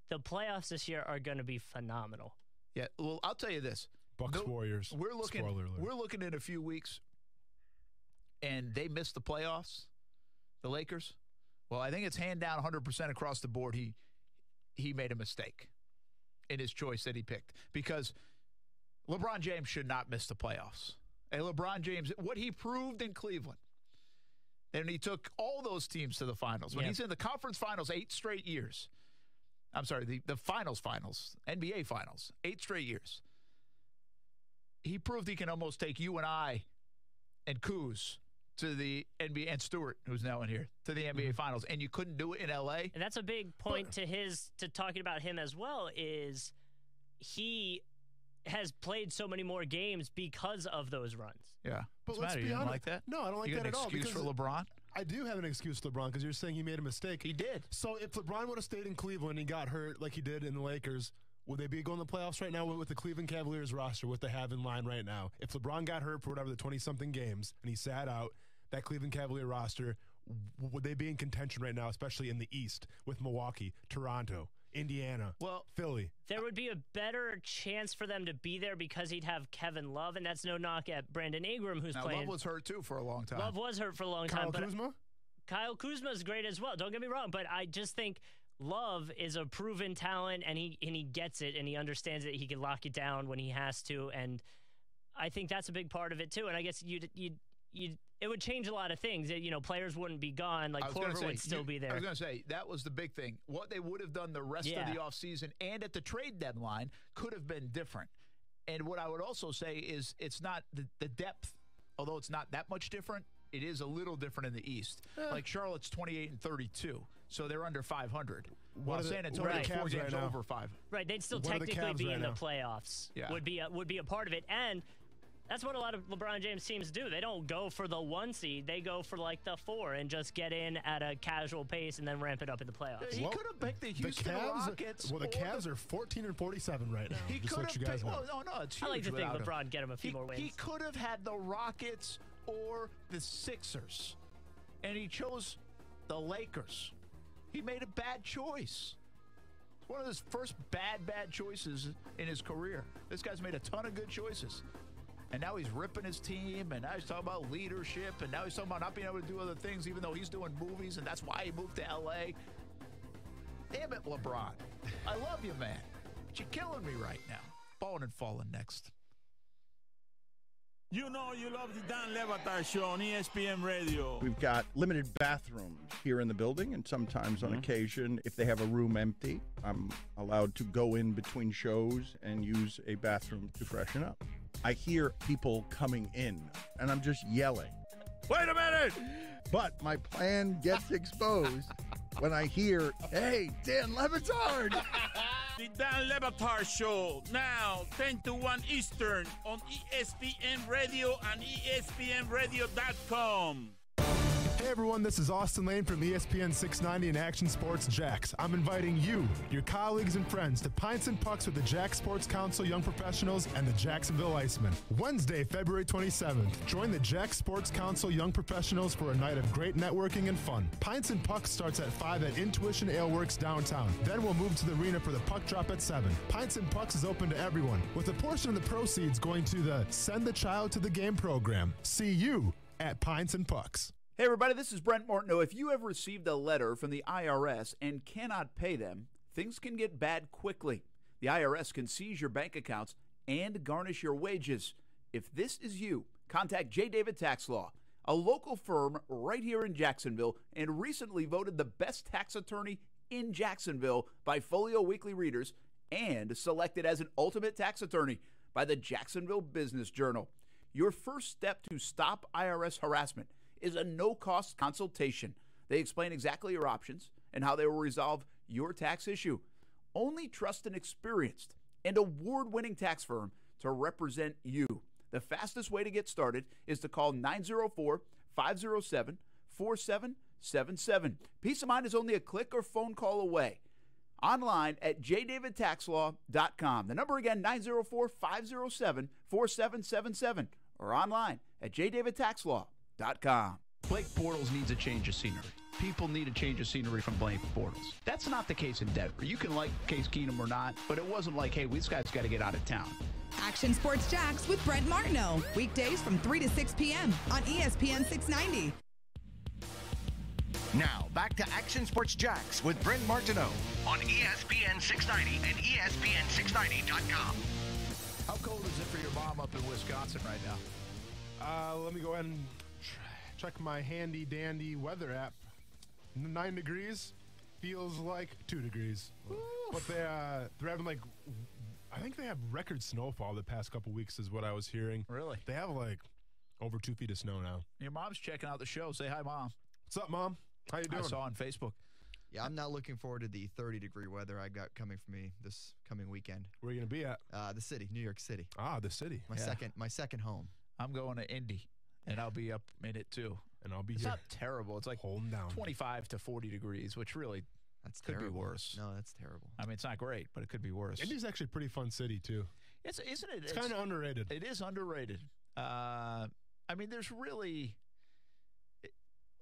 the playoffs this year are going to be phenomenal. Yeah, well, I'll tell you this. Bucks Warriors. We're looking in a few weeks, and they missed the playoffs, the Lakers. Well, I think it's hand down 100% across the board. He made a mistake in his choice that he picked because LeBron James should not miss the playoffs. And LeBron James, what he proved in Cleveland, and he took all those teams to the finals. When he's in the conference finals 8 straight years. I'm sorry, the finals, NBA finals, 8 straight years. He proved he can almost take you and I and Kuz to the NBA, and Stewart, who's now in here, to the NBA finals, and you couldn't do it in L.A.? And that's a big point to talking about him as well, is he has played so many more games because of those runs. Yeah. But What's let's the matter? be You don't honest. like that? No, I don't like you that at all. You got an excuse for LeBron? I do have an excuse for LeBron because you're saying he made a mistake. He did. So if LeBron would have stayed in Cleveland and got hurt like he did in the Lakers, would they be going to the playoffs right now with the Cleveland Cavaliers roster, what they have in line right now? If LeBron got hurt for whatever, the 20-something games, and he sat out, that Cleveland Cavalier roster, would they be in contention right now, especially in the East with Milwaukee, Toronto, Indiana, Philly? There would be a better chance for them to be there because he'd have Kevin Love, and that's no knock at Brandon Ingram, who's playing. Love was hurt, too, for a long time. Love was hurt for a long time. Kuzma? Kyle Kuzma is great as well. Don't get me wrong, but I just think Love is a proven talent, and he gets it, and he understands that he can lock it down when he has to, and I think that's a big part of it, too. And I guess it would change a lot of things. Players wouldn't be gone. Korver would still be there. I was going to say, that was the big thing. What they would have done the rest of the offseason and at the trade deadline could have been different. And what I would also say is it's not the depth, although it's not that much different, it is a little different in the East. Like Charlotte's 28-32, so they're under 500. While San Antonio 4 games over 5. Right, they'd still technically be in the playoffs. Yeah. Would be a part of it. And that's what a lot of LeBron James teams do. They don't go for the 1 seed. They go for the 4 and just get in at a casual pace and then ramp it up in the playoffs. He could have picked the Houston Rockets. The Cavs are 14-47 right now. He could have picked. It's huge. I like to think LeBron get him a few more wins. He could have had the Rockets or the Sixers, and he chose the Lakers. He made a bad choice. It's one of his first bad choices in his career. This guy's made a ton of good choices. And now he's ripping his team, and now he's talking about leadership, and now he's talking about not being able to do other things, even though he's doing movies, and that's why he moved to L.A. Damn it, LeBron. I love you, man. But you're killing me right now. Ballin' and Falling next. You know you love the Dan Le Batard Show on ESPN Radio. We've got limited bathrooms here in the building, and sometimes on occasion, if they have a room empty, I'm allowed to go in between shows and use a bathroom to freshen up. I hear people coming in, and I'm just yelling, "Wait a minute!" But my plan gets exposed when I hear, "Hey, Dan Le Batard!" The Dan Le Batard Show, now 10 to 1 Eastern on ESPN Radio and ESPNRadio.com. Hey everyone, this is Austin Lane from ESPN 690 and Action Sports Jax. I'm inviting you, your colleagues and friends to Pints and Pucks with the Jax Sports Council Young Professionals and the Jacksonville Icemen. Wednesday, February 27th, join the Jax Sports Council Young Professionals for a night of great networking and fun. Pints and Pucks starts at 5 at Intuition Ale Works downtown. Then we'll move to the arena for the puck drop at 7. Pints and Pucks is open to everyone, with a portion of the proceeds going to the Send the Child to the Game program. See you at Pints and Pucks. Hey everybody, this is Brent Martineau. If you have received a letter from the IRS and cannot pay them, things can get bad quickly. The IRS can seize your bank accounts and garnish your wages. If this is you, contact J. David Tax Law, a local firm right here in Jacksonville, and recently voted the best tax attorney in Jacksonville by Folio Weekly readers and selected as an ultimate tax attorney by the Jacksonville Business Journal. Your first step to stop IRS harassment is a no-cost consultation. They explain exactly your options and how they will resolve your tax issue. Only trust an experienced and award-winning tax firm to represent you. The fastest way to get started is to call 904-507-4777. Peace of mind is only a click or phone call away. Online at jdavidtaxlaw.com. The number again, 904-507-4777. Or online at jdavidtaxlaw.com. Blake Bortles needs a change of scenery. People need a change of scenery from Blake Bortles. That's not the case in Denver. You can like Case Keenum or not, but it wasn't like, hey, this guy's got to get out of town. Action Sports Jax with Brent Martineau. Weekdays from 3 to 6 p.m. on ESPN 690. Now, back to Action Sports Jax with Brent Martineau on ESPN 690 and ESPN690.com. How cold is it for your mom up in Wisconsin right now? Let me go ahead and check my handy-dandy weather app. 9 degrees. Feels like 2 degrees. Oof. But they're having, like, I think they have record snowfall the past couple weeks is what I was hearing. Really? They have, like, over 2 feet of snow now. Your mom's checking out the show. Say hi, Mom. What's up, Mom? How you doing? I saw on Facebook. Yeah, I'm not looking forward to the 30-degree weather I got coming for me this coming weekend. Where are you going to be at? The city, New York City. Ah, the city. My second home. I'm going to Indy, and I'll be up in it too. And I'll be it's here. It's not terrible. It's like holding down 25 to 40 degrees, which really could be worse. No, that's terrible. I mean, it's not great, but it could be worse. Indy's actually a pretty fun city too. Isn't it? It's kind of underrated. It is underrated. I mean, there's really.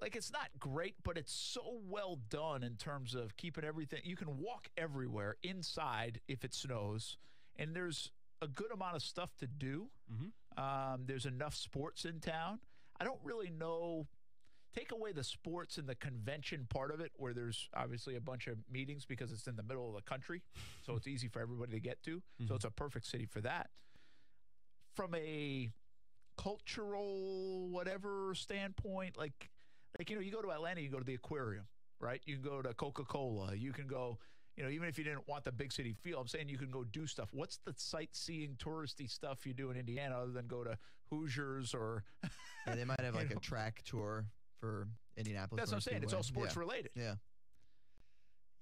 Like, it's not great, but it's so well done in terms of keeping everything. You can walk everywhere inside if it snows, and there's a good amount of stuff to do. Mm-hmm. There's enough sports in town. I don't really know. Take away the sports and the convention part of it, where there's obviously a bunch of meetings because it's in the middle of the country, so it's easy for everybody to get to. Mm-hmm. So it's a perfect city for that. From a cultural whatever standpoint, like, you go to Atlanta, you go to the aquarium, right? You can go to Coca-Cola. You can go, even if you didn't want the big city feel, I'm saying you can go do stuff. What's the sightseeing, touristy stuff you do in Indiana other than go to Hoosiers or? Yeah, they might have like a track tour for Indianapolis. That's what I'm saying. It's all sports related. Yeah.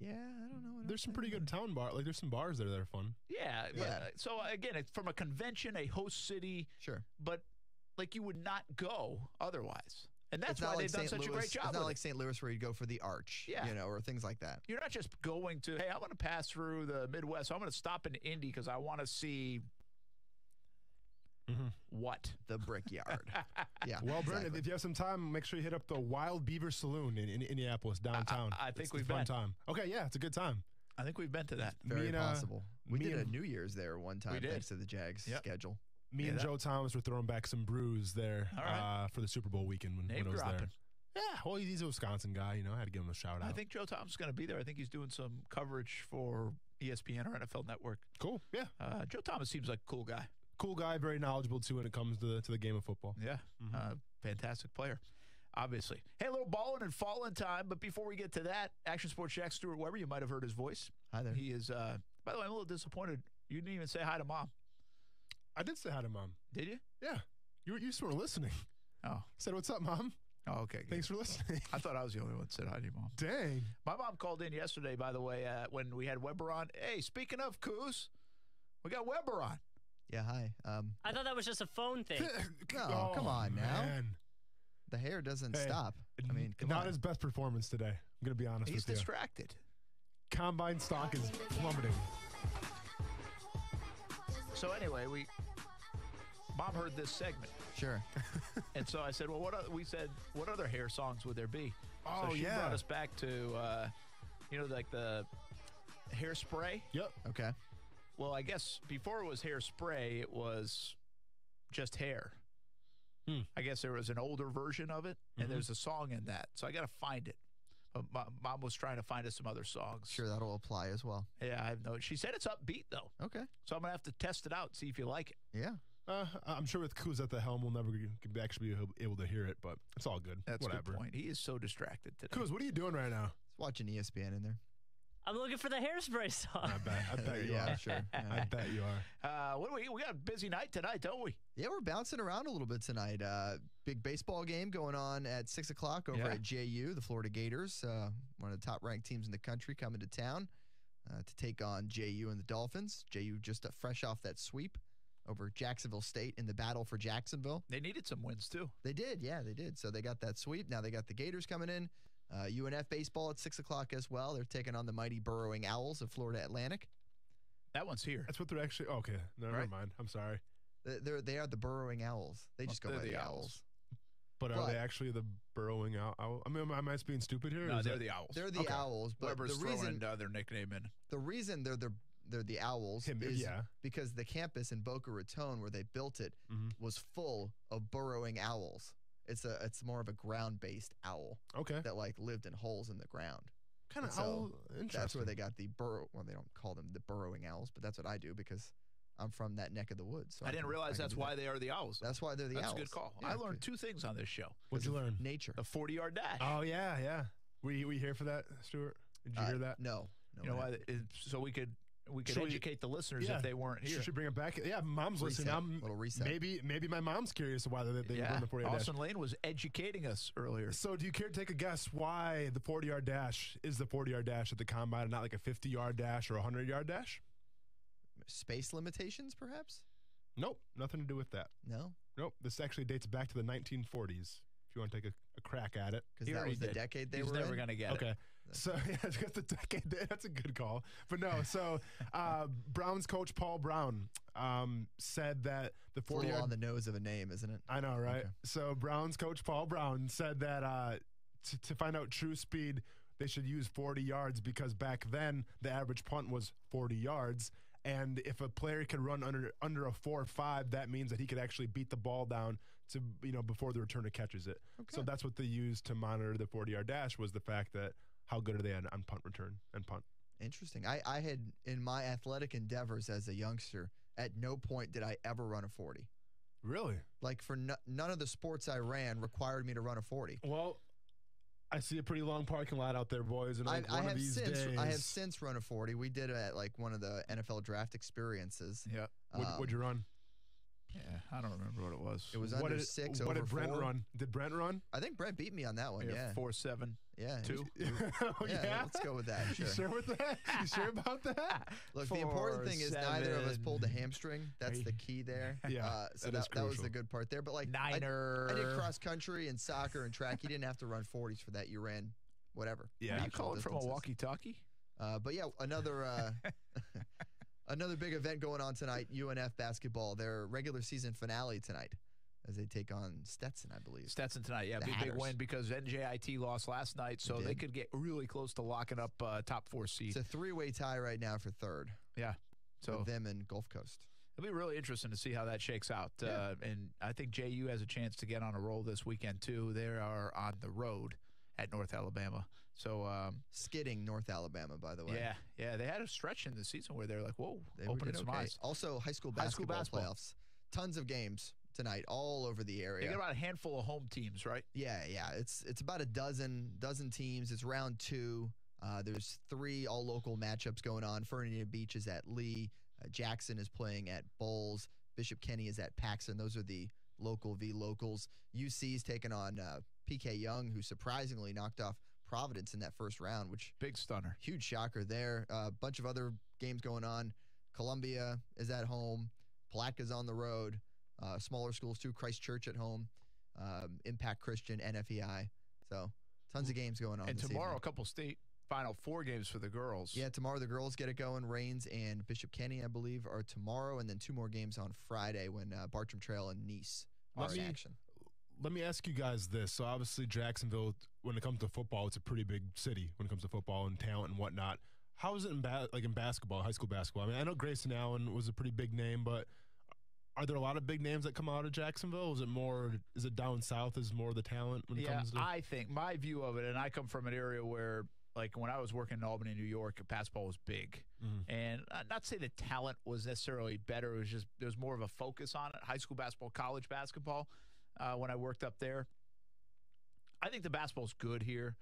Yeah, I don't know. There's some pretty good town bars. Like, there's some bars there that are fun. Yeah. But, so, again, it's from a convention, a host city. Sure. But, like, you would not go otherwise. And that's why they've done such a great job. It's not like St. Louis where you go for the arch, or things like that. You're not just going to, hey, I'm going to pass through the Midwest. So I'm going to stop in Indy because I want to see what? The Brickyard. Yeah. Well, Brent, if you have some time, make sure you hit up the Wild Beaver Saloon in Indianapolis downtown. I think we've been. Time. Okay, yeah, it's a good time. I think we've been to that. Very possible. We did a New Year's there one time thanks to the Jags schedule. Me and Joe Thomas were throwing back some brews there for the Super Bowl weekend when I was there. Yeah, well, he's a Wisconsin guy. I had to give him a shout out. I think Joe Thomas is going to be there. I think he's doing some coverage for ESPN or NFL Network. Cool, yeah. Joe Thomas seems like a cool guy. Cool guy, very knowledgeable, too, when it comes to the game of football. Yeah, fantastic player, obviously. Hey, a little balling and falling time, but before we get to that, Action Sports Jax, Stuart Weber, you might have heard his voice. Hi there. He is, by the way, I'm a little disappointed. You didn't even say hi to Mom. I did say hi to Mom. Did you? Yeah. You just weren't listening. Oh. Said, what's up, Mom? Oh, okay. Good. Thanks for listening. I thought I was the only one that said hi to your mom. Dang. My mom called in yesterday, by the way, when we had Weber on. Hey, speaking of Coos, we got Weber on. Yeah, hi. I thought that was just a phone thing. No, come on now. Man. The hair doesn't stop. I mean, come not on. his best performance today. I'm going to be honest with you. He's distracted. Combine stock is plummeting. So anyway, Mom heard this segment. Sure. And so I said, well, what other hair songs would there be? Oh, so she brought us back to, like the Hairspray. Yep. Okay. Well, I guess before it was Hairspray, it was just hair. I guess there was an older version of it, and there's a song in that. So I got to find it. Mom was trying to find us some other songs. Sure, that'll apply as well. Yeah, I have no. She said it's upbeat, though. Okay. So I'm going to have to test it out and see if you like it. Yeah. I'm sure with Kuz at the helm, we'll never actually be able to hear it, but it's all good. That's whatever. a good point. He is so distracted today. Kuz, what are you doing right now? Just watching ESPN in there. I'm looking for the hairspray song. I bet you are. Sure. I bet you are. What do we got a busy night tonight, don't we? Yeah, we're bouncing around a little bit tonight. Big baseball game going on at 6 o'clock over at JU, the Florida Gators, one of the top-ranked teams in the country, coming to town to take on JU and the Dolphins. JU just fresh off that sweep over Jacksonville State in the battle for Jacksonville. They needed some wins, too. They did, yeah, they did. So they got that sweep. Now they got the Gators coming in. UNF baseball at 6 o'clock as well. They're taking on the mighty burrowing Owls of Florida Atlantic. That one's here. That's what they're actually. Okay, never mind. I'm sorry. They are the burrowing Owls. They just go by the Owls. But are they actually the burrowing owl? I mean, am I just being stupid here? No, they're the Owls. They're the Owls. But Weber's the reason throwing their nickname in. The reason they're the Owls is because the campus in Boca Raton where they built it was full of burrowing owls. It's more of a ground-based owl. Okay. That lived in holes in the ground. Kind of owl. Interesting. That's where they got the burrow. Well, they don't call them the burrowing owls, but that's what I do because I'm from that neck of the woods. So I didn't realize that's why they are the Owls. That's why they're the Owls. That's a good call. Yeah, I learned two things on this show. What'd you learn? Nature. The 40-yard dash. Oh yeah. We here for that, Stuart? Did you hear that? No. You know why? So we could educate the listeners if they weren't here. Should bring it back. Yeah, Mom's listening. Little reset. Maybe my mom's curious why they run the 40-yard dash. Austin Lane was educating us earlier. So do you care to take a guess why the 40-yard dash is the 40-yard dash at the combine and not like a 50-yard dash or a 100-yard dash? Space limitations, perhaps? Nope, nothing to do with that. No? Nope, this actually dates back to the 1940s. If you want to take a crack at it. Because that was the decade they were in? He's never going to get it. Okay. So, yeah, it's just the decade. That's a good call. But no, so Browns coach Paul Brown said that the 40-yard... on the nose of a name, isn't it? I know, right? Okay. So Browns coach Paul Brown said that to find out true speed, they should use 40 yards because back then the average punt was 40 yards. And if a player could run under a 4.5, that means that he could actually beat the ball down to before the returner catches it. Okay. So that's what they used to monitor the 40-yard dash was the fact that how good are they on punt return and punt. Interesting. I had in my athletic endeavors as a youngster, at no point did I ever run a 40. Really? Like for none of the sports I ran required me to run a 40. Well, I see a pretty long parking lot out there, boys. And I have since run a 40. We did it at one of the NFL draft experiences. Yeah. What'd you run? Yeah, I don't remember what it was. It was under 6 over 4. What did Brent run? Did Brent run? I think Brent beat me on that one, yeah. 4.7. Yeah. 2. Yeah, let's go with that. Sure. You sure with that? You sure about that? Look, the important thing is neither of us pulled a hamstring. That's the key there. Yeah, so that was the good part there. But Niner. I did cross country and soccer and track. You didn't have to run 40s for that. You ran whatever. Yeah. Are you calling from a walkie-talkie? But yeah, another big event going on tonight, UNF basketball, their regular season finale tonight as they take on Stetson, I believe. Stetson tonight, yeah. Big win because NJIT lost last night, so they could get really close to locking up top 4 seed. It's a 3-way tie right now for third. Yeah. So with them and Gulf Coast. It'll be really interesting to see how that shakes out. Yeah. And I think JU has a chance to get on a roll this weekend, too. They are on the road at North Alabama. So skidding North Alabama, by the way. Yeah. They had a stretch in the season where they're like, whoa, they opening some eyes. Also, high school basketball playoffs. Tons of games tonight, all over the area. They got about a handful of home teams, right? Yeah. It's about a dozen teams. It's round 2. There's 3 all local matchups going on. Fernandina Beach is at Lee. Jackson is playing at Bowles. Bishop Kenny is at Paxton. Those are the local v locals. UC's taking on PK Young, who surprisingly knocked off Providence in that first round, which big stunner, huge shocker there. A bunch of other games going on. Columbia is at home. Palatk's on the road. Smaller schools too. Christ Church at home. Impact Christian, NFEI. So tons of games going on. And tomorrow, evening. a couple state Final 4 games for the girls. Yeah, tomorrow the girls get it going. Rains and Bishop Kenny, I believe, are tomorrow, and then 2 more games on Friday when Bartram Trail and Nice are in action. Let me ask you guys this. So obviously Jacksonville, when it comes to football, it's a pretty big city when it comes to football and talent and whatnot. How is it in basketball, high school basketball? I mean, I know Grayson Allen was a pretty big name, but are there a lot of big names that come out of Jacksonville? Is it down south is more the talent when it comes to? I think my view of it, and I come from an area where, like when I was working in Albany, New York, basketball was big. And not to say the talent was necessarily better. It was just there was more of a focus on it. High school basketball, college basketball, when I worked up there. I think the basketball's good here.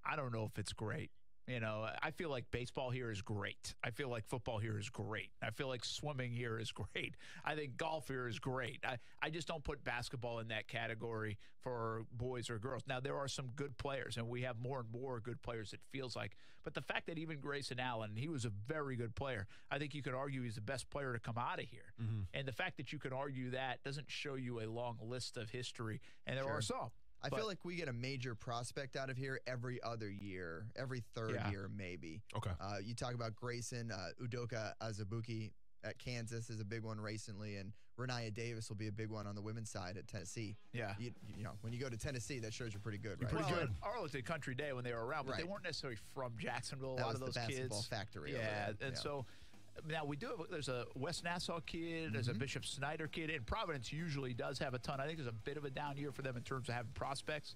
I don't know if it's great. You know, I feel like baseball here is great. I feel like football here is great. I feel like swimming here is great. I think golf here is great. I just don't put basketball in that category for boys or girls. Now, there are some good players, and we have more and more good players, it feels like. But the fact that even Grayson Allen, he was a very good player. I think you could argue he's the best player to come out of here. Mm-hmm. And the fact that you can argue that doesn't show you a long list of history, and there are some. I feel like we get a major prospect out of here every other year, every third year maybe. Okay. You talk about Grayson, Udoka Azubuike at Kansas is a big one recently, and Renaya Davis will be a big one on the women's side at Tennessee. Yeah. You know, when you go to Tennessee, that shows you're pretty good, right? Pretty good. Arlington Country Day when they were around, but they weren't necessarily from Jacksonville. A lot of those the basketball kids. factory. Yeah, and so now we do have, there's a West Nassau kid, there's a Bishop Snyder kid, and Providence usually does have a ton. I think there's a bit of a down year for them in terms of having prospects.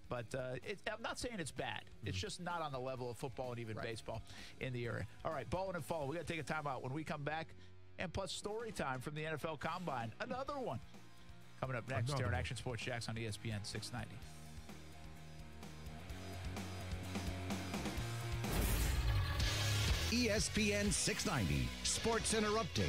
But I'm not saying it's bad. It's just not on the level of football and even baseball in the area. All right, bowling and fall. We got to take a timeout. When we come back, and plus story time from the NFL Combine. Another one. Coming up next here on Action Sports Jax on ESPN 690. ESPN 690 Sports Center Update.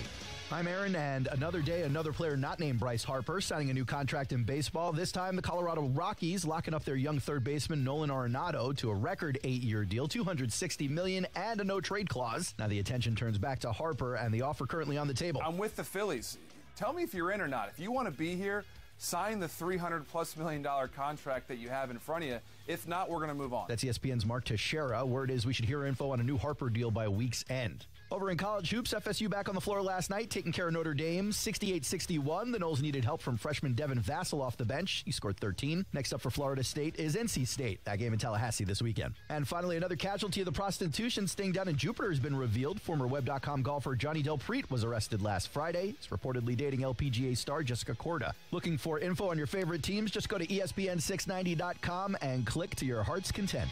I'm Aaron, and another day, another player not named Bryce Harper signing a new contract in baseball. This time, the Colorado Rockies locking up their young third baseman Nolan Arenado to a record 8-year deal, $260 million, and a no-trade clause. Now the attention turns back to Harper and the offer currently on the table. I'm with the Phillies. Tell me if you're in or not. If you want to be here, sign the $300+ million contract that you have in front of you. If not, we're going to move on. That's ESPN's Mark Teixeira. Word is we should hear info on a new Harper deal by week's end. Over in college hoops, FSU back on the floor last night, taking care of Notre Dame, 68-61. The Noles needed help from freshman Devin Vassell off the bench. He scored 13. Next up for Florida State is NC State. That game in Tallahassee this weekend. And finally, another casualty of the prostitution sting down in Jupiter has been revealed. Former Web.com golfer Johnny Del Prete was arrested last Friday. He's reportedly dating LPGA star Jessica Korda. Looking for info on your favorite teams? Just go to ESPN690.com and click to your heart's content.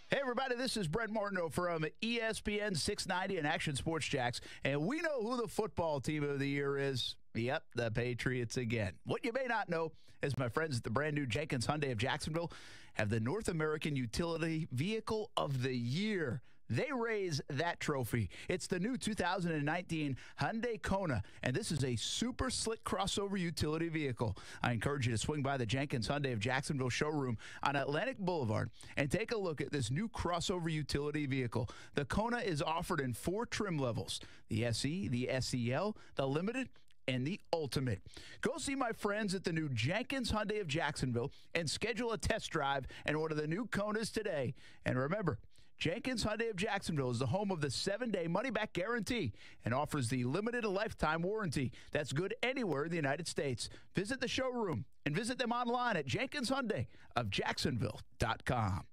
Hey, everybody, this is Brent Martineau from ESPN 690 and Action Sports Jax, and we know who the football team of the year is. Yep, the Patriots again. What you may not know is my friends at the brand new Jenkins Hyundai of Jacksonville have the North American Utility Vehicle of the Year. They raise that trophy. It's the new 2019 Hyundai Kona, and this is a super slick crossover utility vehicle. I encourage you to swing by the Jenkins Hyundai of Jacksonville showroom on Atlantic Boulevard and take a look at this new crossover utility vehicle. The Kona is offered in 4 trim levels: the SE, the SEL, the Limited, and the Ultimate. Go see my friends at the new Jenkins Hyundai of Jacksonville and schedule a test drive and order the new Konas today. And remember, Jenkins Hyundai of Jacksonville is the home of the 7-day money-back guarantee and offers the limited lifetime warranty. That's good anywhere in the United States. Visit the showroom and visit them online at JenkinsHyundaiofJacksonville.com.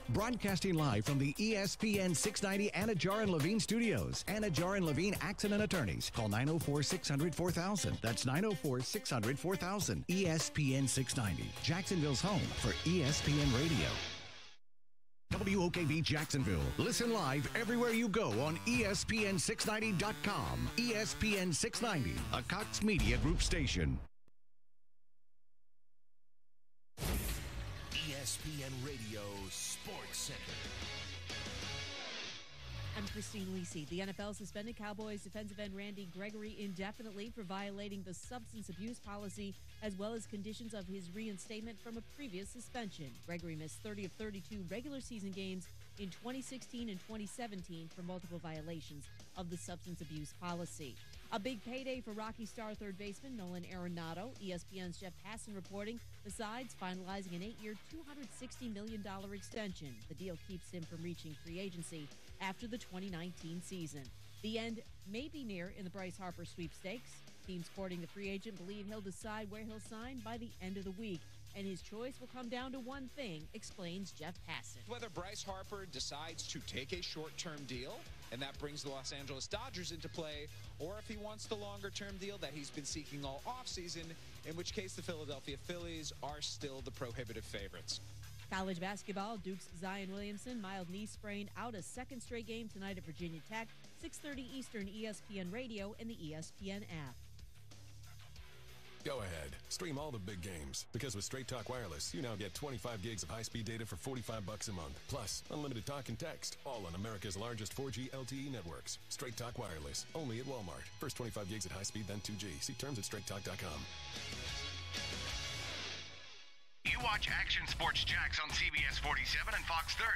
Broadcasting live from the ESPN 690 Anajar and Levine studios. Anajar and Levine Accident Attorneys. Call 904-600-4000. That's 904-600-4000. ESPN 690, Jacksonville's home for ESPN Radio. WOKV Jacksonville. Listen live everywhere you go on ESPN690.com. ESPN 690, a Cox Media Group station. ESPN Radio Sports Center. I'm Christine Lisi. The NFL suspended Cowboys defensive end Randy Gregory indefinitely for violating the substance abuse policy as well as conditions of his reinstatement from a previous suspension. Gregory missed 30 of 32 regular season games in 2016 and 2017 for multiple violations of the substance abuse policy. A big payday for Rocky Star third baseman Nolan Arenado. ESPN's Jeff Passan reporting the sides finalizing an 8-year, $260 million extension. The deal keeps him from reaching free agency after the 2019 season. The end may be near in the Bryce Harper sweepstakes. Teams courting the free agent believe he'll decide where he'll sign by the end of the week. And his choice will come down to one thing, explains Jeff Passan. Whether Bryce Harper decides to take a short-term deal, and that brings the Los Angeles Dodgers into play, or if he wants the longer-term deal that he's been seeking all offseason, in which case the Philadelphia Phillies are still the prohibitive favorites. College basketball, Duke's Zion Williamson, mild knee sprain, out a second straight game tonight at Virginia Tech, 6:30 Eastern, ESPN Radio and the ESPN app. Go ahead. Stream all the big games. Because with Straight Talk Wireless, you now get 25 gigs of high-speed data for $45 a month. Plus, unlimited talk and text. All on America's largest 4G LTE networks. Straight Talk Wireless. Only at Walmart. First 25 gigs at high speed, then 2G. See terms at straighttalk.com. You watch Action Sports Jax on CBS 47 and Fox 30.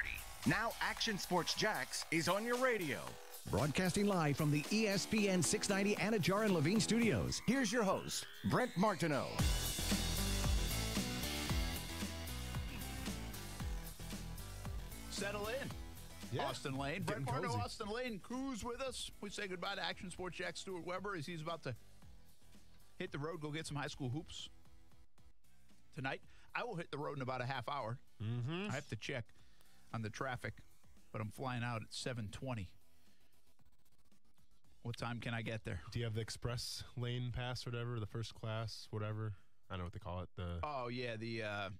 Now Action Sports Jax is on your radio. Broadcasting live from the ESPN 690 Anajar and Levine studios. Here's your host, Brent Martineau. Settle in. Yeah. Austin Lane. Brent Martineau, Austin Lane, Cruz with us. We say goodbye to Action Sports Jax. Stuart Weber as he's about to hit the road, go get some high school hoops tonight. I will hit the road in about a half hour. I have to check on the traffic, but I'm flying out at 7:20. What time can I get there? Do you have the express lane pass or whatever, the first class, whatever? I don't know what they call it. The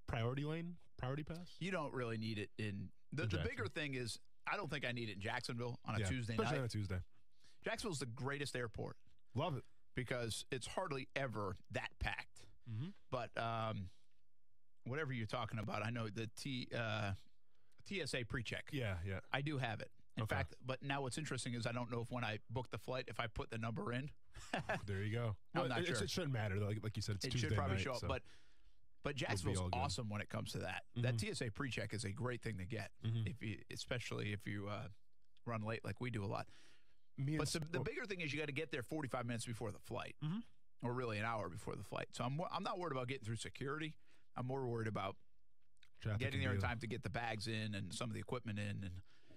priority lane, priority pass? You don't really need it in the bigger thing is I don't think I need it in Jacksonville on a Tuesday especially night. on a Tuesday. Jacksonville's the greatest airport. Love it. Because it's hardly ever that packed. But whatever you're talking about, I know the TSA pre-check. Yeah. I do have it. In fact, but now what's interesting is I don't know if when I book the flight, if I put the number in. There you go. I'm not sure. It shouldn't matter. Like you said, it's it Tuesday should probably night, show up. so But Jacksonville's awesome when it comes to that. That TSA pre-check is a great thing to get, especially if you run late like we do a lot. But the bigger thing is you got to get there 45 minutes before the flight, or really an hour before the flight. So I'm not worried about getting through security. I'm more worried about getting there in time to get the bags in and some of the equipment in. And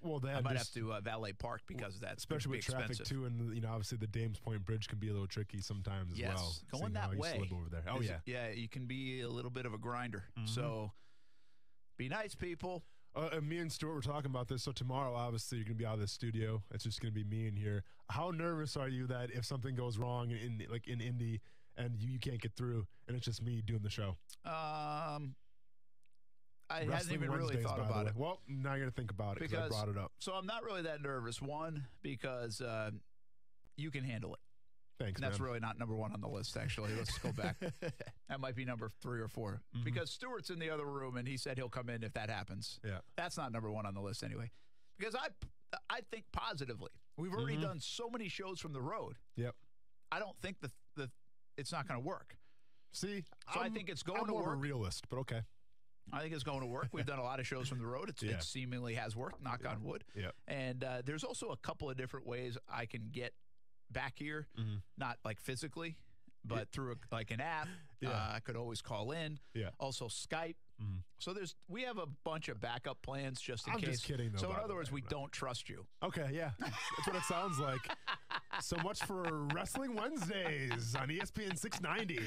I might have to valet park because of that. Especially with traffic too, and obviously the Dames Point Bridge can be a little tricky sometimes as well. Yes, going that way. Over there. Oh yeah, you can be a little bit of a grinder. So be nice, people. And me and Stuart were talking about this. So tomorrow, obviously, you're going to be out of the studio. It's just going to be me in here. How nervous are you that if something goes wrong in Indy and you can't get through, and it's just me doing the show? I hadn't even really thought about it. Well, now you're going to think about it because I brought it up. So I'm not really that nervous. One, because you can handle it. Thanks, and that's really not number one on the list, actually. Let's go back. That might be number 3 or 4. Because Stuart's in the other room, and he said he'll come in if that happens. Yeah. That's not number 1 on the list anyway. Because I think positively. We've already done so many shows from the road. Yep. I don't think it's not going to work. See? So I think it's going to work. I'm more of a realist, but okay. I think it's going to work. We've done a lot of shows from the road. It seemingly has worked, knock on wood. Yep. And there's also a couple of different ways I can get back here, not like physically, but through like an app. I could always call in. Yeah. Also Skype. So we have a bunch of backup plans just in case. I'm just kidding, though. So in other words, we don't trust you. Okay, yeah. That's what it sounds like. So much for Wrestling Wednesdays on ESPN 690.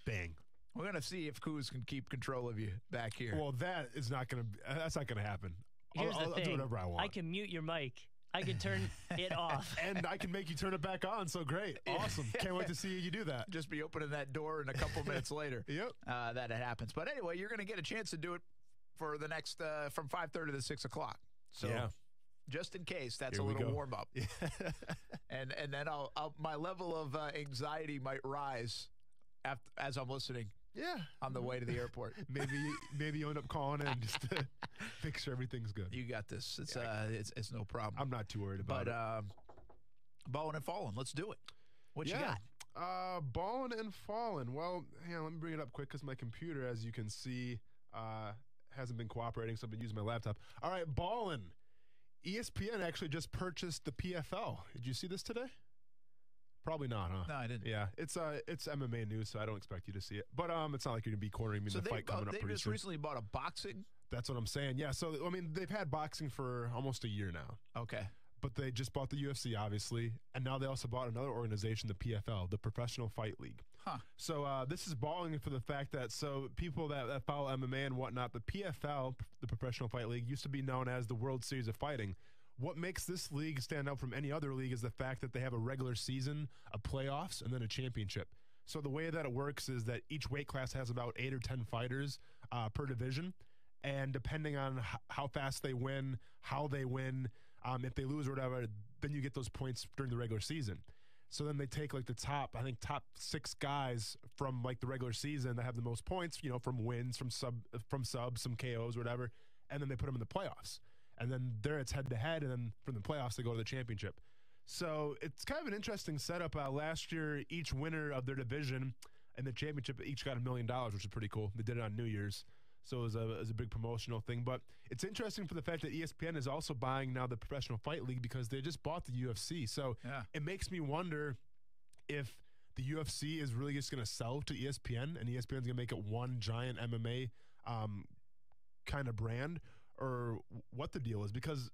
Dang. We're going to see if Kuz can keep control of you back here. Well, that's not going to happen. Here's the thing. I'll do whatever I want. I can mute your mic. I can turn it off. And I can make you turn it back on, so great. Awesome. Can't wait to see you do that. Just be opening that door and a couple minutes later. Yep. That it happens. But anyway, you're going to get a chance to do it for the next, from 5:30 to 6 o'clock. So just in case, that's Here a little go. warm-up. Yeah. and then my level of anxiety might rise as I'm listening. Yeah. On the way to the airport. Maybe you end up calling in just to make sure everything's good. You got this. It's no problem. I'm not too worried about it. Ballin' and Fallin', let's do it. What you got? Ballin' and Fallin'. Well, let me bring it up quick because my computer, as you can see, hasn't been cooperating, so I've been using my laptop. All right, Ballin'. ESPN actually just purchased the PFL. Did you see this today? Probably not, huh? No, I didn't. Yeah, it's MMA news, so I don't expect you to see it. But it's not like you're going to be cornering me in the fight coming up pretty soon. They just recently bought a boxing? That's what I'm saying. Yeah, so, I mean, they've had boxing for almost a year now. Okay. But they just bought the UFC, obviously, and now they also bought another organization, the PFL, the Professional Fight League. Huh. So this is balling for the fact that, so people that follow MMA and whatnot, the PFL, the Professional Fight League, used to be known as the World Series of Fighting. What makes this league stand out from any other league is the fact that they have a regular season, a playoffs, and then a championship. So the way that it works is that each weight class has about 8 or 10 fighters per division. And depending on how fast they win, how they win, if they lose or whatever, then you get those points during the regular season. So then they take like the top 6 guys from like the regular season that have the most points, from wins, from subs, some KOs, whatever, and then they put them in the playoffs. And then there it's head-to-head, and then from the playoffs they go to the championship. So it's kind of an interesting setup. Last year, each winner of their division and the championship each got $1 million, which is pretty cool. They did it on New Year's, so it was a big promotional thing. But it's interesting for the fact that ESPN is also buying now the Professional Fight League because they just bought the UFC. So It makes me wonder if the UFC is really just going to sell to ESPN and ESPN is going to make it one giant MMA kind of brand, or what the deal is. Because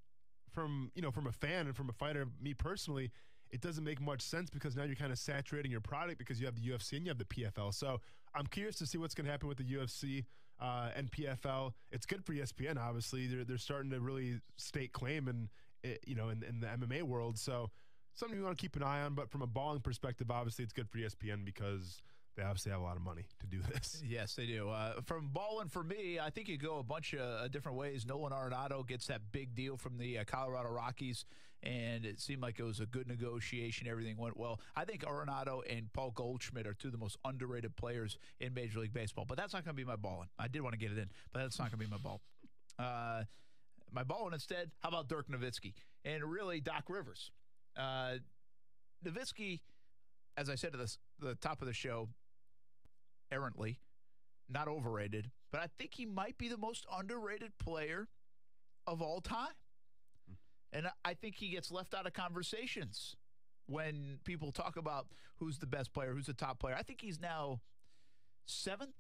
from a fan and from a fighter, me personally, it doesn't make much sense because now you're kind of saturating your product because you have the UFC and you have the PFL. So I'm curious to see what's going to happen with the UFC and PFL. It's good for ESPN, obviously. They're starting to really stake claim in the MMA world. So something you want to keep an eye on. But from a balling perspective, obviously it's good for ESPN because they obviously have a lot of money to do this. Yes, they do. From balling for me, I think you go a bunch of different ways. Nolan Arenado gets that big deal from the Colorado Rockies, and it seemed like it was a good negotiation. Everything went well. I think Arenado and Paul Goldschmidt are two of the most underrated players in Major League Baseball, but that's not going to be my balling. I did want to get it in, but that's not going to be my ball. My balling instead, how about Dirk Nowitzki? And really Doc Rivers. Nowitzki, as I said at the top of the show, errantly, not overrated, but I think he might be the most underrated player of all time. And I think he gets left out of conversations when people talk about who's the best player, who's the top player. I think he's now 7th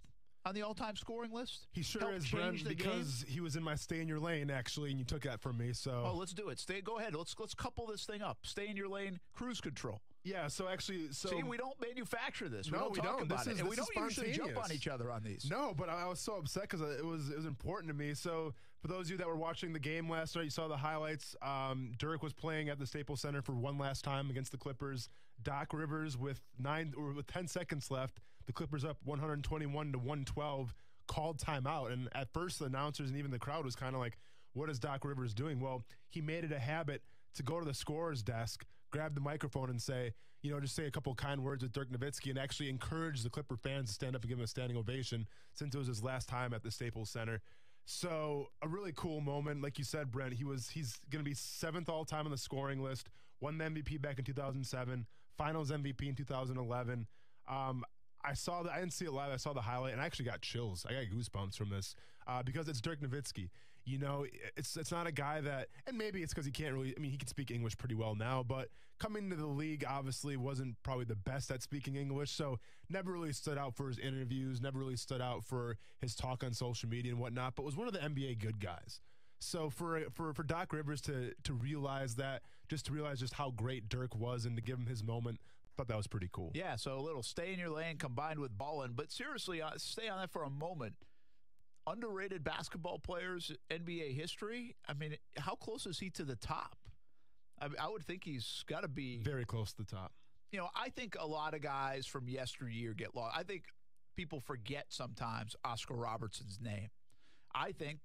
on the all-time scoring list. He sure is, Brent, because he was in my stay in your lane, actually, and you took that from me. So, oh, let's do it. Go ahead. Let's couple this thing up. Stay in your lane, cruise control. Yeah, so actually... See, we don't manufacture this. No, we don't talk about it. And we this don't usually jump on each other on these. No, but I was so upset because it was important to me. So for those of you that were watching the game last night, you saw the highlights. Dirk was playing at the Staples Center for one last time against the Clippers. Doc Rivers, with 10 seconds left, the Clippers up 121-112, called timeout. And at first, the announcers and even the crowd was kind of like, what is Doc Rivers doing? Well, he made it a habit to go to the scorer's desk, grab the microphone and say, just say a couple of kind words with Dirk Nowitzki and actually encourage the Clipper fans to stand up and give him a standing ovation since it was his last time at the Staples Center. So a really cool moment. Like you said, Brent, he's going to be 7th all-time on the scoring list, won the MVP back in 2007, Finals MVP in 2011. I didn't see it live. I saw the highlight, and I actually got chills. I got goosebumps from this because it's Dirk Nowitzki. It's not a guy that, and maybe it's because he can't really, he can speak English pretty well now, but coming to the league obviously wasn't probably the best at speaking English, so never really stood out for his interviews, never really stood out for his talk on social media and whatnot, but was one of the NBA good guys. So for Doc Rivers to realize that, just to realize just how great Dirk was and to give him his moment, I thought that was pretty cool. Yeah, so a little stay in your lane combined with ballin', but seriously, stay on that for a moment. Underrated basketball players, NBA history. How close is he to the top? I would think he's got to be very close to the top. I think a lot of guys from yesteryear get lost. I think people forget sometimes Oscar Robertson's name. I think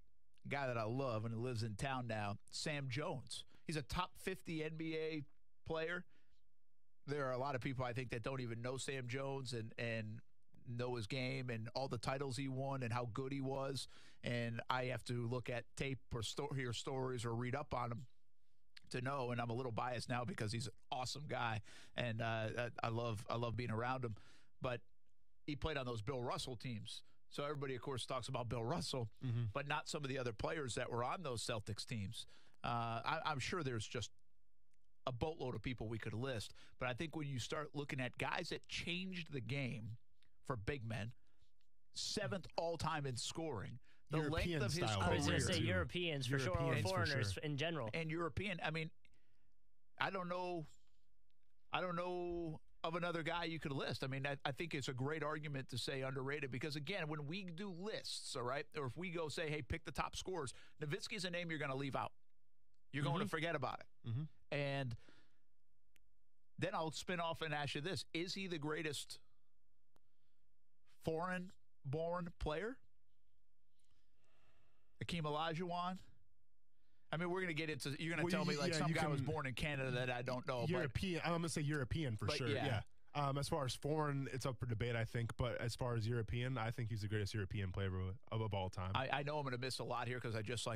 a guy that I love and who lives in town now, Sam Jones. He's a top 50 NBA player. There are a lot of people, I think, that don't even know Sam Jones and know his game and all the titles he won and how good he was. And I have to look at tape or hear stories or read up on him to know. And I'm a little biased now because he's an awesome guy, and I love being around him. But he played on those Bill Russell teams. So everybody, of course, talks about Bill Russell, but not some of the other players that were on those Celtics teams. I'm sure there's just a boatload of people we could list. But I think when you start looking at guys that changed the game for big men, 7th all-time in scoring, the European length of his career. I was going to say Europeans for sure, or foreigners in general. And European, I don't know of another guy you could list. I think it's a great argument to say underrated because, again, when we do lists, all right, or if we go say, hey, pick the top scorers, Nowitzki's a name you're going to leave out. You're going to forget about it. And then I'll spin off and ask you this. Is he the greatest foreign-born player? Hakeem Olajuwon? I mean, we're going to get into. You're going to tell me like some guy was born in Canada that I don't know. European. I'm going to say European for sure. Yeah. As far as foreign, it's up for debate, I think. But as far as European, I think he's the greatest European player of all time. I know I'm going to miss a lot here because I just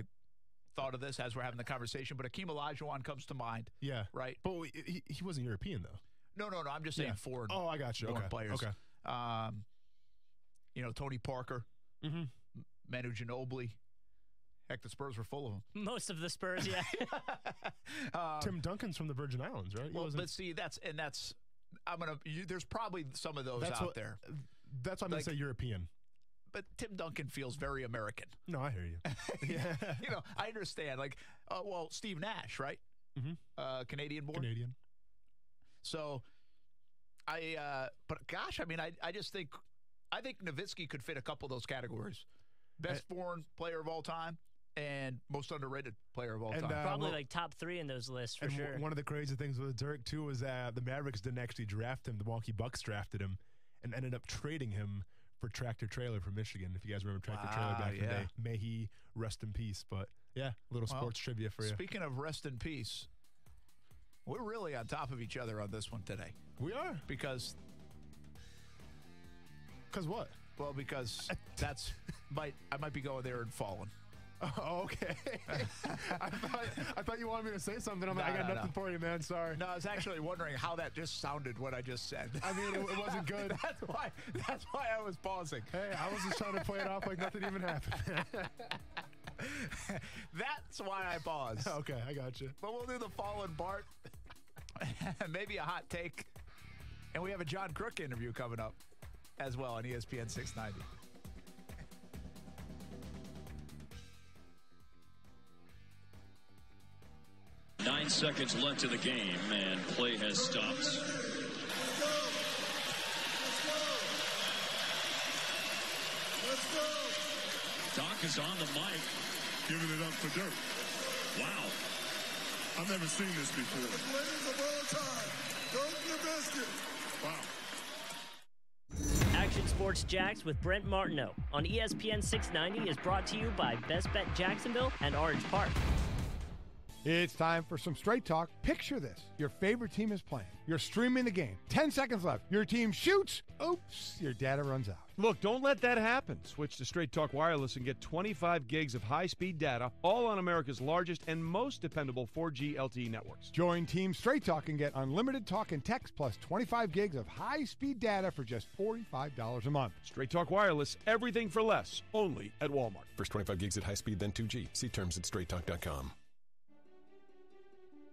thought of this as we're having the conversation. But Akeem Olajuwon comes to mind. Yeah. Right. But he wasn't European though. No. I'm just saying foreign. Oh, I got you. Foreign Okay. players. Okay. Tony Parker, Manu Ginobili. Heck, the Spurs were full of them. Most of the Spurs, yeah. Tim Duncan's from the Virgin Islands, right? Well, but see, there's probably some of those out there. That's what I'm going to say European. But Tim Duncan feels very American. No, I hear you. Yeah. I understand. Steve Nash, right? Mm-hmm. Canadian born. Canadian. So, but gosh, I mean, I just think Nowitzki could fit a couple of those categories. Best foreign player of all time and most underrated player of all time. Probably top 3 in those lists for sure. One of the crazy things with Dirk, too, was that the Mavericks didn't actually draft him. The Milwaukee Bucks drafted him and ended up trading him for Tractor Trailer from Michigan. If you guys remember Tractor Trailer back in the day. May he rest in peace. But, yeah, a little sports trivia for you. Speaking of rest in peace, we're really on top of each other on this one today. We are. Because what? Well, because I might be going there and falling. Oh, okay. I thought you wanted me to say something. I got nothing for you, man. Sorry. No, I was actually wondering how that just sounded. What I just said. I mean, it wasn't good. That's why I was pausing. Hey, I was just trying to play it off like nothing even happened. That's why I paused. Okay, I got you. But we'll do the fallen Bart. Maybe a hot take, and we have a John Kruk interview coming up as well on ESPN 690. Nine seconds left in the game, and play has stopped. Let's go. Doc is on the mic. Giving it up for Dirk. Wow. I've never seen this before. The greatest of all time. Dirk Nowitzki. Wow. Action Sports Jax with Brent Martineau on ESPN 690 is brought to you by Best Bet Jacksonville and Orange Park. It's time for some straight talk. Picture this. Your favorite team is playing. You're streaming the game. 10 seconds left. Your team shoots. Oops, your data runs out. Look, don't let that happen. Switch to Straight Talk Wireless and get 25 gigs of high-speed data, all on America's largest and most dependable 4G LTE networks. Join Team Straight Talk and get unlimited talk and text plus 25 gigs of high-speed data for just $45 a month. Straight Talk Wireless, everything for less, only at Walmart. First 25 gigs at high speed, then 2G. See terms at straighttalk.com.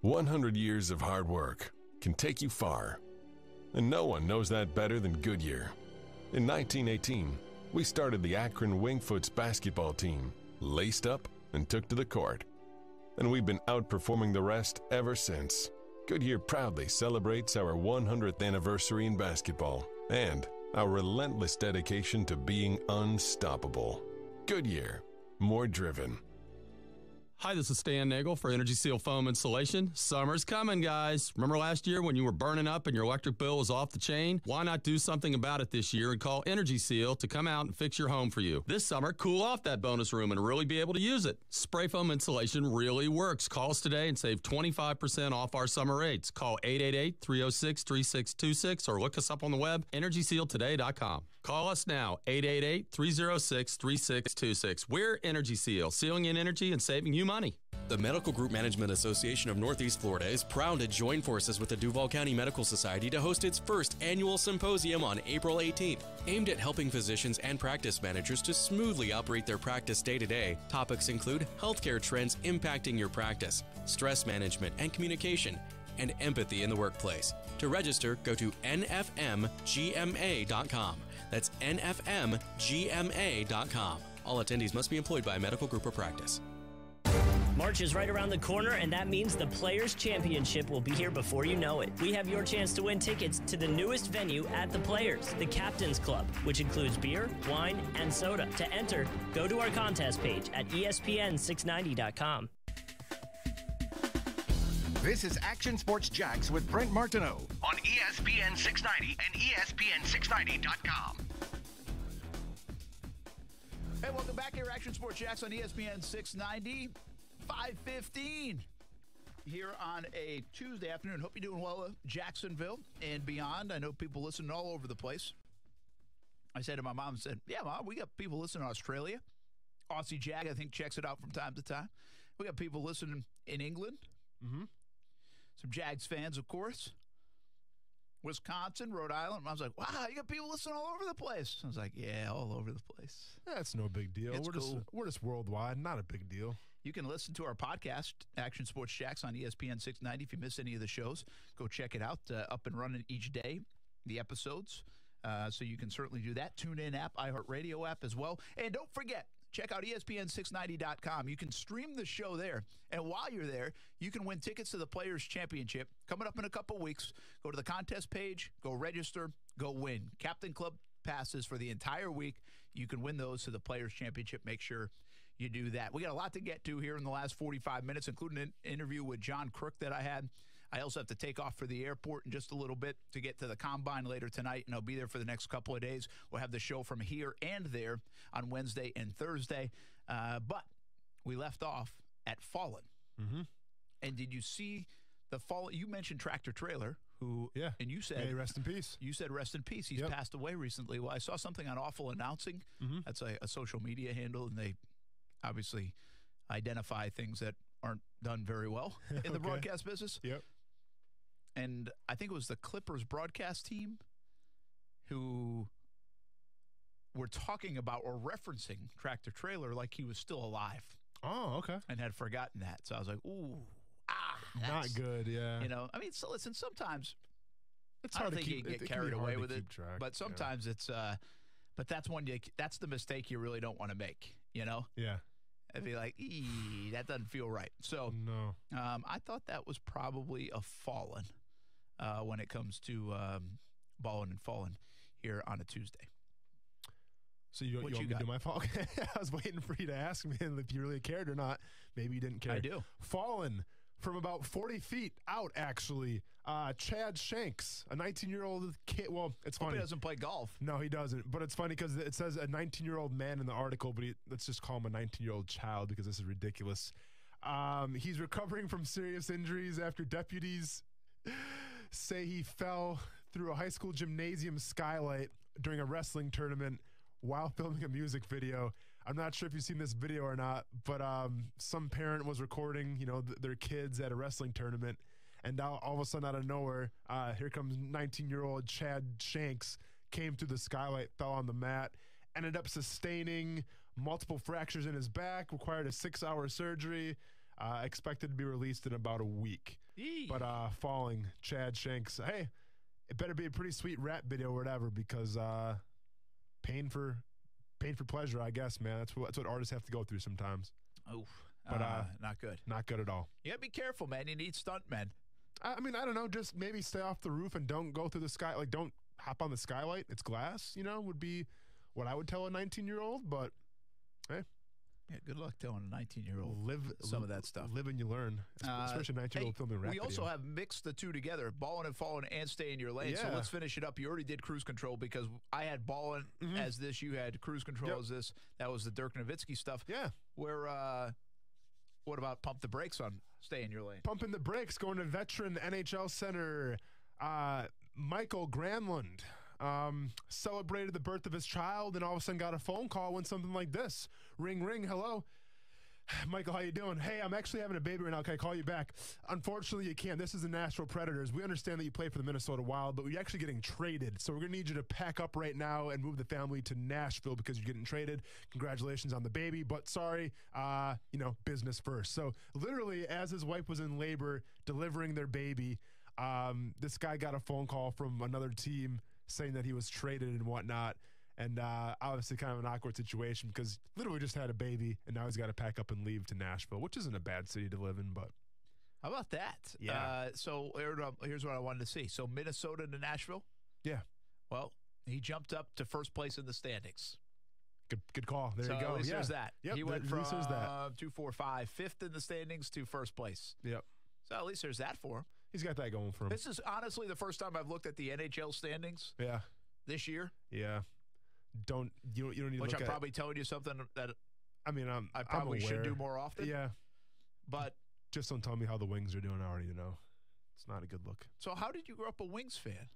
100 years of hard work can take you far. And no one knows that better than Goodyear. In 1918, we started the Akron Wingfoots basketball team, laced up and took to the court. And we've been outperforming the rest ever since. Goodyear proudly celebrates our 100th anniversary in basketball and our relentless dedication to being unstoppable. Goodyear, more driven. Hi, this is Stan Nagel for Energy Seal Foam Insulation. Summer's coming, guys. Remember last year when you were burning up and your electric bill was off the chain? Why not do something about it this year and call Energy Seal to come out and fix your home for you? This summer, cool off that bonus room and really be able to use it. Spray foam insulation really works. Call us today and save 25% off our summer rates. Call 888-306-3626 or look us up on the web, EnergySealToday.com. Call us now, 888-306-3626. We're Energy Seal, sealing in energy and saving you money. The Medical Group Management Association of Northeast Florida is proud to join forces with the Duval County Medical Society to host its first annual symposium on April 18th. Aimed at helping physicians and practice managers to smoothly operate their practice day to day, topics include healthcare trends impacting your practice, stress management and communication, and empathy in the workplace. To register, go to nfmgma.com. That's nfmgma.com. All attendees must be employed by a medical group or practice. March is right around the corner, and that means the Players' Championship will be here before you know it. We have your chance to win tickets to the newest venue at the Players, the Captains Club, which includes beer, wine, and soda. To enter, go to our contest page at ESPN690.com. This is Action Sports Jax with Brent Martineau on ESPN 690 and ESPN690.com. Hey, welcome back here, Action Sports Jax on ESPN 690. 5:15 here on a Tuesday afternoon. Hope you're doing well, Jacksonville and beyond. I know people listen all over the place. I said to my mom, yeah, Mom, we got people listening in Australia. Aussie Jag, I think, checks it out from time to time. We got people listening in England. Mm-hmm. Some Jags fans, of course. Wisconsin, Rhode Island. I was like, wow, you got people listening all over the place. I was like, yeah, all over the place. That's no big deal. It's cool. We're just worldwide. Not a big deal. You can listen to our podcast, Action Sports Jax, on ESPN 690. If you miss any of the shows, go check it out. Up and running each day, the episodes. So you can certainly do that. TuneIn app, iHeartRadio app as well. And don't forget, check out ESPN690.com. You can stream the show there. And while you're there, you can win tickets to the Players' Championship. Coming up in a couple weeks, go to the contest page, go register, go win. Captain Club passes for the entire week. You can win those to the Players' Championship. Make sure you do that. We got a lot to get to here in the last 45 minutes, including an interview with John Kruk that I had. I also have to take off for the airport in just a little bit to get to the Combine later tonight, and I'll be there for the next couple of days. We'll have the show from here and there on Wednesday and Thursday. But we left off at Fallen. Mm-hmm. And did you see the Fallen? You mentioned Tractor Trailer, who, yeah, and you said, hey, rest in peace. You said rest in peace. He's passed away recently. Well, I saw something on Awful Announcing. Mm-hmm. That's a social media handle, and they obviously identify things that aren't done very well in the broadcast business. Yep. And I think it was the Clippers broadcast team who were talking about or referencing Tractor Trailer like he was still alive. Oh, okay. And had forgotten that. So I was like, ooh, not good, yeah. You know, I mean, so listen, sometimes it's I hard don't to think keep, you get it carried away with it. Track, but sometimes it's, but that's that's the mistake you really don't want to make, you know? Yeah. I'd be like, that doesn't feel right. So no, I thought that was probably a Fallen when it comes to balling and falling here on a Tuesday. So you want me to do my fall? I was waiting for you to ask me if you really cared or not. Maybe you didn't care. I do. Fallen from about 40 feet out, actually. Chad Shanks, a 19-year-old kid. Well, it's funny. Hope he doesn't play golf. No, he doesn't. But it's funny because it says a 19-year-old man in the article, but let's just call him a 19-year-old child because this is ridiculous. He's recovering from serious injuries after deputies say he fell through a high school gymnasium skylight during a wrestling tournament while filming a music video. I'm not sure if you've seen this video or not, but some parent was recording, their kids at a wrestling tournament, and now all of a sudden out of nowhere, here comes 19-year-old Chad Shanks, came through the skylight, fell on the mat, ended up sustaining multiple fractures in his back, required a 6-hour surgery, expected to be released in about a week. But falling, Chad Shanks, hey, it better be a pretty sweet rap video or whatever, because pain for pleasure, I guess, man. That's what artists have to go through sometimes. Oh, but not good. Not good at all. You gotta be careful, man. You need stuntmen. I mean, I don't know. Just maybe stay off the roof and don't go through the sky. Like, don't hop on the skylight. It's glass. Would be what I would tell a 19-year-old. But hey, yeah, good luck telling a 19-year-old some of that stuff. Live and you learn, especially a 19-year-old filming rap We also video. have mixed the two together, balling and falling and stay in your lane. Yeah. So let's finish it up. You already did cruise control because I had balling as this. You had cruise control as this. That was the Dirk Nowitzki stuff. Yeah. Where, what about pump the brakes on stay in your lane? Pumping the brakes, going to veteran NHL center. Michael Granlund celebrated the birth of his child and all of a sudden got a phone call when something like this. Ring, ring, hello. Michael, how you doing? Hey, I'm actually having a baby right now. Can I call you back? Unfortunately, you can't. This is the Nashville Predators. We understand that you play for the Minnesota Wild, but we're actually getting traded. So we're going to need you to pack up right now and move the family to Nashville because you're getting traded. Congratulations on the baby, but sorry, business first. So literally, as his wife was in labor delivering their baby, this guy got a phone call from another team saying that he was traded and whatnot. And obviously kind of an awkward situation because literally just had a baby and now he's got to pack up and leave to Nashville, which isn't a bad city to live in, but. How about that? Yeah. So here's what I wanted to see. So Minnesota to Nashville? Yeah. Well, he jumped up to first place in the standings. Good call. There you go. At least there's that. Yep, He went from at least there's that. 2, 4, 5, fifth in the standings to first place. Yep. So at least there's that for him. He's got that going for him. This is honestly the first time I've looked at the NHL standings. Yeah. This year. Yeah. You don't need to Which look I'm at. probably telling you something that I mean, I probably should do more often. Yeah. But just don't tell me how the Wings are doing. I already know. It's not a good look. So how did you grow up a Wings fan?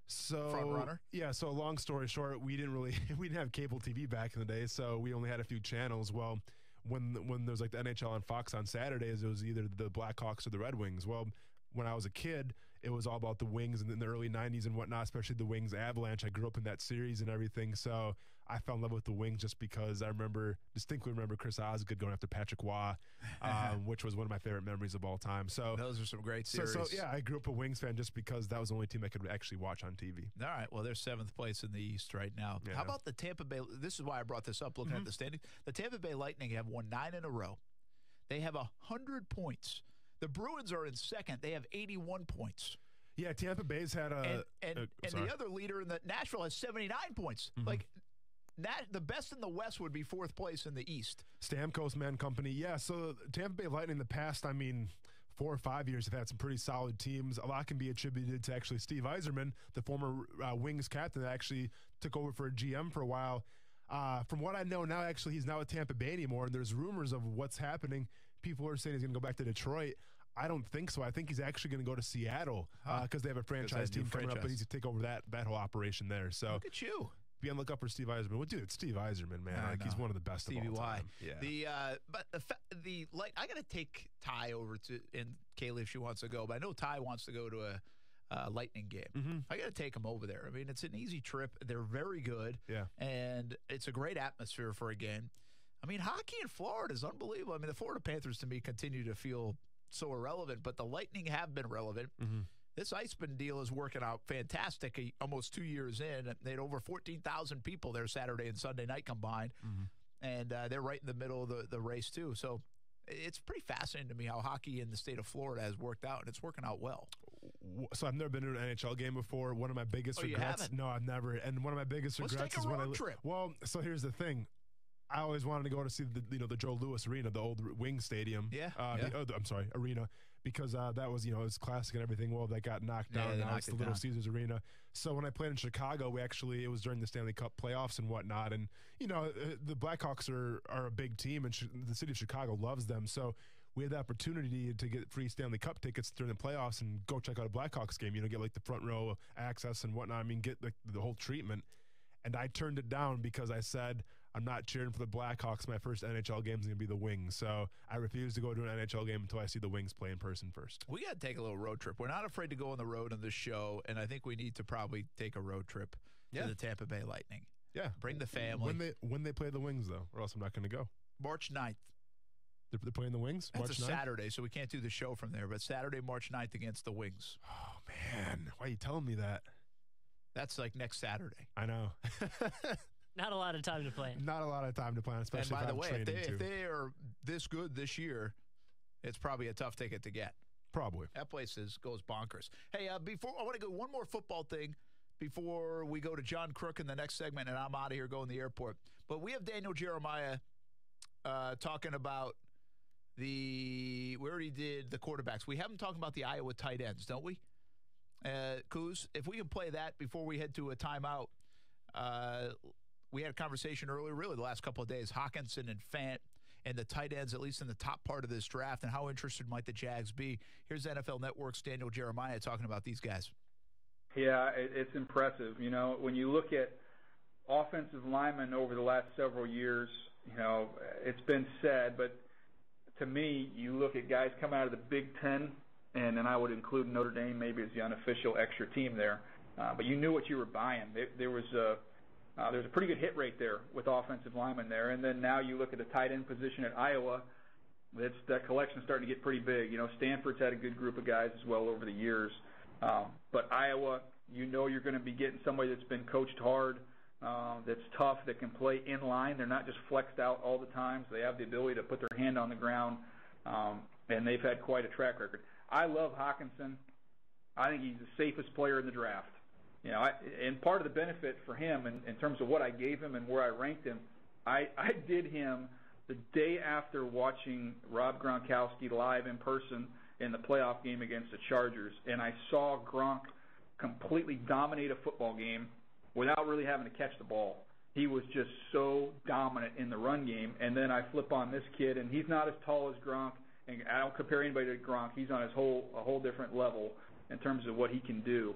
So front runner? Yeah, so long story short, we didn't have cable TV back in the day, so we only had a few channels. Well, when there was like the NHL on Fox on Saturdays, it was either the Blackhawks or the Red Wings. Well, when I was a kid, it was all about the Wings in the early 90s and whatnot, especially the Wings Avalanche. I grew up in that series and everything, so I fell in love with the Wings just because I distinctly remember Chris Osgood going after Patrick Waugh, which was one of my favorite memories of all time. So those are some great series. So yeah, I grew up a Wings fan just because that was the only team I could actually watch on TV. All right, well, they're 7th place in the East right now. Yeah. How about the Tampa Bay? This is why I brought this up, looking at the standings. The Tampa Bay Lightning have won 9 in a row. They have 100 points. The Bruins are in second. They have 81 points. Yeah, Tampa Bay's had and the other leader in the Nashville has 79 points. Like the best in the West would be 4th place in the East. Stamkos Man Company. Yeah, so Tampa Bay Lightning in the past, 4 or 5 years have had some pretty solid teams. A lot can be attributed to actually Steve Yzerman, the former Wings captain that actually took over for a GM for a while. From what I know now, actually, he's not with Tampa Bay anymore, and there's rumors of what's happening. People are saying he's going to go back to Detroit. I don't think so. I think he's actually going to go to Seattle because they have a franchise team coming up, but he's going to take over that whole operation there. So look at you. Be on the lookout for Steve Yzerman. Well, dude, it's Steve Yzerman, man. He's one of the best Stevie of all Y. time. Yeah. But I got to take Ty over to, and Kaylee if she wants to go, but I know Ty wants to go to a Lightning game. I got to take him over there. I mean, it's an easy trip. They're very good. Yeah. And it's a great atmosphere for a game. I mean, hockey in Florida is unbelievable. I mean, the Florida Panthers to me continue to feel so irrelevant, but the Lightning have been relevant. This Iceman deal is working out fantastic. Almost 2 years in, they had over 14,000 people there Saturday and Sunday night combined, and they're right in the middle of the race too. So it's pretty fascinating to me how hockey in the state of Florida has worked out, and it's working out well. So I've never been to an NHL game before. One of my biggest regrets. You haven't? No, I've never. And one of my biggest regrets take a is when road trip. Well, so here's the thing. I always wanted to go to see the Joe Louis Arena, the old Wings Stadium. Arena, because that was it was classic and everything. Well, that got knocked down. Now it's the Little Caesars Arena. So when I played in Chicago, it was during the Stanley Cup playoffs and whatnot. And the Blackhawks are a big team, and the city of Chicago loves them. So we had the opportunity to get free Stanley Cup tickets during the playoffs and go check out a Blackhawks game. Get like the front row access and whatnot. I mean, get the whole treatment. And I turned it down because I said, I'm not cheering for the Blackhawks. My first NHL game is going to be the Wings. So I refuse to go to an NHL game until I see the Wings play in person first. We got to take a little road trip. We're not afraid to go on the road on this show, and I think we need to probably take a road trip to the Tampa Bay Lightning. Yeah. Bring the family. When they play the Wings, though, or else I'm not going to go. March 9th. They're playing the Wings? That's March a 9th? Saturday, so we can't do the show from there. But Saturday, March 9th against the Wings. Oh, man. Why are you telling me that? That's like next Saturday. I know. Not a lot of time to plan. Not a lot of time to plan, especially and by if the way, if they are this good this year, it's probably a tough ticket to get. Probably. That place goes bonkers. Hey, before I want to go one more football thing before we go to John Kruk in the next segment, and I'm out of here going to the airport. But we have Daniel Jeremiah talking about we already did the quarterbacks. We have him talking about the Iowa tight ends, don't we? Kuz, if we can play that before we head to a timeout. We had a conversation earlier, really the last couple of days, Hawkinson and Fant and the tight ends, at least in the top part of this draft, and how interested might the Jags be. Here's NFL Network's Daniel Jeremiah talking about these guys. Yeah, it's impressive. When you look at offensive linemen over the last several years, it's been said, but to me, you look at guys coming out of the Big Ten, and then I would include Notre Dame maybe as the unofficial extra team there, but you knew what you were buying. There's a pretty good hit rate there with offensive linemen there. And then now you look at the tight end position at Iowa, that collection's starting to get pretty big. Stanford's had a good group of guys as well over the years. But Iowa, you're going to be getting somebody that's been coached hard, that's tough, that can play in line. They're not just flexed out all the time, so they have the ability to put their hand on the ground, and they've had quite a track record. I love Hawkinson. I think he's the safest player in the draft. And part of the benefit for him in terms of what I gave him and where I ranked him, I did him the day after watching Rob Gronkowski live in person in the playoff game against the Chargers, and I saw Gronk completely dominate a football game without really having to catch the ball. He was just so dominant in the run game, and then I flip on this kid, and he's not as tall as Gronk. And I don't compare anybody to Gronk. He's on a whole different level in terms of what he can do.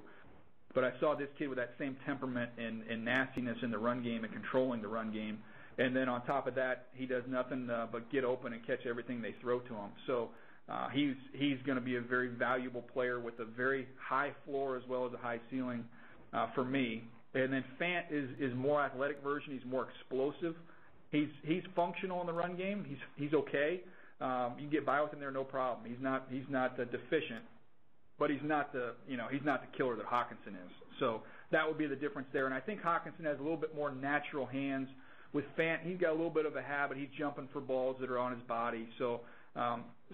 But I saw this kid with that same temperament and nastiness in the run game and controlling the run game. And then on top of that, he does nothing but get open and catch everything they throw to him. So he's going to be a very valuable player with a very high floor as well as a high ceiling for me. And then Fant is more athletic version. He's more explosive. He's functional in the run game. He's okay. You can get by with him there, no problem. He's not deficient, but he's not the killer that Hockenson is. So that would be the difference there. And I think Hockenson has a little bit more natural hands. With Fant, he's got a little bit of a habit. He's jumping for balls that are on his body. So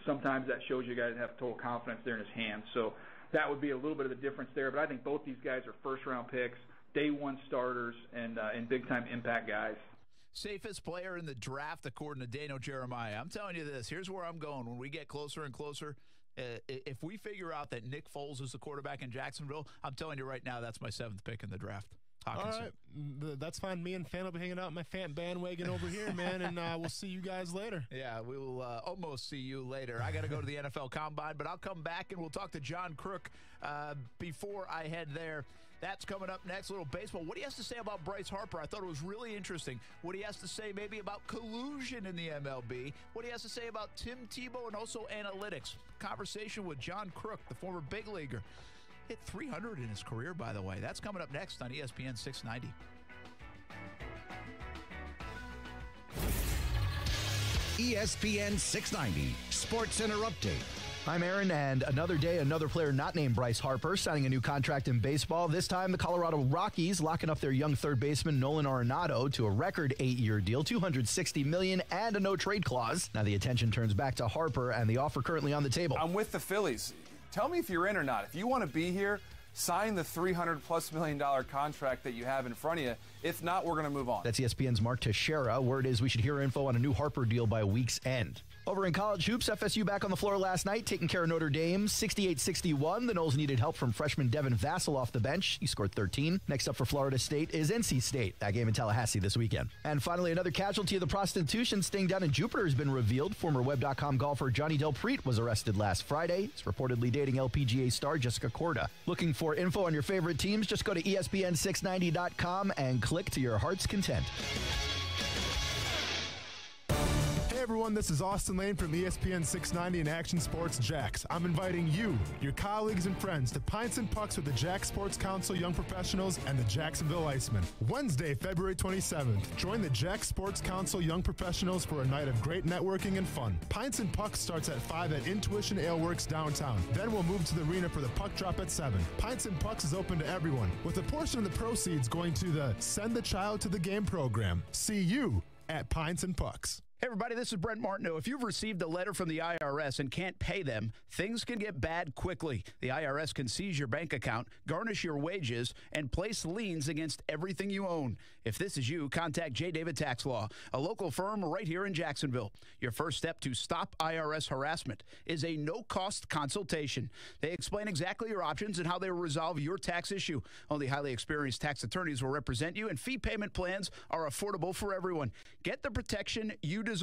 sometimes that shows you guys have total confidence there in his hands. So that would be a little bit of the difference there. But I think both these guys are first-round picks, day one starters, and big-time impact guys. Safest player in the draft, according to Dano Jeremiah. I'm telling you this. Here's where I'm going. When we get closer and closer, if we figure out that Nick Foles is the quarterback in Jacksonville, I'm telling you right now, that's my 7th pick in the draft. Hockenson. All right, that's fine. Me and Fan will be hanging out in my Fant bandwagon over here, man, and we'll see you guys later. Yeah, we will almost see you later. I got to go to the NFL Combine, but I'll come back and we'll talk to John Kruk before I head there. That's coming up next, a little baseball. What he has to say about Bryce Harper, I thought it was really interesting. What he has to say maybe about collusion in the MLB. What he has to say about Tim Tebow and also analytics. Conversation with John Kruk, the former big leaguer. Hit 300 in his career, by the way. That's coming up next on ESPN 690. ESPN 690 Sports Center Update. I'm Aaron, and another day, another player not named Bryce Harper signing a new contract in baseball. This time, the Colorado Rockies locking up their young third baseman Nolan Arenado to a record 8-year deal, $260 million, and a no-trade clause. Now the attention turns back to Harper and the offer currently on the table. I'm with the Phillies. Tell me if you're in or not. If you want to be here, sign the $300+ million contract that you have in front of you. If not, we're going to move on. That's ESPN's Mark Teixeira. Word is we should hear info on a new Harper deal by week's end. Over in college hoops, FSU back on the floor last night, taking care of Notre Dame, 68-61. The Noles needed help from freshman Devin Vassell off the bench. He scored 13. Next up for Florida State is NC State. That game in Tallahassee this weekend. And finally, another casualty of the prostitution sting down in Jupiter has been revealed. Former Web.com golfer Johnny Del Preet was arrested last Friday. He's reportedly dating LPGA star Jessica Korda. Looking for info on your favorite teams? Just go to ESPN690.com and click to your heart's content. Hey everyone, this is Austin Lane from ESPN 690 and Action Sports Jax. I'm inviting you, your colleagues and friends to Pints and Pucks with the Jax Sports Council Young Professionals and the Jacksonville Icemen. Wednesday, February 27th, join the Jax Sports Council Young Professionals for a night of great networking and fun. Pints and Pucks starts at 5 at Intuition Ale Works downtown. Then we'll move to the arena for the puck drop at 7. Pints and Pucks is open to everyone, with a portion of the proceeds going to the Send the Child to the Game program. See you at Pints and Pucks. Hey everybody, this is Brent Martineau. If you've received a letter from the IRS and can't pay them, things can get bad quickly. The IRS can seize your bank account, garnish your wages, and place liens against everything you own. If this is you, contact J. David Tax Law, a local firm right here in Jacksonville. Your first step to stop IRS harassment is a no-cost consultation. They explain exactly your options and how they will resolve your tax issue. Only highly experienced tax attorneys will represent you, and fee payment plans are affordable for everyone. Get the protection you deserve.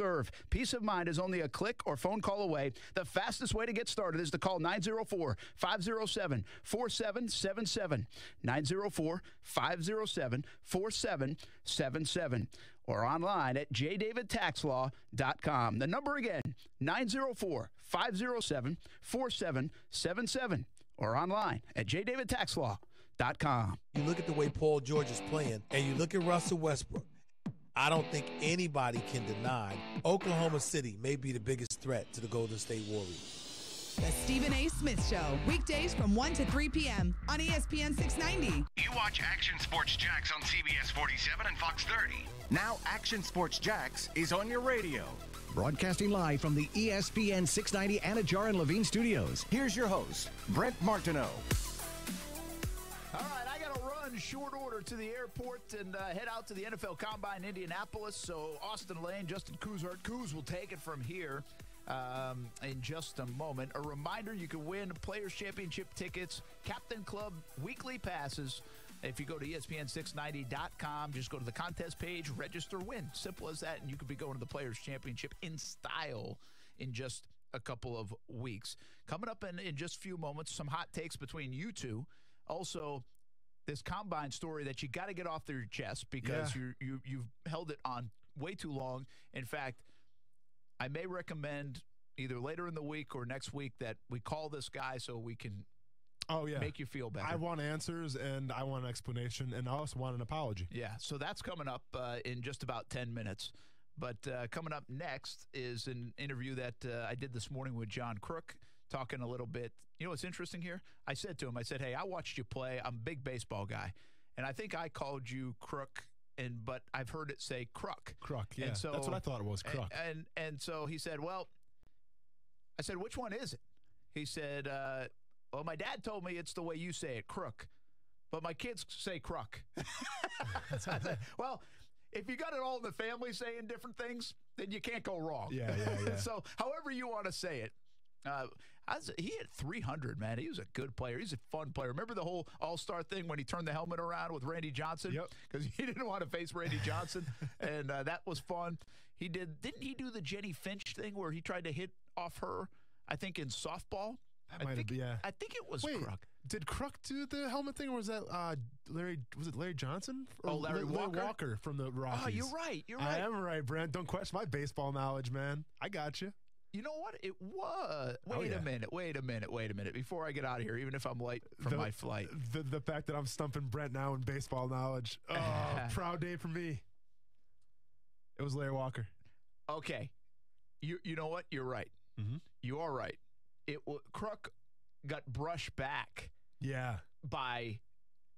Peace of mind is only a click or phone call away. The fastest way to get started is to call 904-507-4777. 904-507-4777. Or online at jdavidtaxlaw.com. The number again, 904-507-4777. Or online at jdavidtaxlaw.com. You look at the way Paul George is playing, and you look at Russell Westbrook. I don't think anybody can deny Oklahoma City may be the biggest threat to the Golden State Warriors. The Stephen A. Smith Show, weekdays from 1 to 3 p.m. on ESPN 690. You watch Action Sports Jax on CBS 47 and Fox 30. Now Action Sports Jax is on your radio. Broadcasting live from the ESPN 690 Anajar and Levine studios. Here's your host, Brent Martineau. All right, I got to run short order to the airport and head out to the NFL Combine in Indianapolis. So Austin Lane, Justin Coos will take it from here in just a moment. A reminder, you can win Players Championship tickets, Captain Club weekly passes. If you go to ESPN690.com, just go to the contest page, register, win. Simple as that, and you could be going to the Players Championship in style in just a couple of weeks. Coming up in just a few moments, some hot takes between you two. Also, this combine story that you got to get off your chest because you've held it on way too long. In fact, I may recommend either later in the week or next week that we call this guy so we can make you feel better. I want answers, and I want an explanation, and I also want an apology. Yeah, so that's coming up in just about 10 minutes. But coming up next is an interview that I did this morning with John Kruk, talking a little bit. You know what's interesting here? I said to him, hey, I watched you play. I'm a big baseball guy. And I think I called you Kruk, but I've heard it say Kruk. Kruk, yeah. And so, that's what I thought it was, Kruk. And so he said, well, I said, which one is it? He said, well, my dad told me it's the way you say it, Kruk. But my kids say Kruk. So I said, well, if you got it all in the family saying different things, then you can't go wrong. Yeah. So however you want to say it. He hit 300, man. He was a good player. He's a fun player. Remember the whole all-star thing when he turned the helmet around with Randy Johnson? Yep. Because he didn't want to face Randy Johnson, and that was fun. Didn't he do the Jenny Finch thing where he tried to hit off her, I think, in softball? I think it was Kruk. Did Kruk do the helmet thing, or was that Larry? Was it Larry Johnson? Or Larry Walker from the Rockies. Oh, you're right. I am right, Brent. Don't question my baseball knowledge, man. I got you. You know what? It was. Wait a minute. Before I get out of here, even if I'm late for my flight. The fact that I'm stumping Brent now in baseball knowledge. Oh, proud day for me. It was Larry Walker. Okay. You know what? You're right. Mm-hmm. You are right. Kruk got brushed back by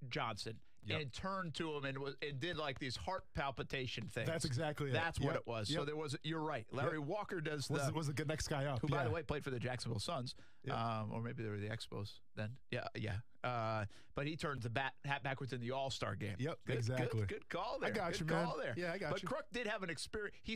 Johnson and turned to him and did like these heart palpitation things. That's exactly it. That's what it was. Yep. So there was. You're right. Larry Walker was the good next guy up. Who, by the way, played for the Jacksonville Suns, or maybe they were the Expos then. Yeah. But he turned the hat backwards in the All-Star game. Yep, exactly. Good call there. I got you, man. Call there. Yeah, I got you. But Kruk did have an experience. He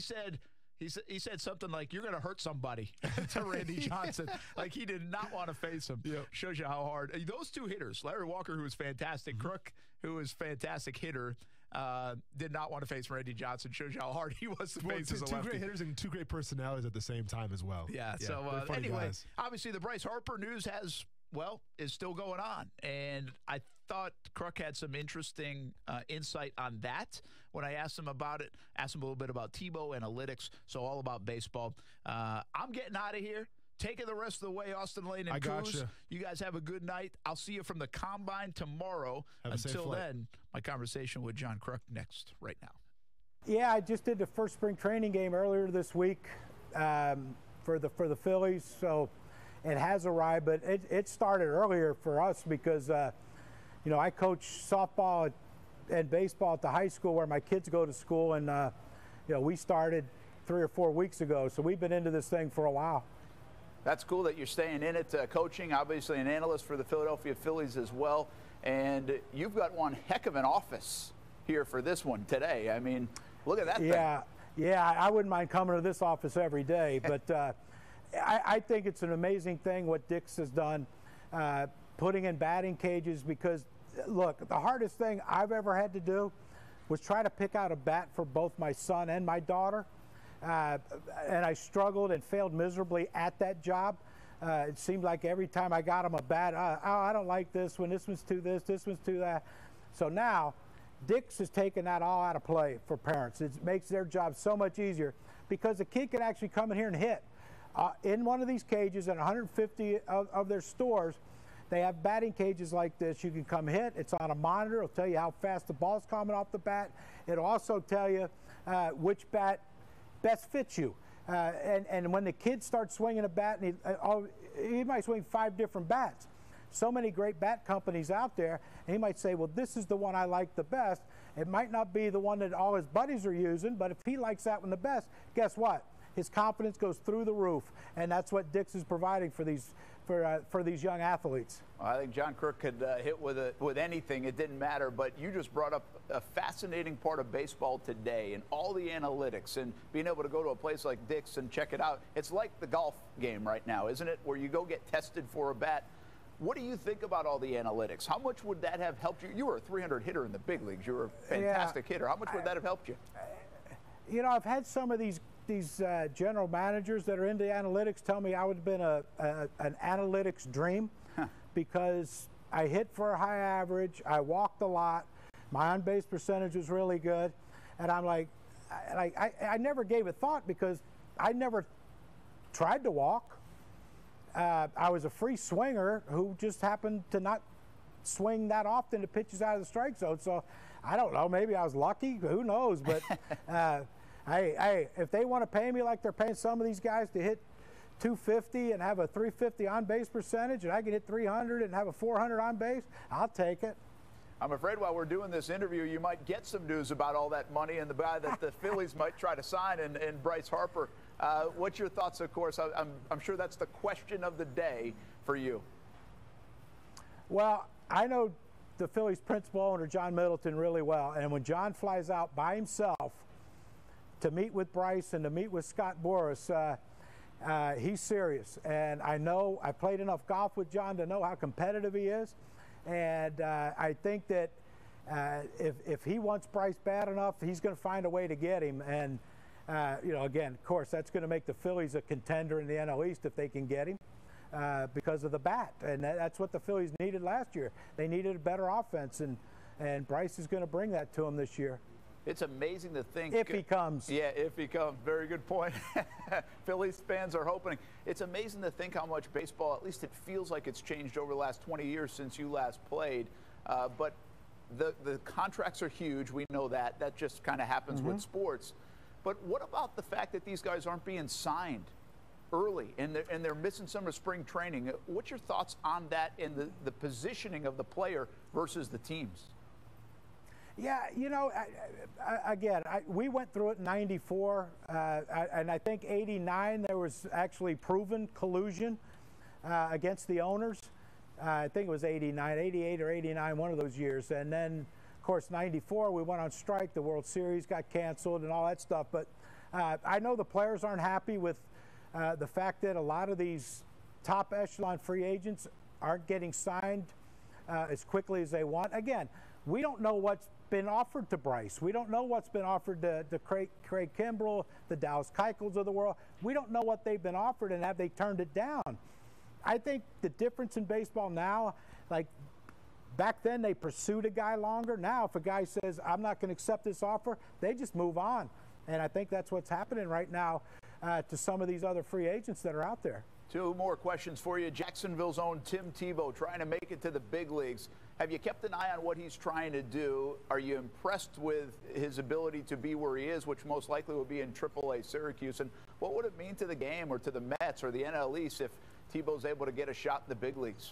said something like, you're going to hurt somebody to Randy Johnson. Like, he did not want to face him. Yep. Shows you how hard. Those two hitters, Larry Walker, who was fantastic, Kruk, who was fantastic hitter, did not want to face Randy Johnson. Shows you how hard he was to face as a lefty. Two great hitters and two great personalities at the same time as well. Yeah, so anyway, obviously the Bryce Harper news is still going on. And I thought Kruk had some interesting insight on that when I asked him about it. Asked him a little bit about Tebow analytics, so all about baseball. I'm getting out of here. Taking the rest of the way, Austin Lane and Coos. You guys have a good night. I'll see you from the Combine tomorrow. Until then, my conversation with John Kruk next right now. Yeah, I just did the first spring training game earlier this week for the Phillies, so it has arrived, but it started earlier for us because I coach softball and baseball at the high school where my kids go to school, and we started 3 or 4 weeks ago, so we've been into this thing for a while. That's cool that you're staying in it, coaching, obviously an analyst for the Philadelphia Phillies as well, and you've got one heck of an office here for this one today. I mean, look at that thing. Yeah, I wouldn't mind coming to this office every day, but I think it's an amazing thing what Dix has done, putting in batting cages, because, look, the hardest thing I've ever had to do was try to pick out a bat for both my son and my daughter, and I struggled and failed miserably at that job. It seemed like every time I got them a bat, I don't like this one, this one's too this one's too that. So now, Dix has taken that all out of play for parents. It makes their job so much easier because the kid can actually come in here and hit. In one of these cages at 150 of their stores, they have batting cages like this. You can come hit. It's on a monitor. It'll tell you how fast the ball's coming off the bat. It'll also tell you which bat best fits you. And when the kid starts swinging a bat, and he might swing 5 different bats. So many great bat companies out there, and he might say, well, this is the one I like the best. It might not be the one that all his buddies are using, but if he likes that one the best, guess what? His confidence goes through the roof, and that's what Dix is providing for these young athletes. Well, I think John Kruk could hit with anything. It didn't matter, but you just brought up a fascinating part of baseball today and all the analytics and being able to go to a place like Dix and check it out. It's like the golf game right now, isn't it, where you go get tested for a bat. What do you think about all the analytics? How much would that have helped you? You were a 300 hitter in the big leagues. You were a fantastic hitter. How much would that have helped you? I've had some of these these general managers that are into analytics tell me I would have been an analytics dream because I hit for a high average, I walked a lot, my on-base percentage was really good, and I'm like, I never gave it thought because I never tried to walk. I was a free swinger who just happened to not swing that often to pitches out of the strike zone. So I don't know, maybe I was lucky, who knows, but hey, if they want to pay me like they're paying some of these guys to hit 250 and have a 350 on-base percentage, and I can hit 300 and have a 400 on base, I'll take it. I'm afraid while we're doing this interview, you might get some news about all that money and the guy that the Phillies might try to sign in Bryce Harper. What's your thoughts, of course? I'm sure that's the question of the day for you. Well, I know the Phillies' principal owner, John Middleton, really well. And when John flies out by himself to meet with Bryce and to meet with Scott Boras, he's serious. And I know I played enough golf with John to know how competitive he is. And I think that if he wants Bryce bad enough, he's going to find a way to get him. And, again, of course, that's going to make the Phillies a contender in the NL East if they can get him because of the bat. And that's what the Phillies needed last year. They needed a better offense, and Bryce is going to bring that to them this year. It's amazing to think. If he comes. Yeah, if he comes. Very good point. Phillies fans are hoping. It's amazing to think how much baseball, at least it feels like it's changed over the last 20 years since you last played. But the contracts are huge. We know that. That just kind of happens with sports. But what about the fact that these guys aren't being signed early and they're missing some of spring training? What's your thoughts on that and the positioning of the player versus the teams? Yeah, we went through it in '94, and I think '89 there was actually proven collusion against the owners. I think it was '89, '88 or '89, one of those years. And then, of course, '94 we went on strike. The World Series got canceled and all that stuff. But I know the players aren't happy with the fact that a lot of these top echelon free agents aren't getting signed as quickly as they want. Again, we don't know what's been offered to Bryce. We don't know what's been offered to Craig Kimbrell, the Dallas Keuchels of the world. We don't know what they've been offered, and have they turned it down? I think the difference in baseball now, like back then they pursued a guy longer. Now if a guy says, I'm not going to accept this offer, they just move on. And I think that's what's happening right now to some of these other free agents that are out there. Two more questions for you. Jacksonville's own Tim Tebow trying to make it to the big leagues. Have you kept an eye on what he's trying to do? Are you impressed with his ability to be where he is, which most likely will be in AAA Syracuse? And what would it mean to the game or to the Mets or the NL East if Tebow's able to get a shot in the big leagues?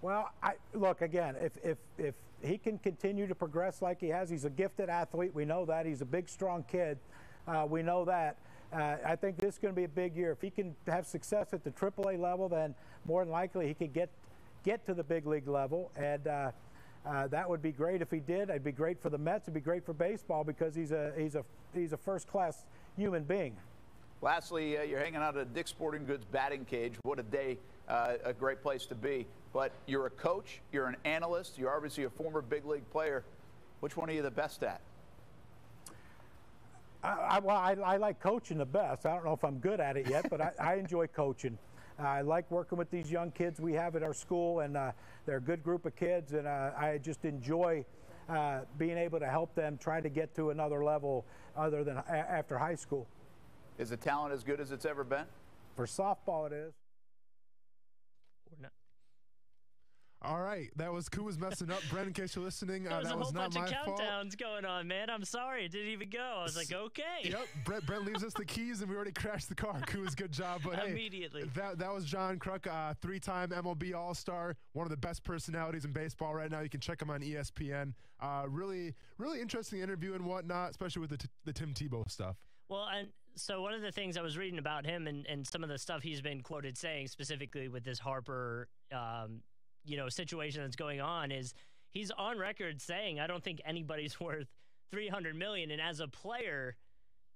Well, look, again, if he can continue to progress like he has, he's a gifted athlete. We know that. He's a big, strong kid. We know that. I think this is going to be a big year. If he can have success at the AAA level, then more than likely he could get to the big league level, and that would be great if he did. It'd be great for the Mets. It'd be great for baseball because he's a first-class human being. Lastly, you're hanging out at Dick's Sporting Goods batting cage. What a day, a great place to be. But you're a coach, you're an analyst, you're obviously a former big league player. Which one are you the best at? I like coaching the best. I don't know if I'm good at it yet, but I enjoy coaching. I like working with these young kids we have at our school, and they're a good group of kids, and I just enjoy being able to help them try to get to another level other than after high school. Is the talent as good as it's ever been? For softball, it is. All right, that was Koo was messing up. Brent, in case you're listening, that was not my fault. There was a whole bunch of countdowns going on, man. I'm sorry, it didn't even go. I was like, okay. Yep, Brent leaves us the keys, and we already crashed the car. Koo's good job, but hey, immediately. That was John Kruk, three-time MLB All-Star, one of the best personalities in baseball right now. You can check him on ESPN. Really interesting interview and whatnot, especially with the Tim Tebow stuff. Well, and so one of the things I was reading about him and some of the stuff he's been quoted saying, specifically with this Harper situation that's going on, is he's on record saying, I don't think anybody's worth $300 million. And as a player,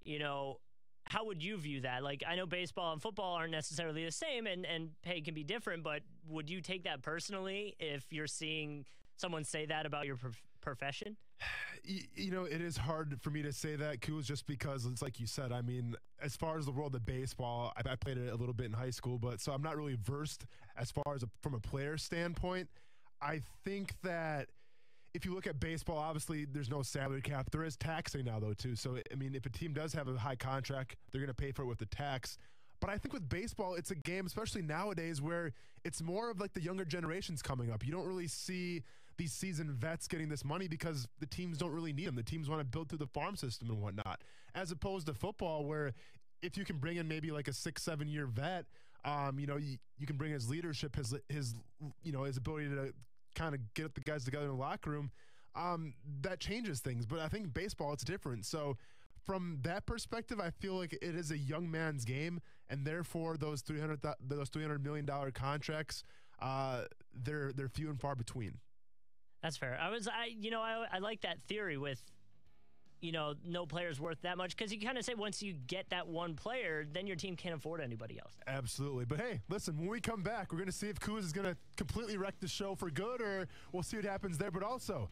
how would you view that? Like, I know baseball and football aren't necessarily the same and pay can be different, but would you take that personally if you're seeing someone say that about your profession? You know, it is hard for me to say that, Kuz, just because it's like you said. I mean, as far as the world of baseball, I played it a little bit in high school, but so I'm not really versed as far as from a player standpoint. I think that if you look at baseball, obviously there's no salary cap. There is taxing now, though, too. So, I mean, if a team does have a high contract, they're going to pay for it with the tax. But I think with baseball, it's a game, especially nowadays, where it's more of like the younger generations coming up. You don't really see these seasoned vets getting this money because the teams don't really need them. The teams want to build through the farm system and whatnot, as opposed to football, where if you can bring in maybe like a 6-7 year vet, you know, you can bring his leadership, his you know, his ability to kind of get the guys together in the locker room. That changes things. But I think baseball, it's different. So from that perspective, I feel like it is a young man's game, and therefore those $300 million contracts, they're few and far between. That's fair. I like that theory with, you know, no player's worth that much, because you kind of say once you get that one player, then your team can't afford anybody else. Absolutely. But hey, listen, when we come back, we're going to see if Kuz is going to completely wreck the show for good, or we'll see what happens there. But also,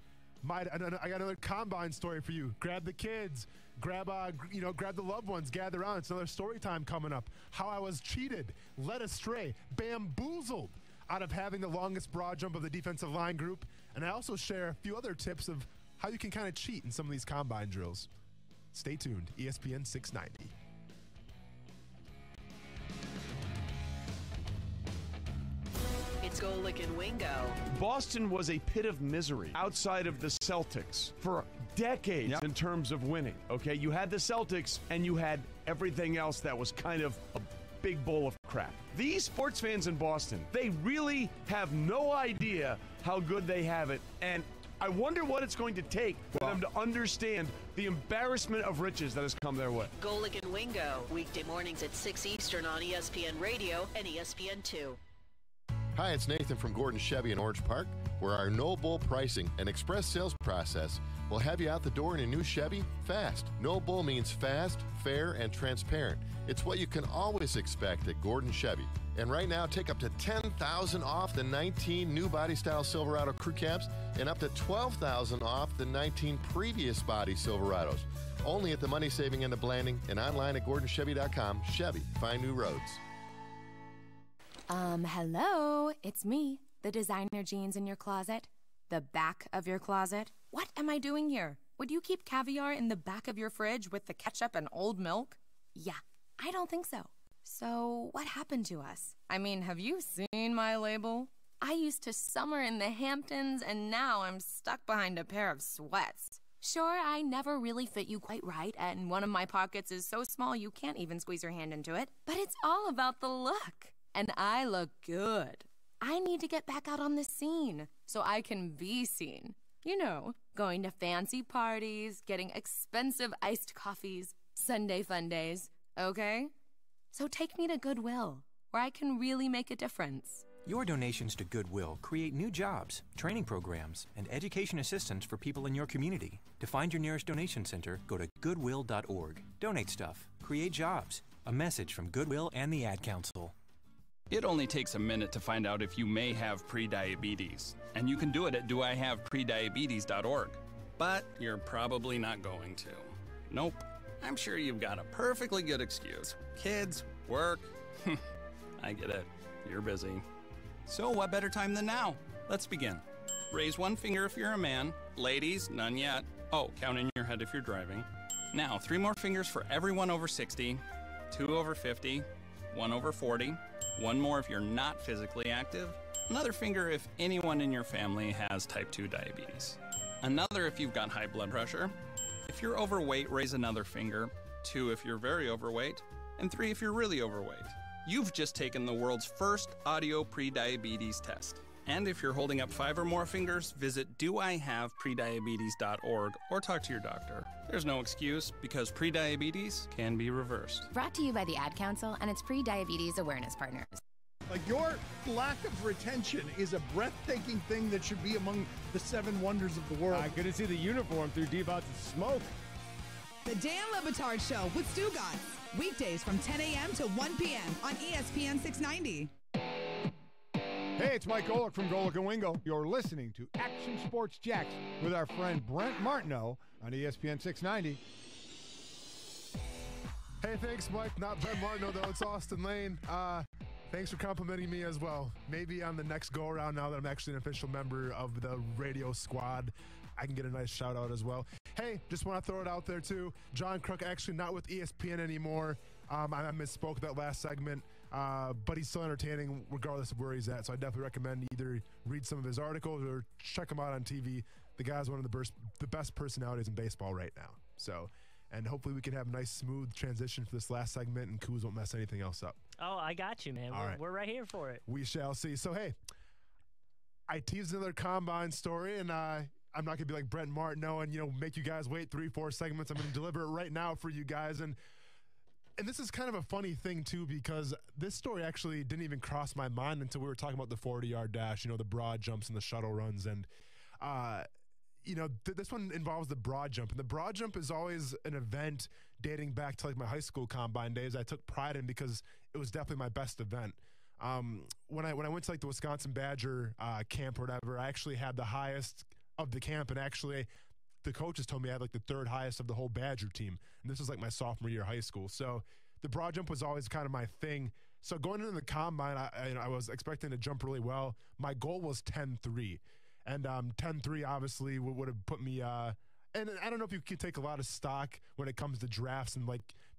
I got another combine story for you. Grab the kids, grab the loved ones, gather around. It's another story time coming up. How I was cheated, led astray, bamboozled out of having the longest broad jump of the defensive line group. And I also share a few other tips of how you can kind of cheat in some of these combine drills. Stay tuned. ESPN 690. It's Golick and Wingo. Boston was a pit of misery outside of the Celtics for decades in terms of winning. Okay, you had the Celtics and you had everything else that was kind of a big bowl of crap. These sports fans in Boston, they really have no idea how good they have it, and I wonder what it's going to take for them to understand the embarrassment of riches that has come their way. Golick and Wingo, weekday mornings at 6 Eastern on ESPN Radio and ESPN2. Hi, it's Nathan from Gordon Chevy in Orange Park, where our no bull pricing and express sales process will have you out the door in a new Chevy fast. No bull means fast, fair, and transparent. It's what you can always expect at Gordon Chevy. And right now, take up to $10,000 off the 19 new body-style Silverado crew cabs and up to $12,000 off the 19 previous body Silverados. Only at the money-saving end of Blanding and online at GordonChevy.com. Chevy, find new roads. Hello, it's me, the designer jeans in your closet, the back of your closet. What am I doing here? Would you keep caviar in the back of your fridge with the ketchup and old milk? Yeah, I don't think so. So what happened to us? I mean, have you seen my label? I used to summer in the Hamptons, and now I'm stuck behind a pair of sweats. Sure, I never really fit you quite right, and one of my pockets is so small you can't even squeeze your hand into it. But it's all about the look. And I look good. I need to get back out on the scene so I can be seen. You know, going to fancy parties, getting expensive iced coffees, Sunday fun days, okay? So take me to Goodwill, where I can really make a difference. Your donations to Goodwill create new jobs, training programs, and education assistance for people in your community. To find your nearest donation center, go to goodwill.org. Donate stuff. Create jobs. A message from Goodwill and the Ad Council. It only takes a minute to find out if you may have prediabetes, and you can do it at doihaveprediabetes.org. But you're probably not going to. Nope. I'm sure you've got a perfectly good excuse. Kids, work. I get it. You're busy. So what better time than now? Let's begin. Raise one finger if you're a man. Ladies, none yet. Oh, count in your head if you're driving. Now, 3 more fingers for everyone over 60, 2 over 50, 1 over 40, 1 more if you're not physically active, another finger if anyone in your family has type 2 diabetes, another if you've got high blood pressure. If you're overweight, raise another finger, 2 if you're very overweight, and 3 if you're really overweight. You've just taken the world's first audio prediabetes test. And if you're holding up 5 or more fingers, visit doihaveprediabetes.org or talk to your doctor. There's no excuse, because prediabetes can be reversed. Brought to you by the Ad Council and its pre-diabetes awareness partners. Like, your lack of retention is a breathtaking thing that should be among the 7 wonders of the world. I couldn't see the uniform through Devon's smoke. The Dan Le Batard Show with Stu Gatz. Weekdays from 10 a.m. to 1 p.m. on ESPN 690. Hey, it's Mike Golick from Golick and Wingo. You're listening to Action Sports Jax with our friend Brent Martineau on ESPN 690. Hey, thanks, Mike. Not Brent Martineau, though. It's Austin Lane. Thanks for complimenting me as well. Maybe on the next go-around, now that I'm actually an official member of the radio squad, I can get a nice shout-out as well. Hey, just want to throw it out there, too. John Kruk actually not with ESPN anymore. I misspoke that last segment, but he's still entertaining regardless of where he's at. So I definitely recommend either read some of his articles or check him out on TV. The guy's one of the best personalities in baseball right now. So, and hopefully we can have a nice, smooth transition for this last segment, and Kuz won't mess anything else up. Oh, I got you, man. We're right here for it. We shall see. So, hey, I teased another combine story, and I'm not going to be like Brent Martineau and, make you guys wait 3-4 segments. I'm going to deliver it right now for you guys. And this is kind of a funny thing, too, because this story actually didn't even cross my mind until we were talking about the 40-yard dash, the broad jumps and the shuttle runs. And, this one involves the broad jump. And the broad jump is always an event dating back to, my high school combine days I took pride in because it was definitely my best event. When I went to, the Wisconsin Badger camp or whatever, I actually had the highest of the camp. And actually, the coaches told me I had the third highest of the whole Badger team. And this was my sophomore year of high school. So the broad jump was always kind of my thing. So going into the combine, I was expecting to jump really well. My goal was 10.3. And 10.3 obviously would have put me, and I don't know if you could take a lot of stock when it comes to drafts and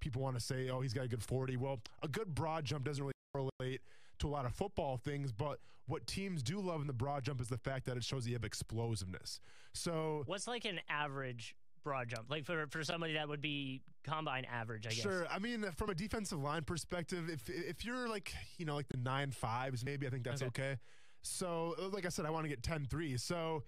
people want to say, oh, he's got a good 40. Well, a good broad jump doesn't really correlate to a lot of football things, but what teams do love in the broad jump is the fact that it shows you have explosiveness. So what's an average broad jump? For somebody that would be combine average, I guess. Sure. I mean, from a defensive line perspective, if you're the 9.5s, maybe I think that's okay. So, like I said, I want to get 10.3. So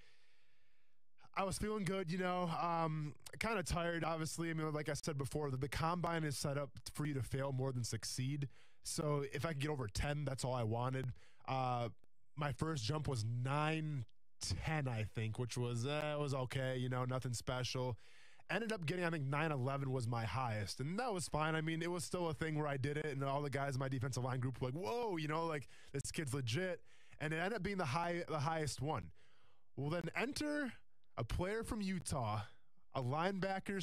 I was feeling good, kind of tired, obviously. I mean, like I said before, the combine is set up for you to fail more than succeed. So if I could get over 10, that's all I wanted. My first jump was 9.10, I think, which was okay, nothing special. Ended up getting, I think, 9.11 was my highest, and that was fine. I mean, it was still a thing where I did it, and all the guys in my defensive line group were like, whoa, this kid's legit. And it ended up being the highest one. Well, then enter a player from Utah, a linebacker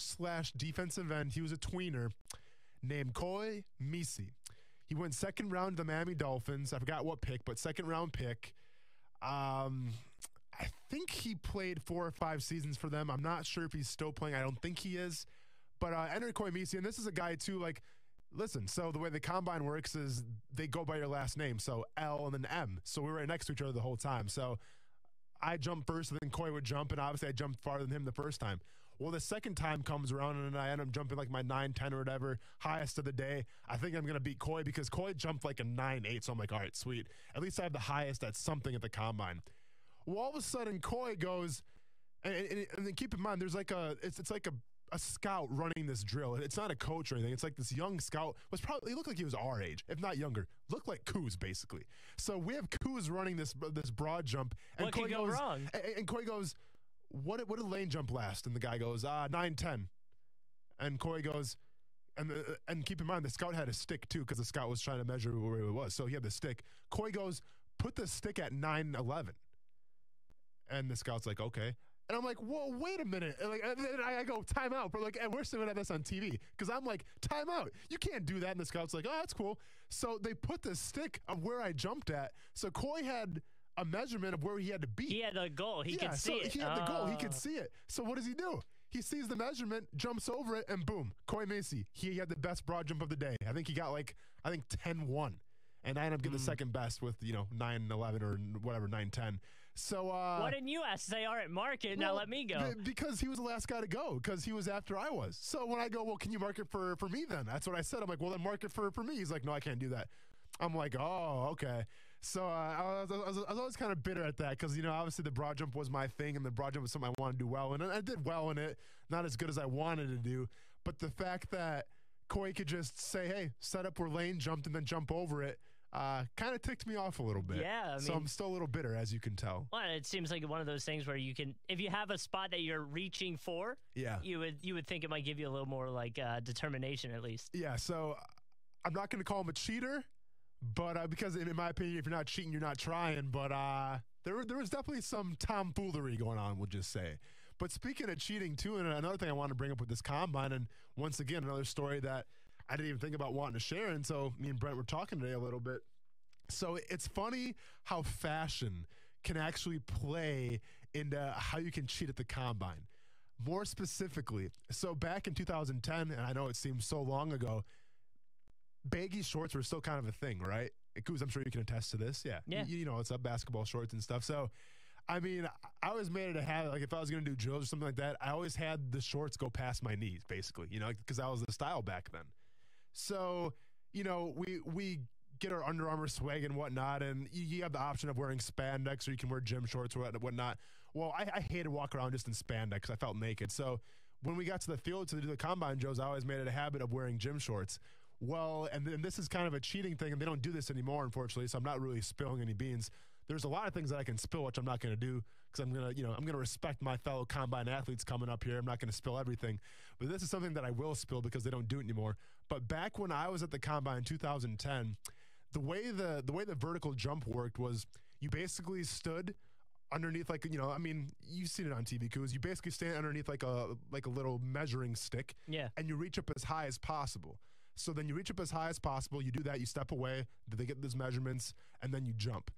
/ defensive end. He was a tweener named Koy Misi. He went second round to the Miami Dolphins. I forgot what pick, but second round pick. I think he played 4 or 5 seasons for them. I'm not sure if he's still playing. I don't think he is. But enter Koy Misi, and this is a guy too, listen, so the way the combine works is they go by your last name, so L and then M. So we were right next to each other the whole time. So I jumped first, and then Koy would jump, and obviously I jumped farther than him the first time. Well, the second time comes around, and I end up jumping my 9.10 or whatever, highest of the day. I think I'm going to beat Koy because Koy jumped a 9.8, so I'm like, all right, sweet. At least I have the highest at something at the combine. Well, all of a sudden, Koy goes, and then keep in mind, there's it's like a scout running this drill. It's not a coach or anything. It's this young scout he looked like he was our age, if not younger. Looked like Kuz, basically. So we have Kuz running this broad jump. And what could go wrong? And Koy goes, what did lane jump last? And the guy goes, 9.10. And Koy goes, and keep in mind, the scout had a stick too, because the scout was trying to measure where it was. So he had the stick. Koy goes, put the stick at 9.11. And the scout's like, okay. And I'm like, whoa, wait a minute. And I go, time out. But and we're still going to have this on TV. Because I'm like, time out. You can't do that. And the scout's like, oh, that's cool. So they put the stick of where I jumped at. So Koy had a measurement of where he had to be. He had a goal. He could see it. He had the goal. He could see it. So what does he do? He sees the measurement, jumps over it, and boom, Koy Misi. He had the best broad jump of the day. I think he got 10.1. And I ended up getting the second best with, 9.11 or whatever, 9.10. So why didn't you ask? Say, all right, mark it, now let me go. Because he was the last guy to go, because he was after I was. So when I go, well, can you mark it for me then? That's what I said. I'm like, well, then mark it for me. He's like, no, I can't do that. I'm like, oh, okay. So I was always kind of bitter at that because, obviously the broad jump was my thing, and the broad jump was something I wanted to do well in. And I did well in it, not as good as I wanted to do. But the fact that Koy could just say, hey, set up where lane jumped and then jump over it, kind of ticked me off a little bit. Yeah, so I'm still a little bitter, as you can tell. Well, it seems like one of those things where you can, if you have a spot that you're reaching for, you would think it might give you a little more determination at least. Yeah, so I'm not going to call him a cheater, But because in my opinion, if you're not cheating, you're not trying. But there was definitely some tomfoolery going on, we'll just say. But speaking of cheating, too, and another thing I want to bring up with this combine, and once again, another story that I didn't even think about wanting to share, and so me and Brent were talking today a little bit. So it's funny how fashion can actually play into how you can cheat at the combine. More specifically, so back in 2010, and I know it seems so long ago, baggy shorts were still kind of a thing, right? Kuz, I'm sure you can attest to this. Yeah. You know, it's basketball shorts and stuff. So, I mean, I always made it a habit, like if I was going to do drills or something like that, I always had the shorts go past my knees, basically, you know, because that was the style back then. So, you know, we get our Under Armour swag and whatnot, and you have the option of wearing spandex or you can wear gym shorts or whatnot. Well, I hated to walk around just in spandex. I felt naked. So when we got to the field to do the combine drills, I always made it a habit of wearing gym shorts. Well, and this is kind of a cheating thing, and they don't do this anymore, unfortunately, so I'm not really spilling any beans. There's a lot of things that I can spill, which I'm not going to do because I'm going to respect my fellow combine athletes coming up here. I'm not going to spill everything. But this is something that I will spill because they don't do it anymore. But back when I was at the combine in 2010, the way the vertical jump worked was you basically stood underneath, like, you know, I mean, you've seen it on TV, Kuz. You basically stand underneath like a little measuring stick, and you reach up as high as possible. So then you reach up as high as possible. You do that. You step away. They get those measurements, and then you jump.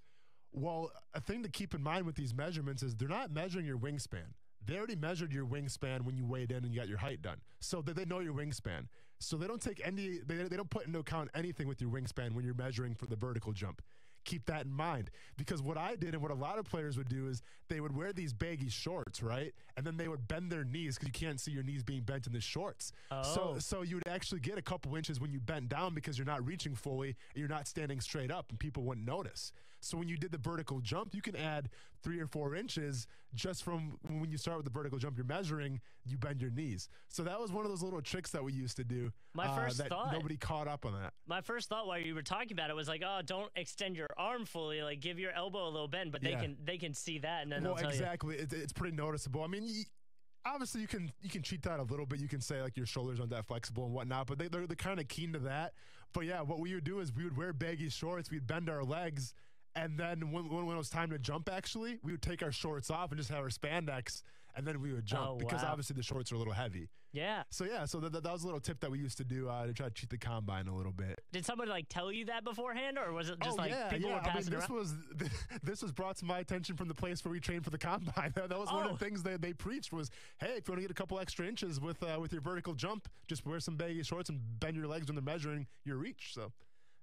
Well, a thing to keep in mind with these measurements is they're not measuring your wingspan. They already measured your wingspan when you weighed in and you got your height done. So they know your wingspan. So they don't take they don't put into account anything with your wingspan when you're measuring for the vertical jump. Keep that in mind, because what I did and what a lot of players would do is they would wear these baggy shorts, right? And then they would bend their knees because you can't see your knees being bent in the shorts. Oh. So you would actually get a couple inches when you bent down because you're not reaching fully and you're not standing straight up and people wouldn't notice. So when you did the vertical jump, you can add 3 or 4 inches just from when you start with the vertical jump you're measuring, you bend your knees. So that was one of those little tricks that we used to do. My first thought, nobody caught up on that. My first thought while you were talking about it was like, oh, don't extend your arm fully, like give your elbow a little bend, but they can see that and then they'll tell exactly. It's pretty noticeable. I mean, obviously you can cheat that a little bit. You can say like your shoulders aren't that flexible and whatnot, but they're kind of keen to that. But yeah, what we would do is we would wear baggy shorts, we'd bend our legs, and then when it was time to jump, actually, we would take our shorts off and just have our spandex, and then we would jump because obviously the shorts are a little heavy. Yeah. So that was a little tip that we used to do to try to cheat the combine a little bit. Did somebody like tell you that beforehand, or was it just people were passing around? This was brought to my attention from the place where we trained for the combine. That was one of the things that they preached was, hey, if you want to get a couple extra inches with your vertical jump, just wear some baggy shorts and bend your legs when they're measuring your reach. So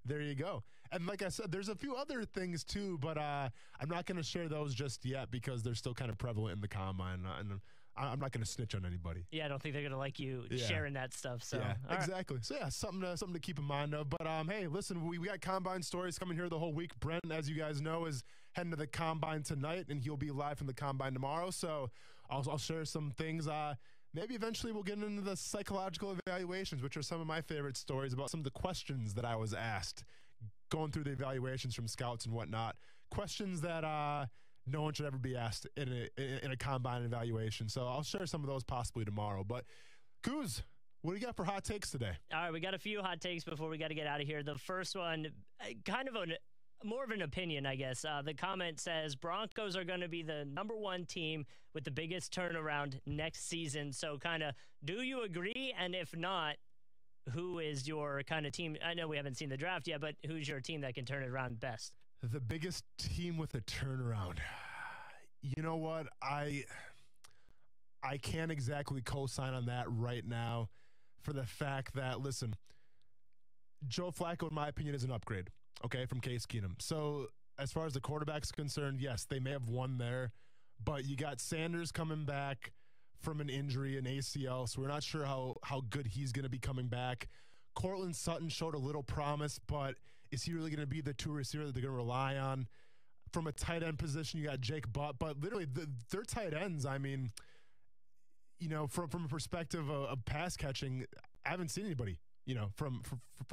there you go. And like I said, there's a few other things too, but I'm not going to share those just yet because they're still kind of prevalent in the combine, and I'm not going to snitch on anybody. Yeah, I don't think they're going to like you sharing that stuff. So yeah, exactly. Right. So yeah, something to keep in mind of. But hey, listen, we got combine stories coming here the whole week. Brent, as you guys know, is heading to the combine tonight, and he'll be live from the combine tomorrow. So I'll share some things. Maybe eventually we'll get into the psychological evaluations, which are some of my favorite stories about some of the questions that I was asked going through the evaluations from scouts and whatnot. Questions that no one should ever be asked in a combine evaluation. So I'll share some of those possibly tomorrow. But Kuz, what do you got for hot takes today? All right, we got a few hot takes before we got to get out of here. The first one, kind of more of an opinion, I guess. The comment says Broncos are going to be the #1 team with the biggest turnaround next season. So kind of, do you agree? And if not, who is your kind of team? I know we haven't seen the draft yet, but who's your team that can turn it around best? The biggest team with a turnaround. You know what? I can't exactly co-sign on that right now for the fact that, listen, Joe Flacco, in my opinion, is an upgrade, okay, from Case Keenum. So as far as the quarterback's concerned, yes, they may have won there, but you got Sanders coming back from an injury, an ACL, so we're not sure how good he's going to be coming back. Cortland Sutton showed a little promise, but is he really going to be the 2 receiver that they're going to rely on? From a tight end position, you got Jake Butt, but literally their tight ends, I mean, you know, from a perspective of pass catching, I haven't seen anybody, you know, from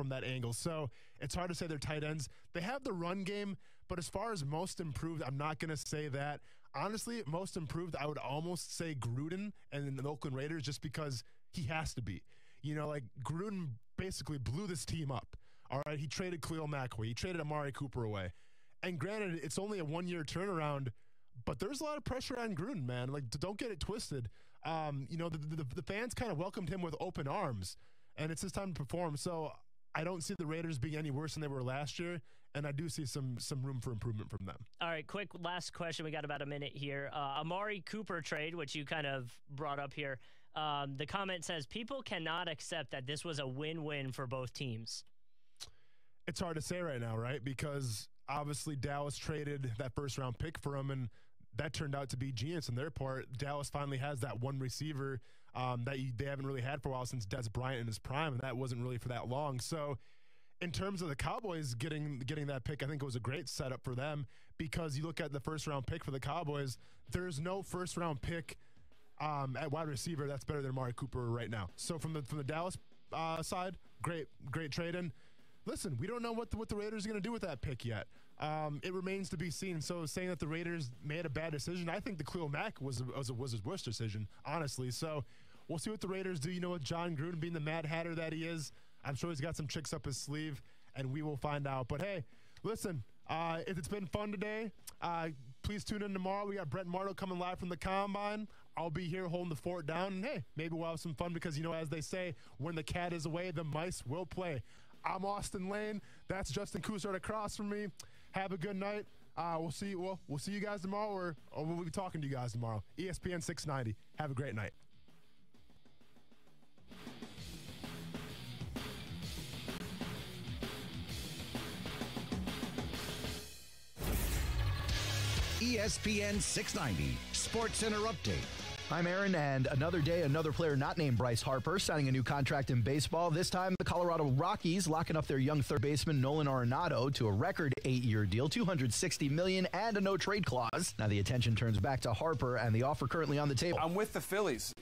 that angle. So it's hard to say they're tight ends. They have the run game, but as far as most improved, I'm not going to say that. Honestly, most improved, I would almost say Gruden and the Oakland Raiders just because he has to be. You know, like Gruden basically blew this team up All right, he traded Khalil Mack away. He traded Amari Cooper away. And granted, it's only a one-year turnaround, but there's a lot of pressure on Gruden, man. Like, don't get it twisted. The fans kind of welcomed him with open arms, and it's his time to perform. So I don't see the Raiders being any worse than they were last year, and I do see some room for improvement from them. All right, quick last question. We got about a minute here. Amari Cooper trade, which you kind of brought up here. The comment says, people cannot accept that this was a win-win for both teams. It's hard to say right now, right? Because obviously Dallas traded that first-round pick for him, and that turned out to be genius on their part. Dallas finally has that one receiver that they haven't really had for a while since Des Bryant in his prime, and that wasn't really for that long. So in terms of the Cowboys getting that pick, I think it was a great setup for them, because you look at the first-round pick for the Cowboys, there's no first-round pick at wide receiver that's better than Amari Cooper right now. So from the Dallas side, great trade. And listen, we don't know what the Raiders are going to do with that pick yet. It remains to be seen. So saying that the Raiders made a bad decision, I think the Khalil Mack was his worst decision, honestly. So we'll see what the Raiders do. With John Gruden being the Mad Hatter that he is, I'm sure he's got some tricks up his sleeve, and we will find out. But hey, listen, if it's been fun today, please tune in tomorrow. We got Brent Martineau coming live from the Combine. I'll be here holding the fort down, and hey, maybe we'll have some fun because, as they say, when the cat is away, the mice will play. I'm Austin Lane. That's Justin Coussard across from me. Have a good night. We'll see you guys tomorrow, or we'll be talking to you guys tomorrow. ESPN 690. Have a great night. ESPN 690 Sports Center Update. I'm Aaron, and another day, another player not named Bryce Harper signing a new contract in baseball. This time, the Colorado Rockies locking up their young third baseman Nolan Arenado to a record 8-year deal, $260 million, and a no-trade clause. Now the attention turns back to Harper and the offer currently on the table. I'm with the Phillies.